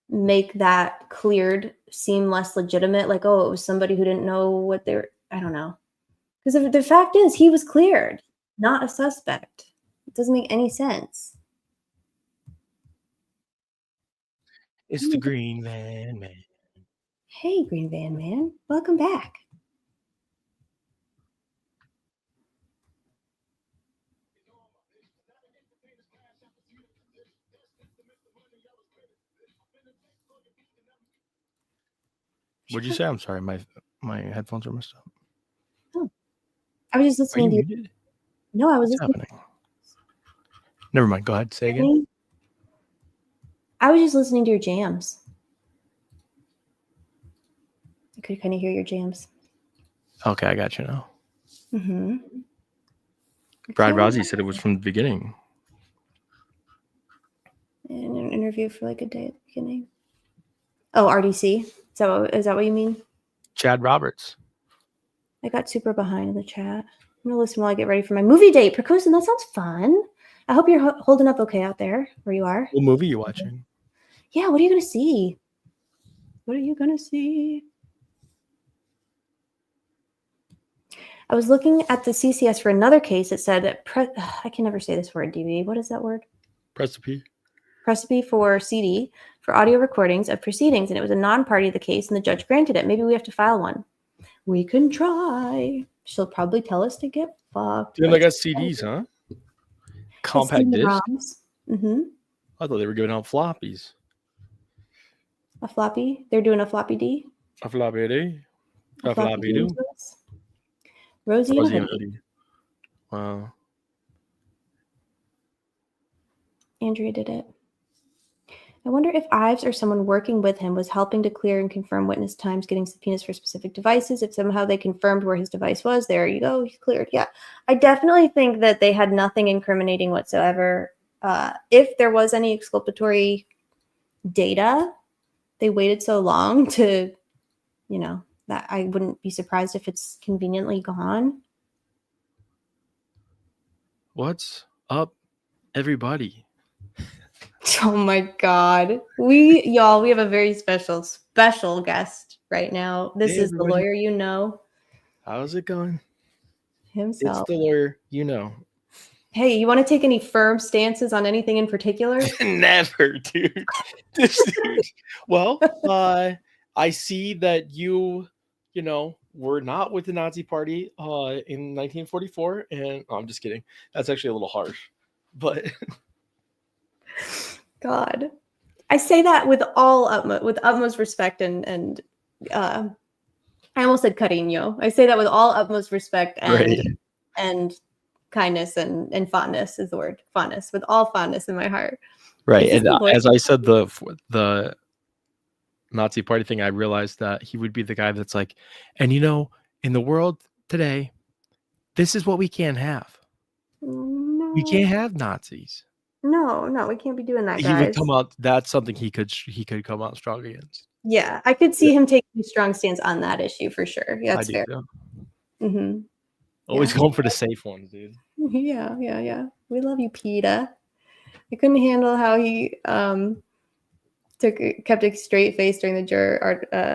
make that cleared seem less legitimate. Like, oh, it was somebody who didn't know what they were. I don't know. Because the fact is he was cleared, not a suspect. It doesn't make any sense. It's the Green Van Man. Hey, Green Van Man. Welcome back. What'd you say? I'm sorry, my headphones are messed up. Oh. I was just Are you listening to you. muted? No, I was What's listening. happening? Never mind. Go ahead. Say again. I was just listening to your jams. I could kind of hear your jams. Okay, I got you now. Mm-hmm. Brad Rossi said it was from the beginning. In an interview for like a day at the beginning. Oh, RDC. Is that what you mean? Chad Roberts. I got super behind in the chat. I'm gonna listen while I get ready for my movie date. Percosin, that sounds fun. I hope you're holding up okay out there where you are. What movie are you watching? Yeah, what are you gonna see? What are you gonna see? I was looking at the CCS for another case. It said that I can never say this word, DB. What is that word? Recipe. Recipe for CD for audio recordings of proceedings, and it was a non-party of the case, and the judge granted it. Maybe we have to file one. We can try. She'll probably tell us to get fucked. Dude, I got CDs, huh? Compact disc. Mm-hmm. I thought they were giving out floppies. A floppy? They're doing a floppy D? A floppy D? A floppy floppy D do? to us? Rosie and and Hoodie. Hoodie. Wow. Andrea did it. I wonder if Ives or someone working with him was helping to clear and confirm witness times, getting subpoenas for specific devices. If somehow they confirmed where his device was, there you go, he's cleared. Yeah, I definitely think that they had nothing incriminating whatsoever. If there was any exculpatory data, they waited so long to, that I wouldn't be surprised if it's conveniently gone. What's up, everybody? Oh my God. We have a very special guest right now. This is everybody. The lawyer you know. How's it going? Himself. It's the lawyer you know. Hey, you want to take any firm stances on anything in particular? Never, dude. This dude. Well, I see that you were not with the Nazi Party in 1944, and I'm just kidding. That's actually a little harsh, but God, I say that with utmost respect and I almost said cariño. I say that with all utmost respect and kindness and fondness is the word. Fondness, with all fondness in my heart. Right, and as I said, the Nazi Party thing, I realized that he would be the guy that's like, and in the world today, this is what we can't have. No. We can't have Nazis. No, we can't be doing that, guys. He would come out. That's something he could come out strong against. Yeah, I could see him taking a strong stance on that issue for sure. Yeah, that's fair. Mm-hmm. Always going for the safe ones, dude. Yeah. We love you, PETA. I couldn't handle how he kept a straight face during the juror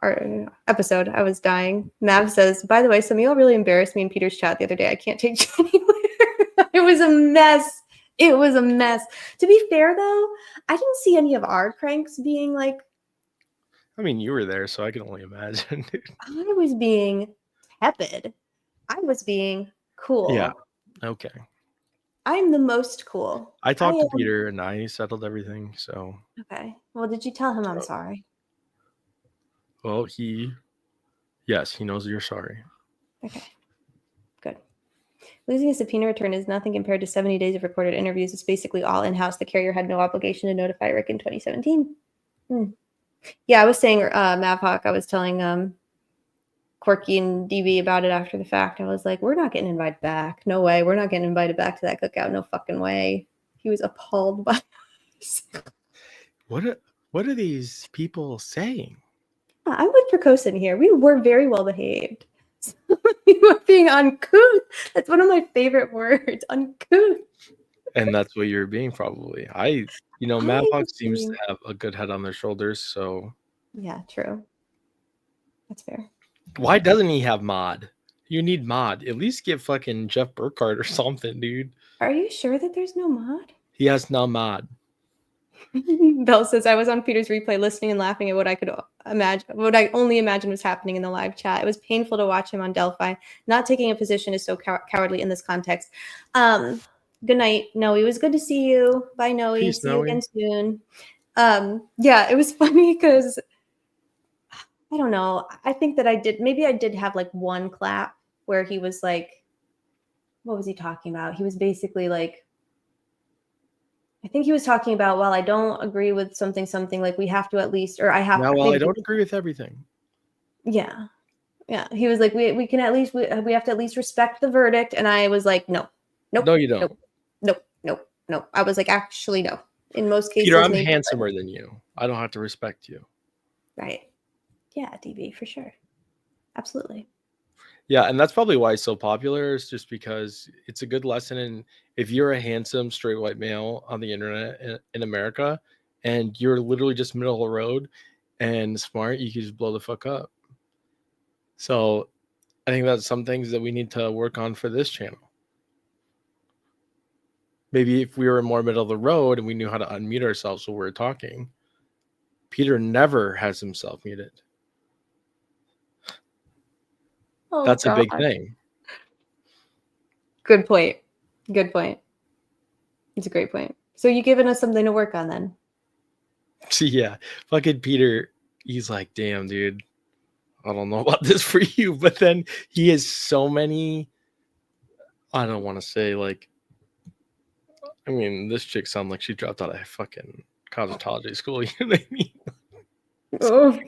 our episode. I was dying. Mav says, by the way, some of y'all really embarrassed me in Peter's chat the other day. I can't take you anywhere. It was a mess. To be fair, though, I didn't see any of our cranks being like. I mean, you were there, so I can only imagine, dude. I was being tepid. I was being cool. Yeah. Okay. I'm the most cool. I talked to Peter, and I settled everything, so. Okay. Well, did you tell him I'm sorry? Well, yes, he knows you're sorry. Okay. Good. Losing a subpoena return is nothing compared to 70 days of recorded interviews. It's basically all in-house. The carrier had no obligation to notify Rick in 2017. Yeah, I was saying, Mavhawk, I was telling Corky and DB about it after the fact. I was like, we're not getting invited back. No way. We're not getting invited back to that cookout. No fucking way. He was appalled by us. What What are these people saying? I'm with Percosin here. We were very well behaved. We were being uncouth. That's one of my favorite words, uncouth. And that's what you're being, probably. Madbox seems to have a good head on their shoulders, so. Yeah, true. That's fair. Why doesn't he have mod? You need mod. At least get fucking Jeff Burkhardt or something, dude. Are you sure that there's no mod? He has no mod. Belle says, I was on Peter's replay listening and laughing at what I could imagine, what I only imagined was happening in the live chat. It was painful to watch him on Delphi. Not taking a position is so cowardly in this context. Good night, Noe. It was good to see you. Bye, Noe. Peace, see Noe. you again soon. Yeah, it was funny because I don't know. I think that I did have like one clap where he was like, what was he talking about? He was basically like, I think he was talking about, well, I don't agree with something, like we have to at least, or I have to. Well, I don't agree with everything. Yeah. Yeah. He was like, we can at least, we have to at least respect the verdict. And I was like, no. No, you don't. No. I was like, actually, no. In most cases. Peter, I'm handsomer than you. I don't have to respect you. Right. Yeah, DB, for sure. Absolutely. Yeah, and that's probably why it's so popular. It's just because it's a good lesson in if you're a handsome straight white male on the internet in America and you're literally just middle of the road and smart, you can just blow the fuck up. So I think that's some things that we need to work on for this channel. Maybe if we were more middle of the road and we knew how to unmute ourselves while we're talking. Peter never has himself muted. Oh, that's God. a big thing. Good point. It's a great point. So you giving us something to work on then? Yeah, fucking Peter, he's like, damn, dude, I don't know about this for you. But then he has so many, I don't want to say like, I mean, this chick sounds like she dropped out of fucking cosmetology school. You know what I mean? Oh.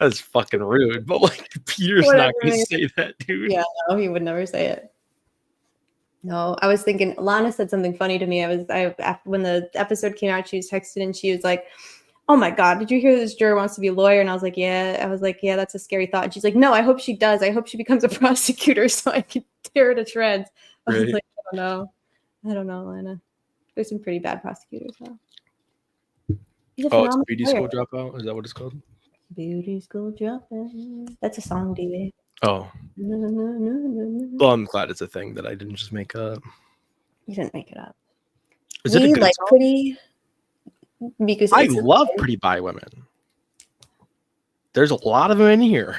That's fucking rude. But like, Peter's not going to say that, dude. Yeah, no, he would never say it. No, I was thinking, Lana said something funny to me. When the episode came out, she was texting and she was like, oh my God, did you hear this juror wants to be a lawyer? And I was like, yeah, that's a scary thought. And she's like, no, I hope she does. I hope she becomes a prosecutor so I can tear her to shreds. I was like, I don't know, Lana. There's some pretty bad prosecutors now. It's Beauty School Dropout? Is that what it's called? Beauty School Dropout. That's a song, DB. Oh. No. Well, I'm glad it's a thing that I didn't just make up. You didn't make it up. Is it a good song? Pretty. Because I love pretty bi women. There's a lot of them in here.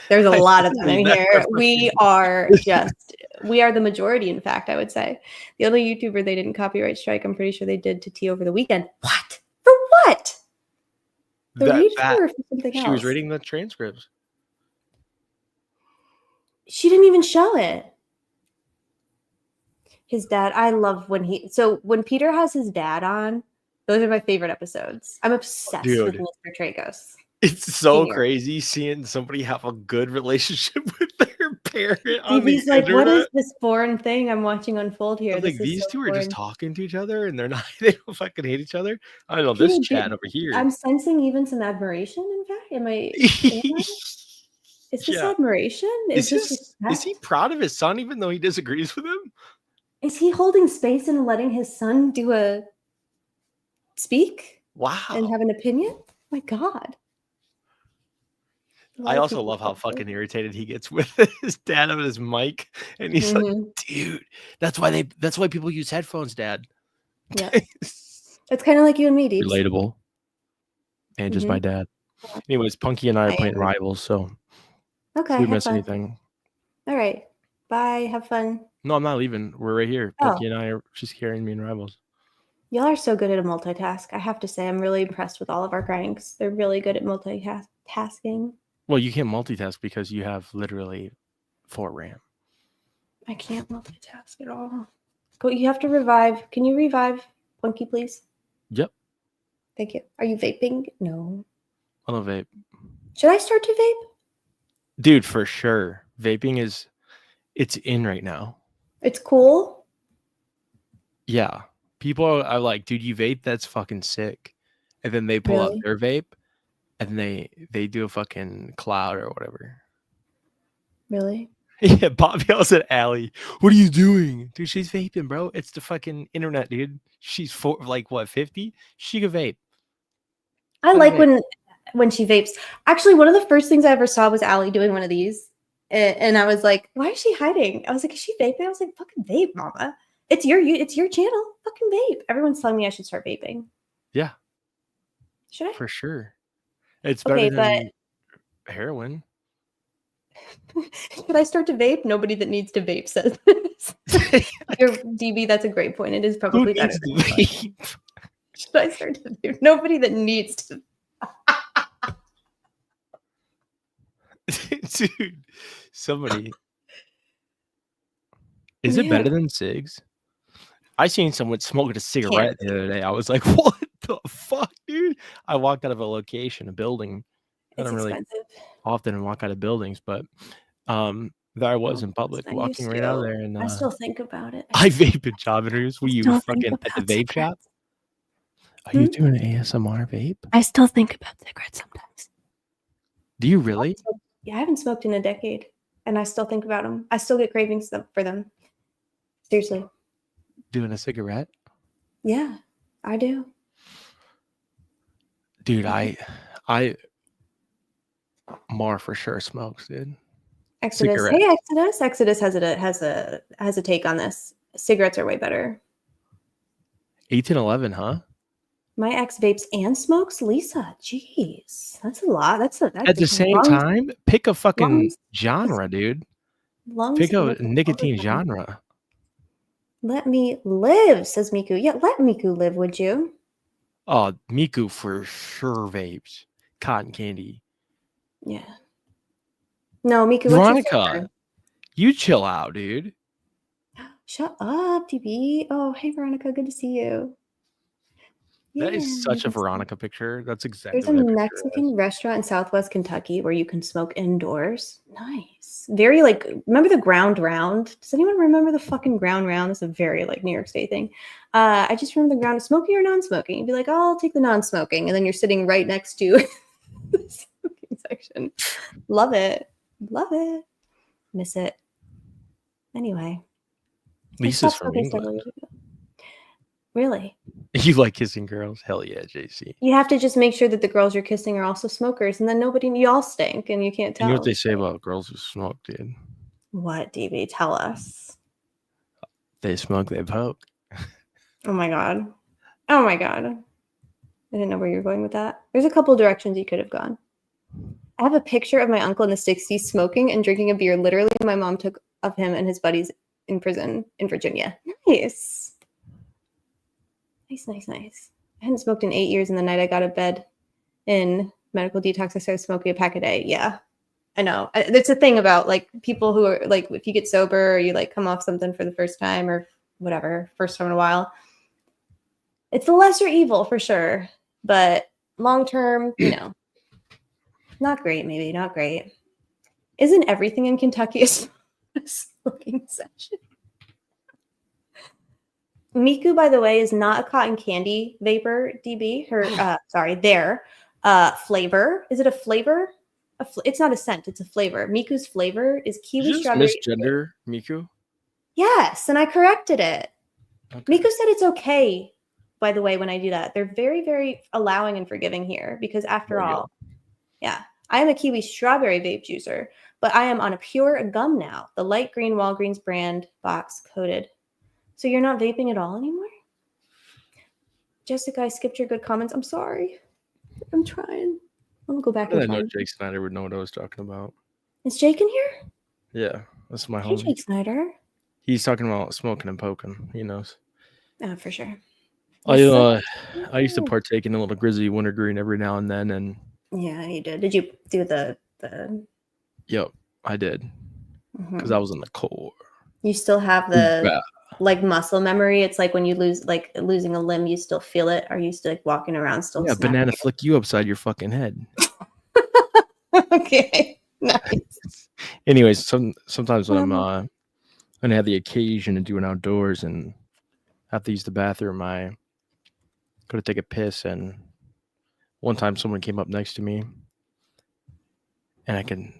There's a lot of them in here. We are the majority, in fact, I would say. The only YouTuber they didn't copyright strike, I'm pretty sure they did to T over the weekend. What? For what? The YouTuber or for something else? She was reading the transcripts. She didn't even show it. His dad, I love when Peter has his dad on, those are my favorite episodes. I'm obsessed with Mr. Tragos. It's so crazy seeing somebody have a good relationship with their parent. He's like, what is this foreign thing I'm watching unfold here? Like, these two are just talking to each other and they don't fucking hate each other. I don't know, this chat over here. I'm sensing even some admiration, in fact. Is this admiration? Is he proud of his son even though he disagrees with him? Is he holding space and letting his son speak? Wow. And have an opinion? My God. I also love how fucking irritated he gets with his dad on his mic. And he's like, dude, that's why people use headphones, Dad. Yeah. It's kind of like you and me, Deeps. Relatable. And just my dad. Anyways, Punky and I are playing Rivals, so okay. If we miss anything. All right. Bye. Have fun. No, I'm not leaving. We're right here. Punky and I are just carrying me in Rivals. Y'all are so good at a multitask. I have to say, I'm really impressed with all of our cranks. They're really good at multitasking. Well, you can't multitask because you have literally 4 RAM. I can't multitask at all. Go. You have to revive. Can you revive Punky, please? Yep. Thank you. Are you vaping? No. I don't vape. Should I start to vape? Dude, for sure. Vaping it's in right now. It's cool. Yeah. People are like, dude, you vape? That's fucking sick. and then they pull out Really? their vape, and they do a fucking cloud or whatever. Really? Yeah, Bob yells at Allie, "What are you doing, dude? She's vaping, bro. It's the fucking internet, dude. She's 50? She can vape. I Let her like vape." when she vapes. Actually, one of the first things I ever saw was Allie doing one of these, and I was like, "Why is she hiding?" I was like, "Is she vaping?" I was like, "Fucking vape, mama! It's your channel. Fucking vape." Everyone's telling me I should start vaping. Yeah, Should I? for sure. It's Okay, better but than heroin. should I start to vape? Nobody that needs to vape says this. Your DB, that's a great point. It is Who probably better. needs to than heroin. vape? Should I start to vape? Nobody that needs to. Dude, somebody. Is it Yeah. better than cigs? I seen someone smoking a cigarette Can't. the other day. I was like, what the fuck, dude? I walked out of a location, a building. I It's don't really expensive. often walk out of buildings, but there I was in public I used walking right out to. there, and I still think about it. I vape in job interviews. Were you still think fucking at the about vape shop? cigarettes. Are you doing an ASMR vape? I still think about cigarettes sometimes. Do you really? Yeah, I haven't smoked in a decade, and I still think about them. I still get cravings for them. Seriously. Doing a cigarette? Yeah, I do. Dude, Mar for sure smokes, dude. Exodus. Cigarette. Hey, Exodus. Exodus has a take on this. Cigarettes are way better. 1811, huh? My ex vapes and smokes. Lisa, jeez, that's a lot. That's At the same lungs- time, pick a fucking lungs- genre, dude. lungs Pick a live nicotine all the time. genre. Let me live, says Miku. Yeah, let Miku live, would you? Oh, Miku for sure vapes. Cotton candy. Yeah. No, Miku. What's your Veronica, flavor? you chill out, dude. Shut up, TB. Oh, hey, Veronica. Good to see you. That is such a that's- Veronica picture. That's exactly There's a what that picture Mexican restaurant in Southwest Kentucky where you can smoke indoors. Nice. Very like, remember the ground round? Does anyone remember the fucking ground round? That's a very like New York State thing. I just remember the ground, smoking or non-smoking. You'd be like, oh, I'll take the non-smoking. And then you're sitting right next to the smoking section. Love it. Love it. Miss it. Anyway. I Lisa's stopped from smoking several England. years ago. Really? You like kissing girls? Hell yeah, JC. You have to just make sure that the girls you're kissing are also smokers, and then you all stink, and you can't tell. You know what they say about girls who smoke, dude? What, DB? Tell us. They smoke, they poke. Oh my god. Oh my god. I didn't know where you were going with that. There's a couple directions you could have gone. I have a picture of my uncle in the 60s smoking and drinking a beer. Literally, my mom took of him and his buddies in prison in Virginia. Nice. Nice. I hadn't smoked in 8 years, and the night I got out of bed in medical detox, I started smoking a pack a day. Yeah, I know. It's a thing about like people who are like, if you get sober or you like come off something for the first time or whatever, first time in a while, it's the lesser evil for sure. But long term, not great. Maybe not great. Isn't everything in Kentucky a smoking session? Miku, by the way, is not a cotton candy vapor, DB. Their flavor. Is it a flavor? It's not a scent. It's a flavor. Miku's flavor is kiwi Did you strawberry. just misgender Miku? Yes, and I corrected it. Okay. Miku said it's okay, by the way, when I do that. They're very, very allowing and forgiving here because after There you all, yeah, I am a kiwi strawberry vape juicer, but I am on a pure gum now, the light green Walgreens brand box coated. So you're not vaping at all anymore? Jessica, I skipped your good comments. I'm sorry. I'm trying. I'm gonna go back I and know find. Jake Snyder would know what I was talking about. Is Jake in here? Yeah, that's my Hey, homie. Jake Snyder. He's talking about smoking and poking. He knows. Oh, for sure. I used to partake in a little grizzly wintergreen every now and then, and Yeah, you did. Did you do the? yep, I did because I was in the Corps. You still have the Yeah. like muscle memory. It's like when you losing a limb, you still feel it. Are you still like walking around still? Yeah, snapping banana it? flick you upside your fucking head. Okay, nice. Anyways, sometimes when I'm when I have the occasion to do it outdoors and have to use the bathroom, I go to take a piss and One time someone came up next to me and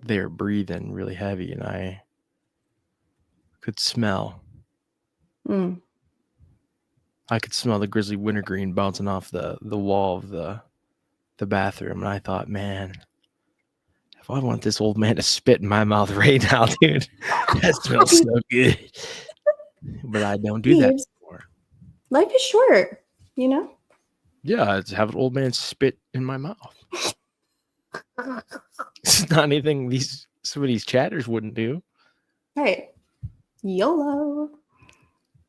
they were breathing really heavy and I could smell. I could smell the grizzly wintergreen bouncing off the wall of the bathroom. And I thought, man, if I want this old man to spit in my mouth right now, dude, that smells so good. But I don't do that anymore. Life is short, you know? Yeah, it's have an old man spit in my mouth. It's not anything some of these chatters wouldn't do. Right. YOLO.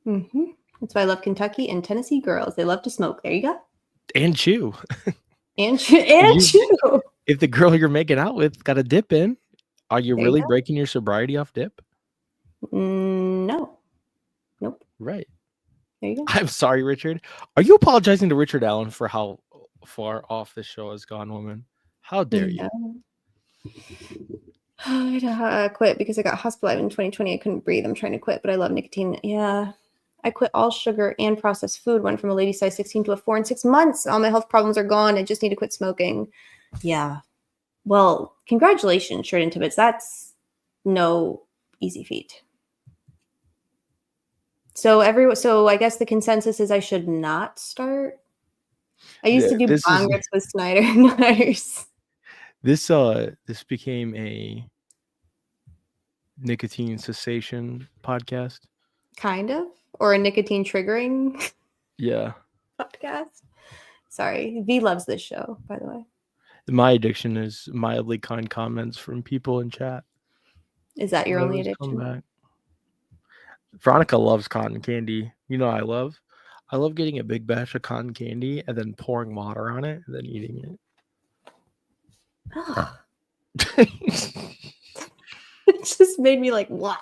That's why I love Kentucky and Tennessee girls. They love to smoke. There you go. And chew. And chew. If the girl you're making out with got a dip in, are you There really you go. breaking your sobriety off dip? No. Nope. Right. There you go. I'm sorry, Richard. Are you apologizing to Richard Allen for how far off this show has gone, woman? How dare you? I quit because I got hospitalized in 2020. I couldn't breathe. I'm trying to quit, but I love nicotine. Yeah. I quit all sugar and processed food. Went from a lady size 16 to a 4 in 6 months. All my health problems are gone. I just need to quit smoking. Yeah. Well, congratulations, Shirt and Tibbets. That's no easy feat. So I guess the consensus is I should not start. I used to do bong rips with Snyder Nutters. This became a nicotine cessation podcast. Kind of. Or a nicotine triggering Yeah. podcast. Sorry. V loves this show, by the way. My addiction is mildly kind comments from people in chat. Is that your only Always come addiction? back. Veronica loves cotton candy. You know what I love? I love getting a big batch of cotton candy and then pouring water on it and then eating it. Oh. It just made me like, what?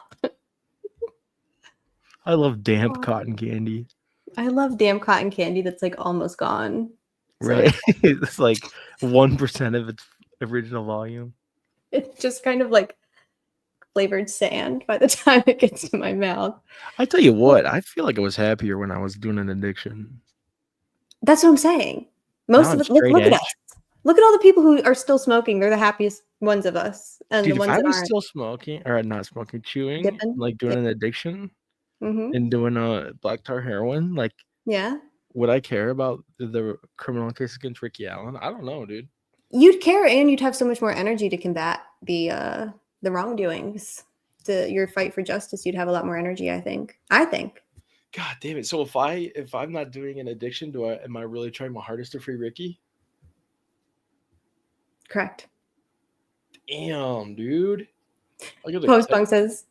I love damp cotton candy. I love damn cotton candy that's like almost gone. Right. It's like 1% of its original volume. It's just kind of like flavored sand by the time it gets to my mouth. I tell you what, I feel like I was happier when I was doing an addiction. That's what I'm saying. Most Now of it's us, look straight at edge. us. Look at all the people who are still smoking. They're the happiest ones of us. And Dude, the if ones I that was aren't. still smoking, or not smoking, chewing, Dipping. like doing an addiction Mhm. and doing a black tar heroin, like, Yeah. would I care about the criminal case against Ricky Allen? I don't know, dude. You'd care, and you'd have so much more energy to combat the wrongdoings. Your fight for justice, you'd have a lot more energy, I think. God damn it. So if I'm not doing an addiction, am I really trying my hardest to free Ricky? Correct. Damn, dude. Postbunk says,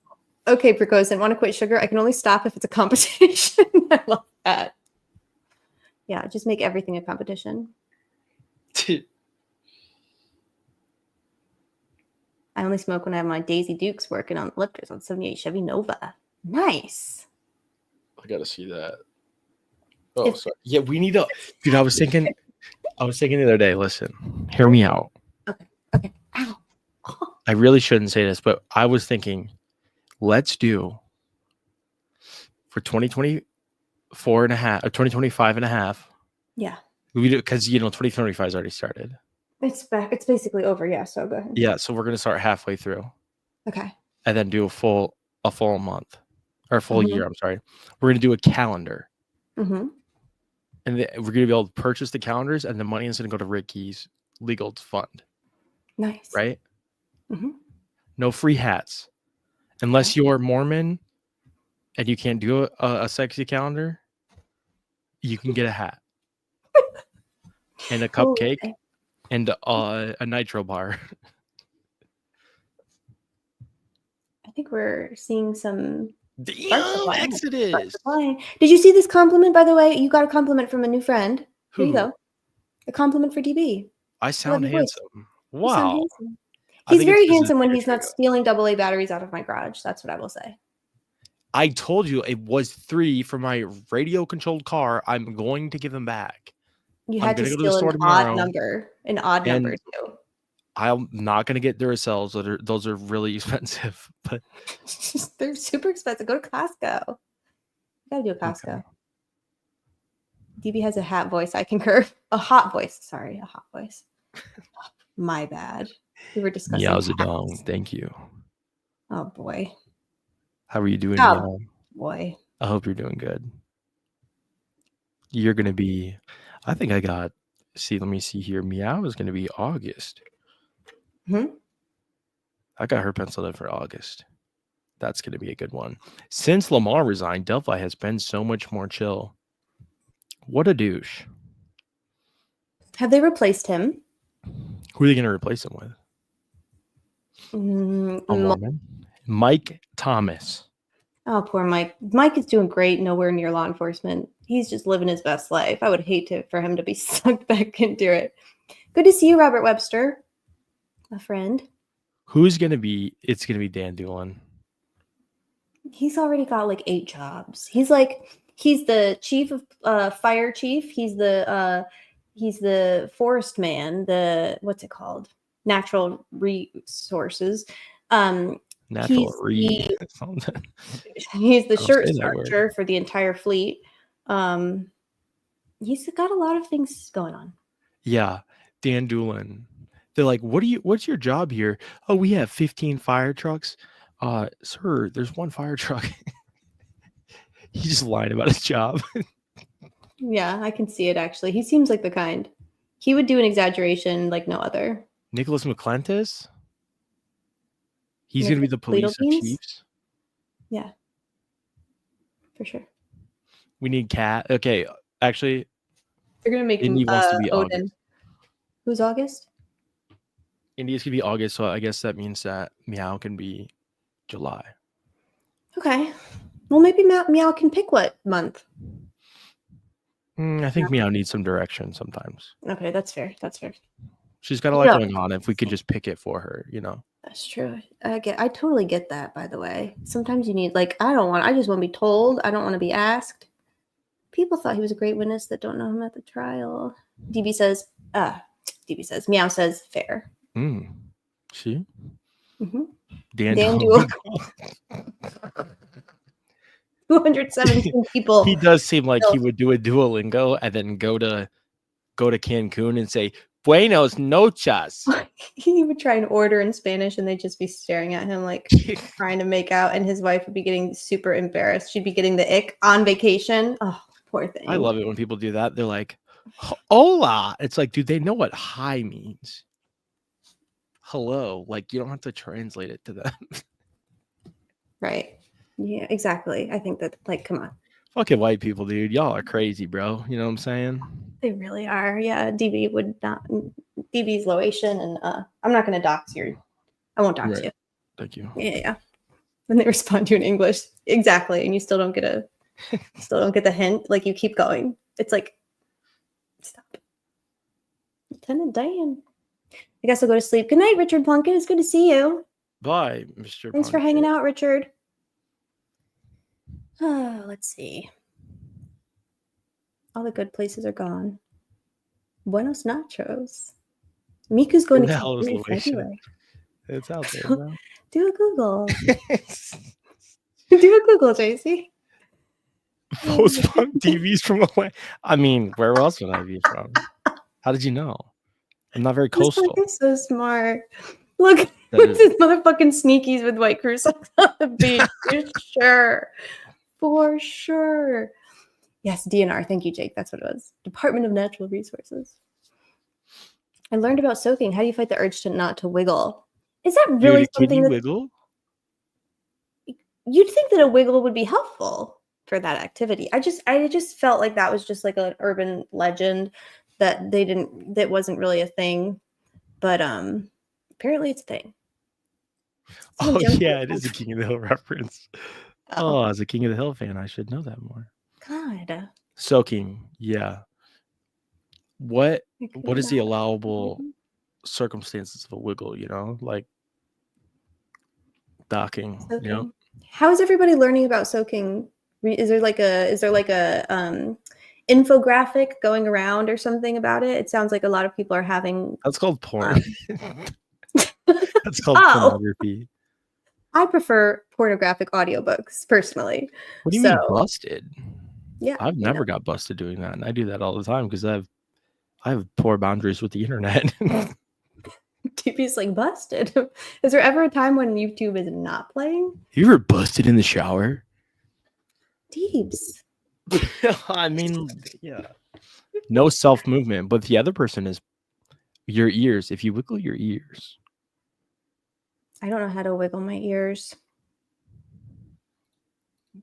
okay, Precocent, want to quit sugar? I can only stop if it's a competition. I love that. Yeah, just make everything a competition. I only smoke when I have my Daisy Dukes working on lifters on 78 Chevy Nova. Nice. I gotta see that. Oh, sorry. Yeah, we need to. Dude, I was thinking the other day. Listen, hear me out. Okay. Ow. I really shouldn't say this, but I was thinking, let's do for 2024 and a half, or 2025 and a half. Yeah. We do because 2025 has already started. It's back. It's basically over. Yeah. So go ahead. Yeah, so we're gonna start halfway through. Okay. And then do a full month or a full year. I'm sorry. We're gonna do a calendar. Mm-hmm. And we're going to be able to purchase the calendars, and the money is going to go to Ricky's legal fund. Nice. Right? Mm-hmm. No free hats. Unless you're Mormon and you can't do a sexy calendar, you can get a hat. And a cupcake. Okay. And a nitro bar. I think we're seeing some... Damn, Exodus. Did you see this compliment, by the way? You got a compliment from a new friend. Here you Who? go. A compliment for DB. I sound Love your voice. handsome. You Wow. sound handsome. I He's think very it's 'cause handsome of when the he's not trigger. stealing AA batteries out of my garage. That's what I will say. I told you it was 3 for my radio controlled car. I'm going to give them back. You I'm had to gonna go to the steal store an tomorrow. odd number. An odd And- number, too. I'm not going to get Duracells. Those are really expensive. But They're super expensive. Go to Costco. You gotta do a Costco. Okay. DB has a hat voice. I concur. A hot voice. Sorry, a hot voice. My bad. We were discussing. Meowzadong. Thank you. Oh boy. How are you doing, Oh Meow? boy. I hope you're doing good. You're gonna be. I think I got. See, let me see here. Meow is gonna be August. I got her penciled in for August. That's gonna be a good one. Since Lamar resigned, Delphi has been so much more chill. What a douche. Have they replaced him? Who are they gonna replace him with? A Mormon? Mike Thomas. Oh, poor Mike. Mike is doing great, nowhere near law enforcement. He's just living his best life. I would hate for him to be sucked back into it. Good to see you, Robert Webster, my friend. Who's going to be? It's going to be Dan Doolin. He's already got like 8 jobs. He's the chief of fire chief. He's the forest man. What's it called? Natural resources. Natural he's the shirt starcher for the entire fleet. He's got a lot of things going on. Yeah, Dan Doolin. They're like, what's your job here? Oh, we have 15 fire trucks. Sir, there's 1 fire truck. He's just lying about his job. Yeah, I can see it actually. He seems like the kind. He would do an exaggeration like no other. Nicholas McClentis? He's going to be the police chiefs? Yeah. For sure. We need Cat. Okay, actually. They're going to make him wants to be Odin. August. Who's August? Indy's going to be August, so I guess that means that Meow can be July. Okay. Well, maybe Meow can pick what month. I think Meow needs some direction sometimes. Okay, that's fair. That's fair. She's got a lot going on. If we could just pick it for her, That's true. I totally get that, by the way. Sometimes you need, like, I just want to be told. I don't want to be asked. People thought he was a great witness that don't know him at the trial. DB says, Meow says, fair. See? Mm-hmm. Dan Duel. 217 people. He does seem like he would do a Duolingo and then go to Cancun and say, Buenos noches. He would try and order in Spanish and they'd just be staring at him like trying to make out, and his wife would be getting super embarrassed. She'd be getting the ick on vacation. Oh, poor thing. I love it when people do that. They're like, hola. It's like, dude, they know what hi means. Hello. Like, you don't have to translate it to them. Right. Yeah, exactly. I think that, like, come on. Fucking white people, dude. Y'all are crazy, bro. You know what I'm saying? They really are. Yeah, DB would not. DB's Loation, and I'm not going to dox you. I won't dox you. Thank you. Yeah. When they respond to you in English, exactly, and you still don't get the hint. Like, you keep going. It's like, stop. Lieutenant Dan. I guess I'll go to sleep. Good night, Richard Plunkett. It's good to see you. Bye, Mr. Thanks for hanging out, Richard. Let's see. All the good places are gone. Buenos nachos. Miku's going to California in February. It's out there, bro. Do a Google. Do a Google, JC. Post-punk TVs from away. I mean, where else would I be from? How did you know? I'm not very coastal. This so smart. Look, what's his motherfucking sneakies with white crucifix on the beach? For sure. Yes, DNR. Thank you, Jake. That's what it was. Department of Natural Resources. I learned about soaking. How do you fight the urge to not to wiggle? Is that really something that wiggle? You'd think that a wiggle would be helpful for that activity? I just felt like that was just like an urban legend that wasn't really a thing, but apparently it's a thing. Oh yeah, it is a King of the Hill reference. Oh, as a King of the Hill fan, I should know that more. God. Soaking, yeah. What is the allowable circumstances of a wiggle? Like docking. Soaking. How is everybody learning about soaking? Is there like a infographic going around or something about it? It sounds like a lot of people are having. That's called porn. That's called pornography. I prefer pornographic audiobooks personally. What do you mean busted? Yeah. I've never got busted doing that, and I do that all the time because I have poor boundaries with the internet. TV's like busted. Is there ever a time when YouTube is not playing? You ever busted in the shower? Deeps. I mean, yeah. No self movement, but the other person is your ears. If you wiggle your ears, I don't know how to wiggle my ears.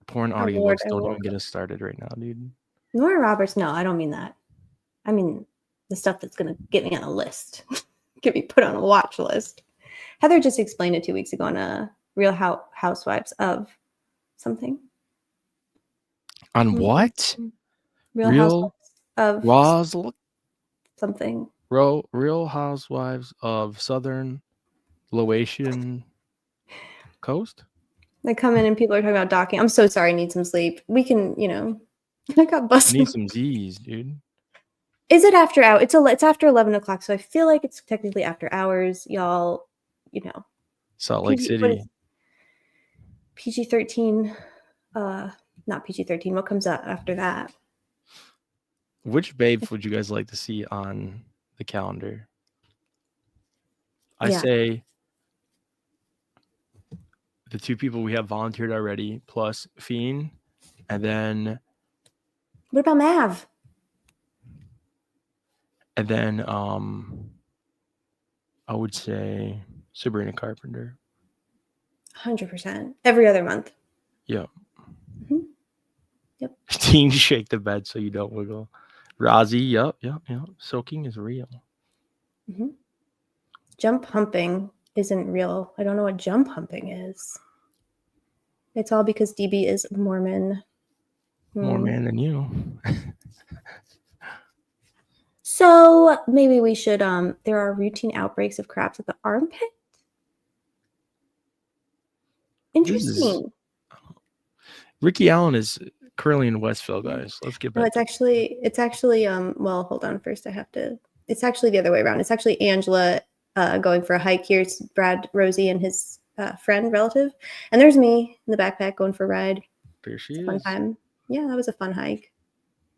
porn Oh, audio Lord, books don't even get us started right now, dude. Nora Roberts. No, I don't mean that. I mean the stuff that's gonna get me on a list, get me put on a watch list. Heather just explained it 2 weeks ago on a Real Housewives of something. On what? Real Real Housewives of something. Real Housewives of Southern Laotian Coast. They come in and people are talking about docking. I'm so sorry. I need some sleep. We can, I got I busted. need some Z's, dude. Is it after hours? It's after 11 o'clock, so I feel like it's technically after hours, y'all. Salt Lake City. PG-13. Not PG-13. What comes up after that? Which babes would you guys like to see on the calendar? I say the two people we have volunteered already, plus Fiend, and then what about Mav? And then I would say Sabrina Carpenter. 100%. Every other month. Yep. Mm-hmm. Yep. Teen shake the bed so you don't wiggle. Rozzy, yep. Soaking is real. Mm-hmm. Jump humping isn't real. I don't know what jump humping is. It's all because DB is Mormon. More man than you. So maybe we should, there are routine outbreaks of craps at the armpit. Interesting. Ricky Allen is currently in Westville, guys. Let's get back. No, it's actually, well, hold on. First it's actually the other way around. It's actually Angela going for a hike. Here's Brad, Rosie, and his friend, relative. And there's me in the backpack going for a ride. There she is. Fun time. Yeah, that was a fun hike.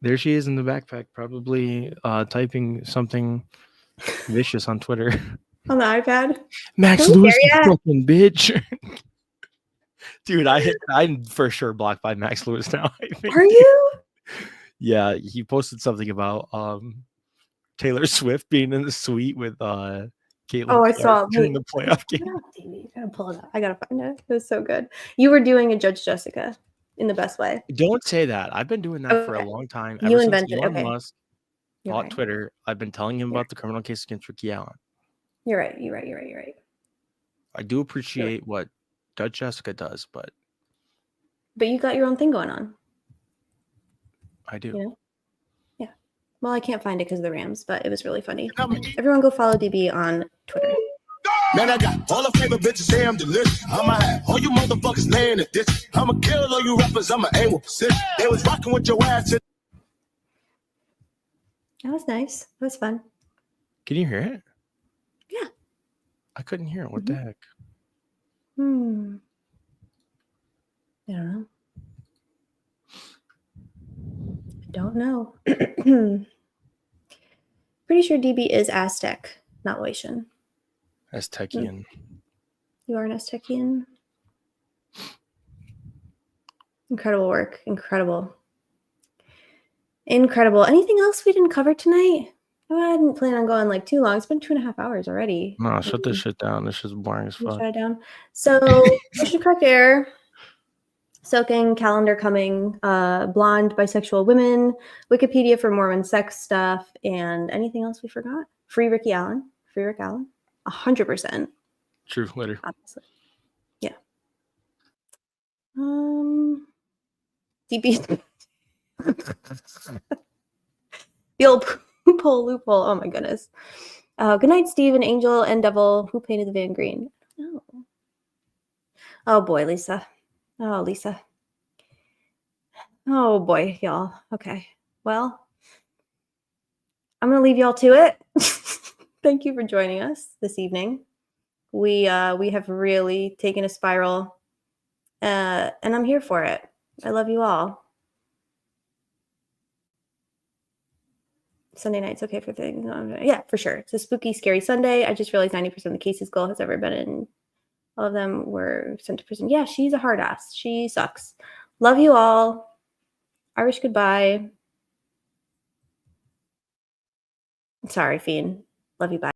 There she is in the backpack, probably typing something vicious on Twitter. On the iPad? Max Lewis, you fucking bitch. Dude, I'm for sure blocked by Max Lewis now. Are you? Yeah, he posted something about Taylor Swift being in the suite with Caitlin I saw during the playoff game. I gotta pull it up. I gotta find it. It was so good. You were doing a Judge Jessica in the best way. Don't say that. I've been doing that for a long time. You Ever invented since Elon okay. Musk bought Twitter, I've been telling him about the criminal case against Ricky Allen. You're right. I do appreciate what Judge Jessica does, but you got your own thing going on. I do. You know? Yeah. Well, I can't find it because of the Rams, but it was really funny. Everyone go follow DB on Twitter. Man, I got all the favorite bitches, say I'm delicious. I'ma have all you motherfuckers laying in ditch. I'ma kill all you rappers, I'ma aim with precision. They was rocking with your ass. That was nice. That was fun. Can you hear it? Yeah. I couldn't hear it. What the heck? I don't know. Pretty sure DB is Aztec, not Laotian. Aztecian. You are an Aztecian. Incredible work. Incredible. Anything else we didn't cover tonight? I didn't plan on going like too long. It's been 2.5 hours already. No, shut this shit down. This is boring as fuck. Shut it down. So, Ocean Correct Air, Soaking, Calendar Coming, Blonde Bisexual Women, Wikipedia for Mormon sex stuff, and anything else we forgot? Free Rick Allen. 100%. True, later. Obviously. Yeah. DB. The old loophole. Oh my goodness. Good night, Steve and Angel and Devil. Who painted the Van Green? No. Oh boy, Lisa. Oh, Lisa. Oh boy, y'all. Okay. Well, I'm gonna leave y'all to it. Thank you for joining us this evening. We have really taken a spiral, and I'm here for it. I love you all. Sunday night's okay for things. Yeah, for sure. It's a spooky, scary Sunday. I just realized 90% of the cases Gull has ever been in, all of them were sent to prison. Yeah, she's a hard ass. She sucks. Love you all. Irish goodbye. Sorry, Fiend. Love you. Bye.